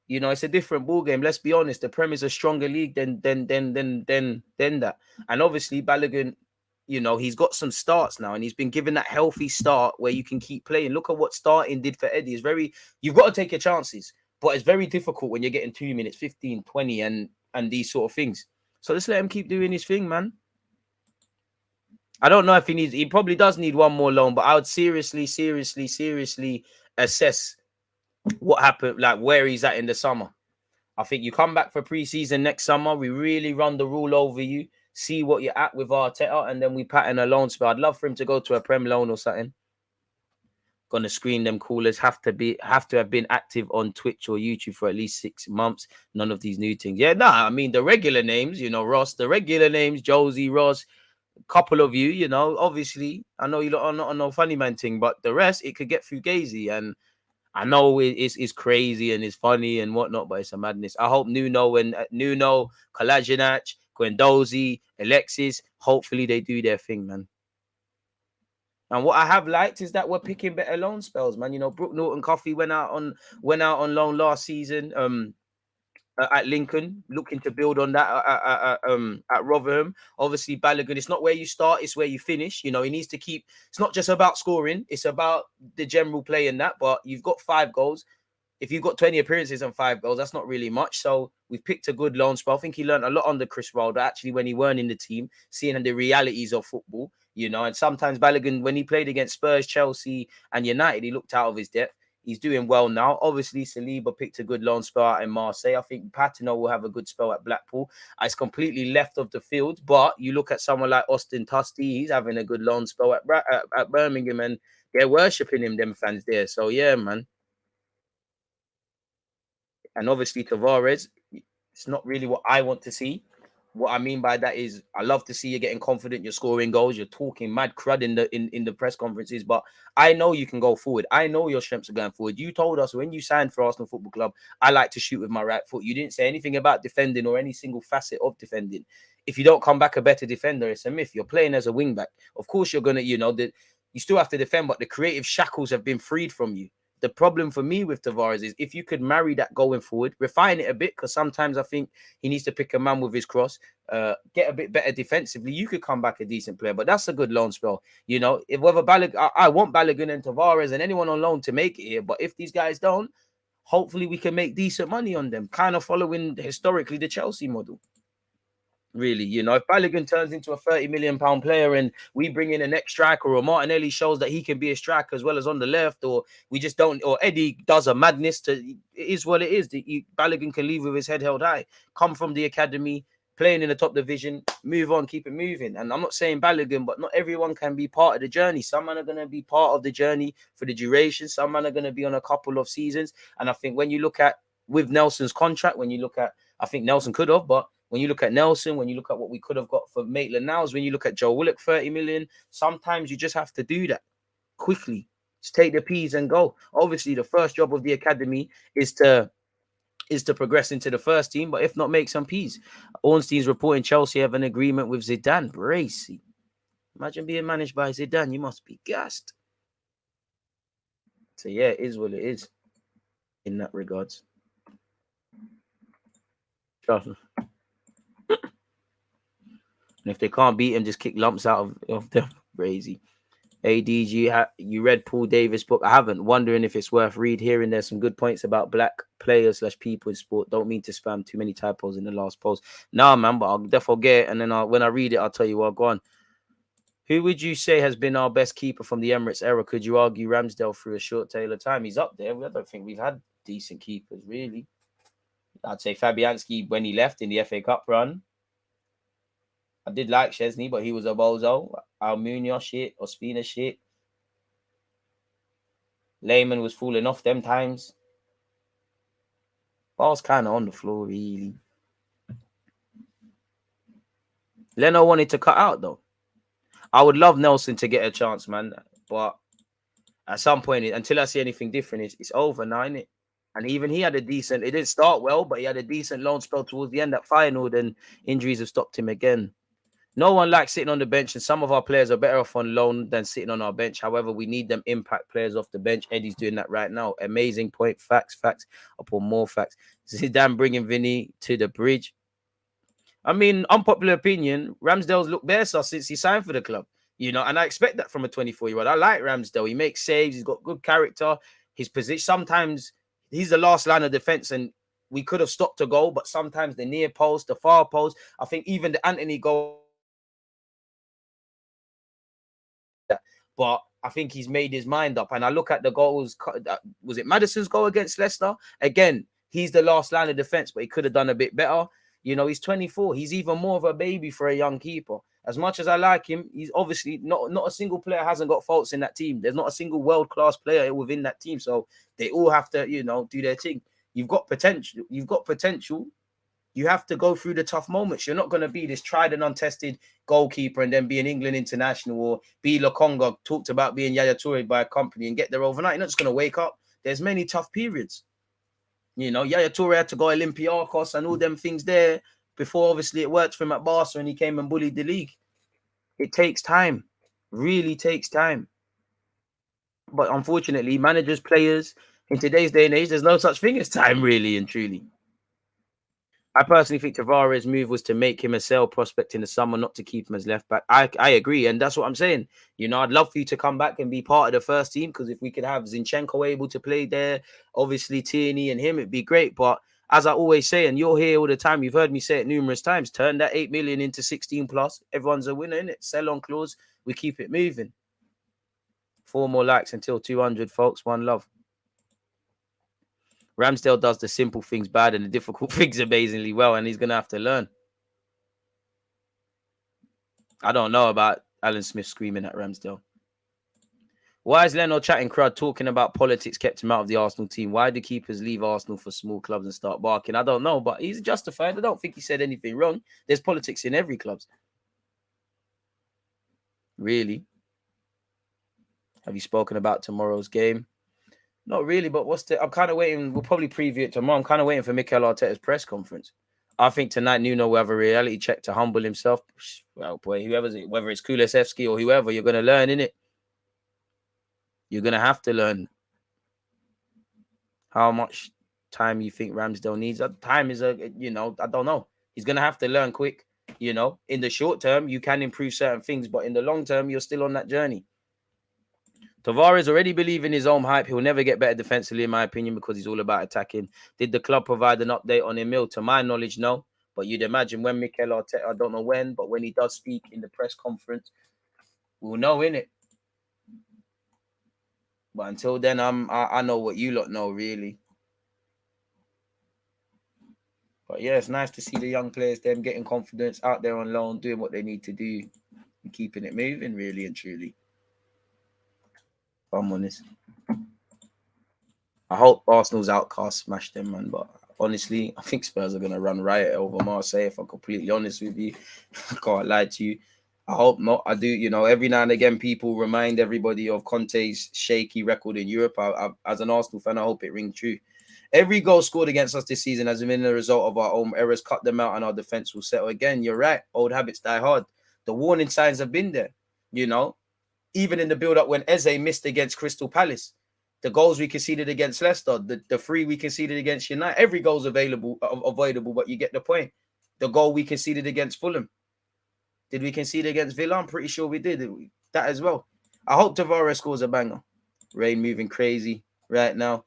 you know, it's a different ball game. Let's be honest. The Prem is a stronger league than that. And obviously, Balogun, you know, he's got some starts now, and he's been given that healthy start where you can keep playing. Look at what starting did for Eddie. You've got to take your chances, but it's very difficult when you're getting 2 minutes, 15, 20, and these sort of things. So just let him keep doing his thing, man. I don't know if he probably does need one more loan, but I would seriously assess what happened, like where he's at in the summer. I think you come back for pre-season next summer. We really run the rule over you, see what you're at with Arteta, and then we pattern a loan spell. I'd love for him to go to a Prem loan or something. Gonna screen them callers. Have to have been active on Twitch or YouTube for at least 6 months. None of these new things. Yeah, I mean the regular names, you know, Ross, the regular names, Josie, Ross, a couple of you, you know, obviously. I know you lot are not on no funny man thing, but the rest, it could get fugazi. And I know it's crazy and it's funny and whatnot, but it's a madness. I hope Nuno, Kolasinac, Guendouzi, Alexis, hopefully they do their thing, man. And what I have liked is that we're picking better loan spells, man. You know, Brooke Norton-Coffey went out on loan last season at Lincoln, looking to build on that at Rotherham. Obviously, Balogun, it's not where you start, it's where you finish. You know, he needs to keep, it's not just about scoring, it's about the general play and that, but you've got 5 goals. If you've got 20 appearances and 5 goals, that's not really much. So we've picked a good loan spell. I think he learned a lot under Chris Wilder, actually, when he weren't in the team, seeing the realities of football, you know. And sometimes Balogun, when he played against Spurs, Chelsea and United, he looked out of his depth. He's doing well now. Obviously, Saliba picked a good loan spell out in Marseille. I think Patino will have a good spell at Blackpool. It's completely left of the field, but you look at someone like Austin Tusty, he's having a good loan spell at Birmingham, and they're worshipping him, them fans there. So, yeah, man. And obviously, Tavares, it's not really what I want to see. What I mean by that is I love to see you getting confident, you're scoring goals, you're talking mad crud in the press conferences, but I know you can go forward. I know your strengths are going forward. You told us when you signed for Arsenal Football Club, I like to shoot with my right foot. You didn't say anything about defending or any single facet of defending. If you don't come back a better defender, it's a myth. You're playing as a wing back. Of course, you're going to, you know, you still have to defend, but the creative shackles have been freed from you. The problem for me with Tavares is if you could marry that going forward, refine it a bit, because sometimes I think he needs to pick a man with his cross, get a bit better defensively. You could come back a decent player, but that's a good loan spell. You know, if whether I want Balogun and Tavares and anyone on loan to make it here, but if these guys don't, hopefully we can make decent money on them, kind of following historically the Chelsea model. Really, you know, if Balogun turns into a £30 million player and we bring in a next striker, or Martinelli shows that he can be a striker as well as on the left, or we just don't, or Eddie does a madness it is what it is. Balogun can leave with his head held high, come from the academy, playing in the top division, move on, keep it moving. And I'm not saying Balogun, but not everyone can be part of the journey. Some men are going to be part of the journey for the duration. Some men are going to be on a couple of seasons. And I think when you look at, with Nelson's contract, when you look at, I think Nelson could have, but When you look at Nelson, when you look at what we could have got for Maitland-Niles, when you look at Joe Willock, 30 million, sometimes you just have to do that quickly. Just take the P's and go. Obviously, the first job of the academy is to progress into the first team, but if not, make some P's. Ornstein's reporting Chelsea have an agreement with Zidane. Bracy. Imagine being managed by Zidane. You must be gassed. So, yeah, it is what it is in that regards. Trust me. And if they can't beat him, just kick lumps out of them. Crazy. ADG, you read Paul Davis' book? I haven't. Wondering if it's worth read. Hearing there's some good points about black players / people in sport. Don't mean to spam too many typos in the last post. Nah, man, but I'll definitely get it. And then when I read it, I'll tell you what. Go on. Who would you say has been our best keeper from the Emirates era? Could you argue Ramsdale through a short tail of time? He's up there. I don't think we've had decent keepers, really. I'd say Fabianski when he left in the FA Cup run. I did like Chesney, but he was a bozo. Almunia shit, Ospina shit. Lehman was falling off them times. Ball's kind of on the floor, really. Leno wanted to cut out, though. I would love Nelson to get a chance, man. But at some point, until I see anything different, it's over now, innit? And even he had a decent... It didn't start well, but he had a decent loan spell towards the end at Feyenoord, and injuries have stopped him again. No one likes sitting on the bench, and some of our players are better off on loan than sitting on our bench. However, we need them impact players off the bench. Eddie's doing that right now. Amazing point. Facts. Upon more facts. Zidane bringing Vinny to the bridge. I mean, unpopular opinion, Ramsdale's looked better since he signed for the club. You know, and I expect that from a 24-year-old. I like Ramsdale. He makes saves. He's got good character. His position, sometimes he's the last line of defense, and we could have stopped a goal, but sometimes the near post, the far post, I think even the Anthony goal, but I think he's made his mind up. And I look at the goals. Was it Maddison's goal against Leicester? Again, he's the last line of defense, but he could have done a bit better. You know, he's 24. He's even more of a baby for a young keeper. As much as I like him, he's obviously not a single player hasn't got faults in that team. There's not a single world-class player within that team. So they all have to, you know, do their thing. You've got potential. You have to go through the tough moments. You're not going to be this tried and untested goalkeeper and then be an England international or be Lokonga, talked about being Yaya Toure by a company and get there overnight. You're not just going to wake up. There's many tough periods. You know, Yaya Toure had to go Olympiacos and all them things there before obviously it worked for him at Barca and he came and bullied the league. It takes time. Really takes time. But unfortunately, managers, players, in today's day and age, there's no such thing as time, really and truly. I personally think Tavares' move was to make him a sell prospect in the summer, not to keep him as left back. I agree, and that's what I'm saying. You know, I'd love for you to come back and be part of the first team, because if we could have Zinchenko able to play there, obviously Tierney and him, it'd be great. But as I always say, and you're here all the time, you've heard me say it numerous times, turn that 8 million into 16 plus. Everyone's a winner, innit? Sell on clause, we keep it moving. 4 more likes until 200, folks. One love. Ramsdale does the simple things bad and the difficult things amazingly well, and he's going to have to learn. I don't know about Alan Smith screaming at Ramsdale. Why is Leno chatting crud talking about politics kept him out of the Arsenal team? Why do keepers leave Arsenal for small clubs and start barking? I don't know, but he's justified. I don't think he said anything wrong. There's politics in every club. Really? Have you spoken about tomorrow's game? Not really, but I'm kind of waiting. We'll probably preview it tomorrow. I'm kind of waiting for Mikel Arteta's press conference. I think tonight Nuno will have a reality check to humble himself. Well, boy, whether it's Kulusevski or whoever, you're going to learn, innit? You're going to have to learn how much time you think Ramsdale needs. Time is I don't know. He's going to have to learn quick. You know, in the short term, you can improve certain things, but in the long term, you're still on that journey. Tavares already believe in his own hype. He'll never get better defensively, in my opinion, because he's all about attacking. Did the club provide an update on Emil? To my knowledge, no. But you'd imagine when Mikel Arteta, I don't know when, but when he does speak in the press conference, we'll know, innit? But until then, I know what you lot know, really. But yeah, it's nice to see the young players, them getting confidence, out there on loan, doing what they need to do, and keeping it moving, really and truly. If I'm honest. I hope Arsenal's outcast smash them, man, but honestly. I think Spurs are going to run riot over Marseille, if I'm completely honest with you. I can't lie to you. I hope not. I do, every now and again, people remind everybody of Conte's shaky record in Europe. As an Arsenal fan, I hope it rings true. Every goal scored against us this season has been a result of our own errors. Cut them out and our defense will settle again. You're right. Old habits die hard. The warning signs have been there, even in the build-up when Eze missed against Crystal Palace. The goals we conceded against Leicester, the 3 we conceded against United, every goal's avoidable, but you get the point. The goal we conceded against Fulham. Did we concede against Villa? I'm pretty sure we did. That as well. I hope Tavares scores a banger. Rain moving crazy right now.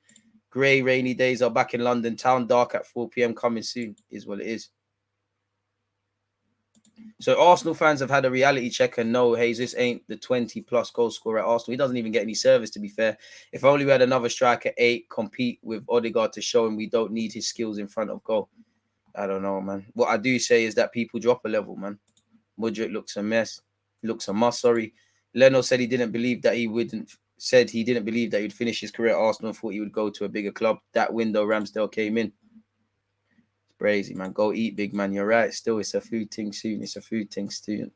Grey, rainy days are back in London town. Dark at 4 p.m. coming soon is what it is. So Arsenal fans have had a reality check and no, Jesus ain't the 20-plus goal scorer at Arsenal. He doesn't even get any service, to be fair. If only we had another striker 8 compete with Odegaard to show him we don't need his skills in front of goal. I don't know, man. What I do say is that people drop a level, man. Mudruk looks a mess. Looks a mess, sorry. Leno said he didn't believe that he'd finish his career at Arsenal and thought he would go to a bigger club. That window, Ramsdale came in. It's crazy, man. Go eat, big man. You're right. Still, it's a food thing soon. It's a food thing soon.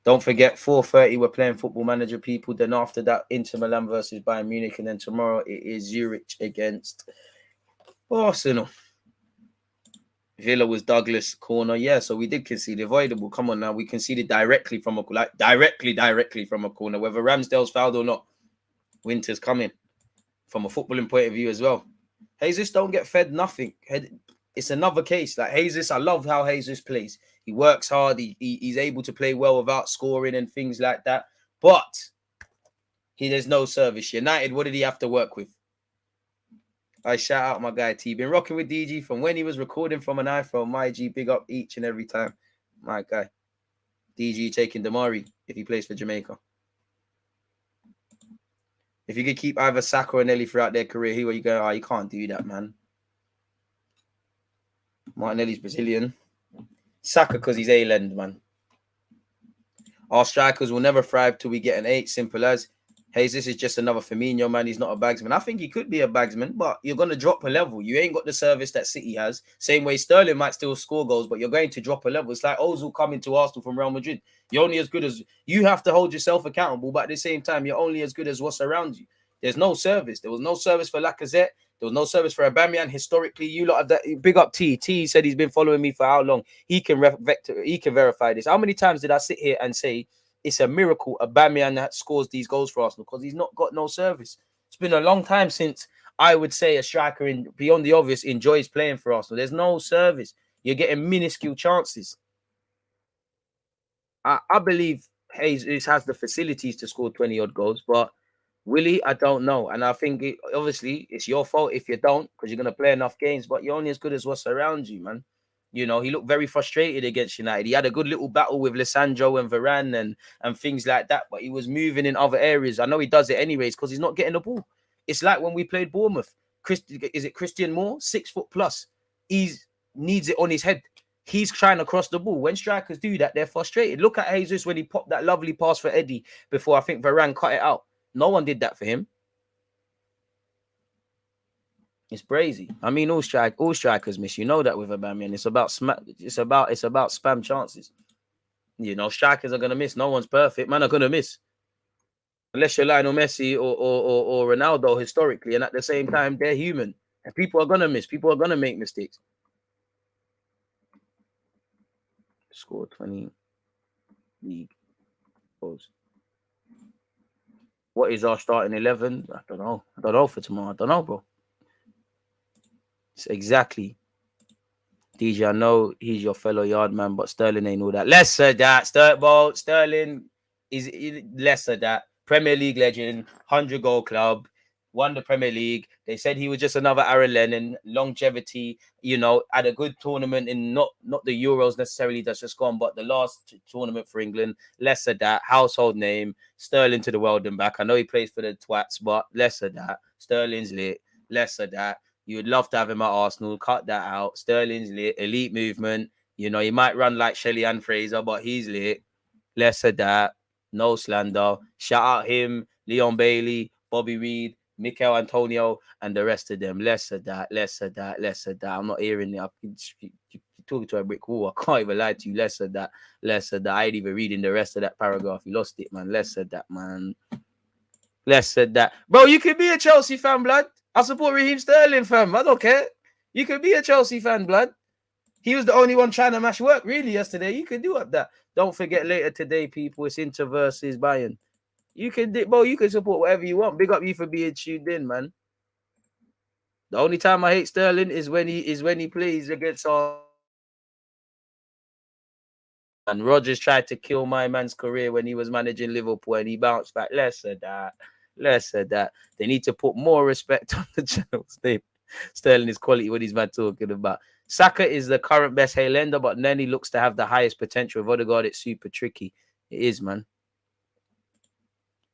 Don't forget, 4:30, we're playing Football Manager, people. Then after that, Inter Milan versus Bayern Munich. And then tomorrow, it is Zurich against Arsenal. Villa was Douglas corner. Yeah, so we did concede avoidable. Come on now. We conceded directly from a corner, whether Ramsdale's fouled or not. Winter's coming from a footballing point of view as well. Jesus don't get fed nothing. It's another case. Like Jesus, I love how Jesus plays. He works hard. He's able to play well without scoring and things like that. But there's no service. United, what did he have to work with? I shout out my guy T. Been rocking with DG from when he was recording from an iPhone. My G, big up each and every time. My guy. DG taking Damari if he plays for Jamaica. If you could keep either Saka or Nelly throughout their career, who are you going? Oh, you can't do that, man. Martinelli's Brazilian. Saka because he's A-Lend, man. Our strikers will never thrive till we get an 8. Simple as. Hayes, this is just another Firmino, man. He's not a bagsman. I think he could be a bagsman, but you're going to drop a level. You ain't got the service that City has. Same way Sterling might still score goals, but you're going to drop a level. It's like Ozil coming to Arsenal from Real Madrid. You're only as good as... You have to hold yourself accountable, but at the same time, you're only as good as what's around you. There's no service. There was no service for Lacazette. There was no service for Aubameyang. Historically, you lot have that. Big up T. T said he's been following me for how long? He can verify this. How many times did I sit here and say... It's a miracle Aubameyang that scores these goals for Arsenal because he's not got no service. It's been a long time since I would say a striker beyond the obvious enjoys playing for Arsenal. There's no service. You're getting minuscule chances. I believe Hayes has the facilities to score 20-odd goals, but will he? I don't know. And I think, obviously, it's your fault if you don't because you're going to play enough games, but you're only as good as what's around you, man. He looked very frustrated against United. He had a good little battle with Lissandro and Varane and things like that, but he was moving in other areas. I know he does it anyways because he's not getting the ball. It's like when we played Bournemouth. Is it Christian Moore? 6 foot plus. He needs it on his head. He's trying to cross the ball. When strikers do that, they're frustrated. Look at Jesus when he popped that lovely pass for Eddie before I think Varane cut it out. No one did that for him. It's crazy. I mean, all strikers miss. You know that with Aubameyang. It's about spam chances. Strikers are gonna miss. No one's perfect. Man are gonna miss. Unless you're Lionel Messi or Ronaldo historically, and at the same time, they're human. And people are gonna miss. People are gonna make mistakes. Score 20 league goals. What is our starting 11? I don't know. I don't know for tomorrow. I don't know, bro. Exactly. DJ, I know he's your fellow yard man, but Sterling ain't all that. Lesser that. Sterling is lesser that. Premier League legend, 100-goal club, won the Premier League. They said he was just another Aaron Lennon. Longevity, had a good tournament in not the Euros necessarily that's just gone, but the last tournament for England. Lesser that. Household name. Sterling to the world and back. I know he plays for the Twats, but lesser that. Sterling's lit. Lesser that. You would love to have him at Arsenal. Cut that out. Sterling's lit. Elite movement. He might run like Shelley Ann Fraser, but he's lit. Less of that. No slander. Shout out him, Leon Bailey, Bobby Reed, Mikel Antonio and the rest of them. Less of that, less of that, less of that. I'm not hearing it. You're talking to a brick wall. I can't even lie to you. Less of that, less of that. I ain't even reading the rest of that paragraph. You lost it, man. Less of that, man. Less of that. Bro, you could be a Chelsea fan, blood. I support Raheem Sterling, fam. I don't care. You could be a Chelsea fan, blood. He was the only one trying to mash work, really, yesterday. You could do up that. Don't forget later today, people, it's Inter versus Bayern. You can support whatever you want. Big up you for being tuned in, man. The only time I hate Sterling is when he plays against our. And Rodgers tried to kill my man's career when he was managing Liverpool, and he bounced back. Less of that. Less of that. They need to put more respect on the channel's name. Sterling is quality. What he's man talking about. Saka is the current best Highlander, but Nenny looks to have the highest potential. Of Odegaard, it's super tricky. It is, man.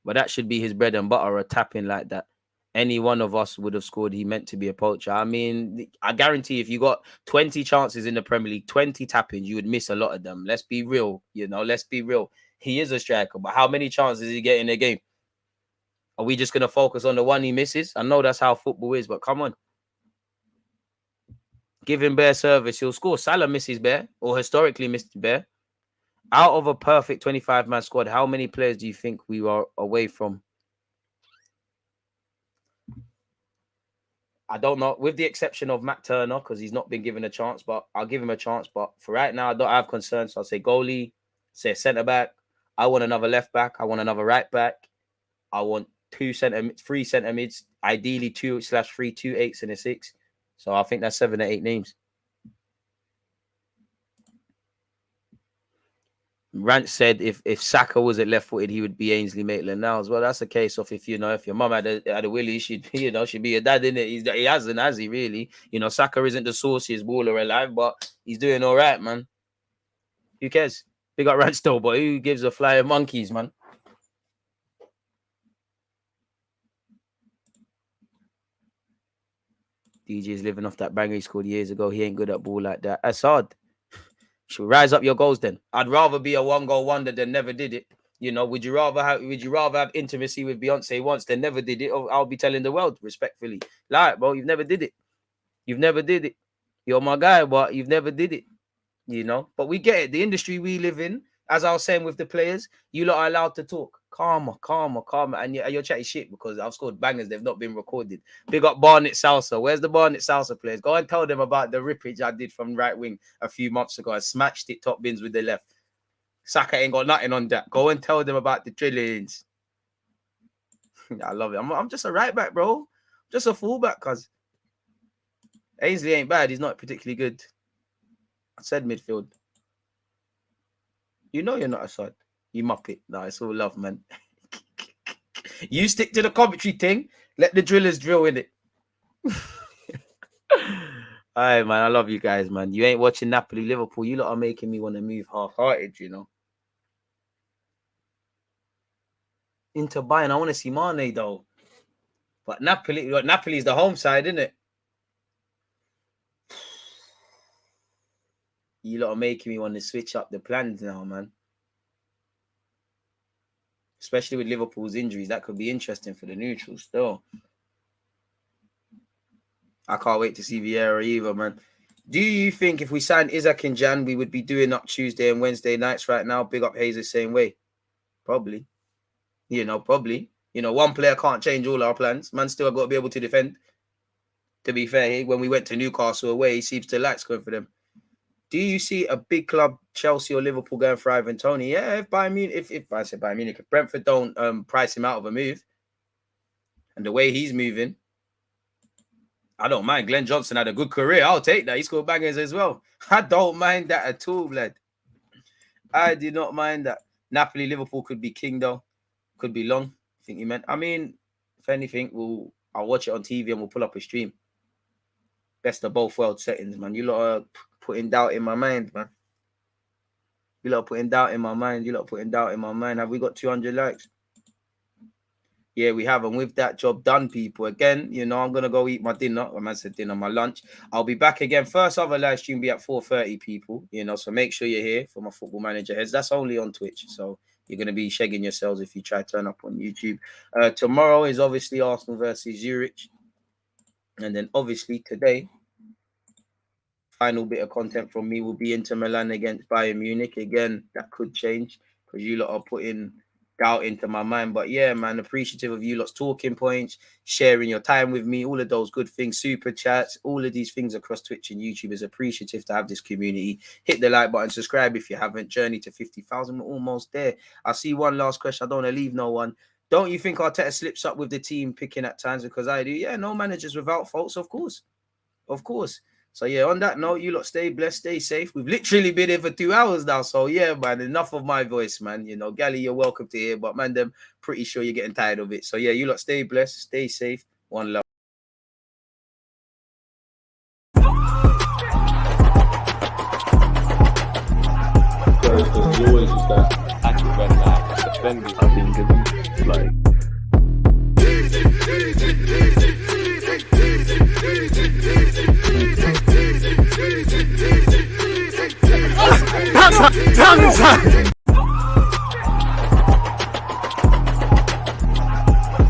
But that should be his bread and butter, a tapping like that. Any one of us would have scored. He meant to be a poacher. I mean, I guarantee if you got 20 chances in the Premier League, 20 tappings, you would miss a lot of them. Let's be real. Let's be real. He is a striker, but how many chances does he get in a game? Are we just going to focus on the one he misses? I know that's how football is, but come on. Give him bare service, he'll score. Salah misses bare, or historically missed bare. Out of a perfect 25-man squad, how many players do you think we are away from? I don't know, with the exception of Matt Turner, because he's not been given a chance, but I'll give him a chance. But for right now, I don't have concerns. So I'll say goalie, say centre-back. I want another left-back. I want another right-back. I want three centre-mids, ideally 2/3, 2 8s and a 6. So I think that's 7 or 8 names. Rant said if Saka wasn't left-footed, he would be Ainsley Maitland now as well. That's a case of if your mum had a willy, she'd be a dad, innit? He hasn't, has he really? Saka isn't the sauciest baller alive, but he's doing all right, man. Who cares? Big up Rant still, but who gives a flying monkeys, man? DJ is living off that banger he scored years ago. He ain't good at ball like that. Assad. Should rise up your goals then. I'd rather be a 1-goal wonder than never did it. Would you rather have intimacy with Beyonce once than never did it? Or I'll be telling the world respectfully. Like, bro, you've never did it. You've never did it. You're my guy, but you've never did it. But we get it. The industry we live in, as I was saying with the players, you lot are allowed to talk. Calmer. And you're chatting shit because I've scored bangers. They've not been recorded. Big up Barnet Salsa. Where's the Barnet Salsa players? Go and tell them about the rippage I did from right wing a few months ago. I smashed it top bins with the left. Saka ain't got nothing on that. Go and tell them about the drillings. I love it. I'm just a right back, bro. Just a fullback, cuz Ainsley ain't bad. He's not particularly good. I said midfield. You're not a side. You muppet. No, it's all love, man. You stick to the commentary thing. Let the drillers drill in it. All right, man. I love you guys, man. You ain't watching Napoli, Liverpool. You lot are making me want to move half-hearted, Into Bayern. I want to see Mane, though. But Napoli's the home side, isn't it? You lot are making me want to switch up the plans now, man. Especially with Liverpool's injuries. That could be interesting for the neutrals still. I can't wait to see Vieira either, man. Do you think if we signed Isaac in Jan, we would be doing up Tuesday and Wednesday nights right now? Big up Hayes the same way. Probably. Probably. One player can't change all our plans. Man still got to be able to defend. To be fair, when we went to Newcastle away, he seems to like scoring for them. Do you see a big club, Chelsea or Liverpool, going for Ivan Toney? Yeah, if Brentford don't price him out of a move, and the way he's moving, I don't mind. Glenn Johnson had a good career. I'll take that. He scored bangers as well. I don't mind that at all, lad. I do not mind that. Napoli, Liverpool could be king, though. Could be long. I think you meant. I mean, if anything, I'll watch it on TV and we'll pull up a stream. Best of both world settings, man. You lot are putting doubt in my mind, man. You lot are putting doubt in my mind. Have we got 200 likes? Yeah, we have. And with that job done, people, again, you know, I'm going to go eat my dinner. I said dinner, my lunch. I'll be back again. First other live stream be at 4:30, people, you know, so make sure you're here for my Football Manager heads. That's only on Twitch. So you're going to be shagging yourselves if you try to turn up on YouTube. Tomorrow is obviously Arsenal versus Zurich. And then obviously today, final bit of content from me will be Inter Milan against Bayern Munich. Again, that could change because you lot are putting doubt into my mind. But yeah, man, appreciative of you lot's talking points, sharing your time with me, all of those good things, super chats, all of these things across Twitch and YouTube is appreciative to have this community. Hit the like button, subscribe if you haven't. Journey to 50,000, we're almost there. I see one last question. I don't want to leave no one. Don't you think Arteta slips up with the team picking at times? Because I do. Yeah, no managers without faults, of course. Of course. So yeah, on that note, you lot stay blessed, stay safe. We've literally been here for 2 hours now. So yeah, man, enough of my voice, man. You know, Gally, you're welcome to hear, but man, them pretty sure you're getting tired of it. So yeah, you lot stay blessed, stay safe. One love. There's always just that active red flag defending. I think it's like.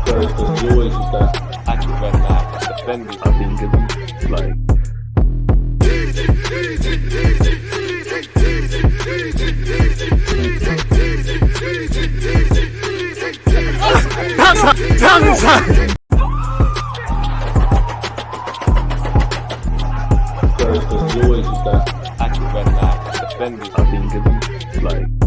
There's always just that active red flag defending. I think it's like. There's always just that active red flag defending. I think it's like.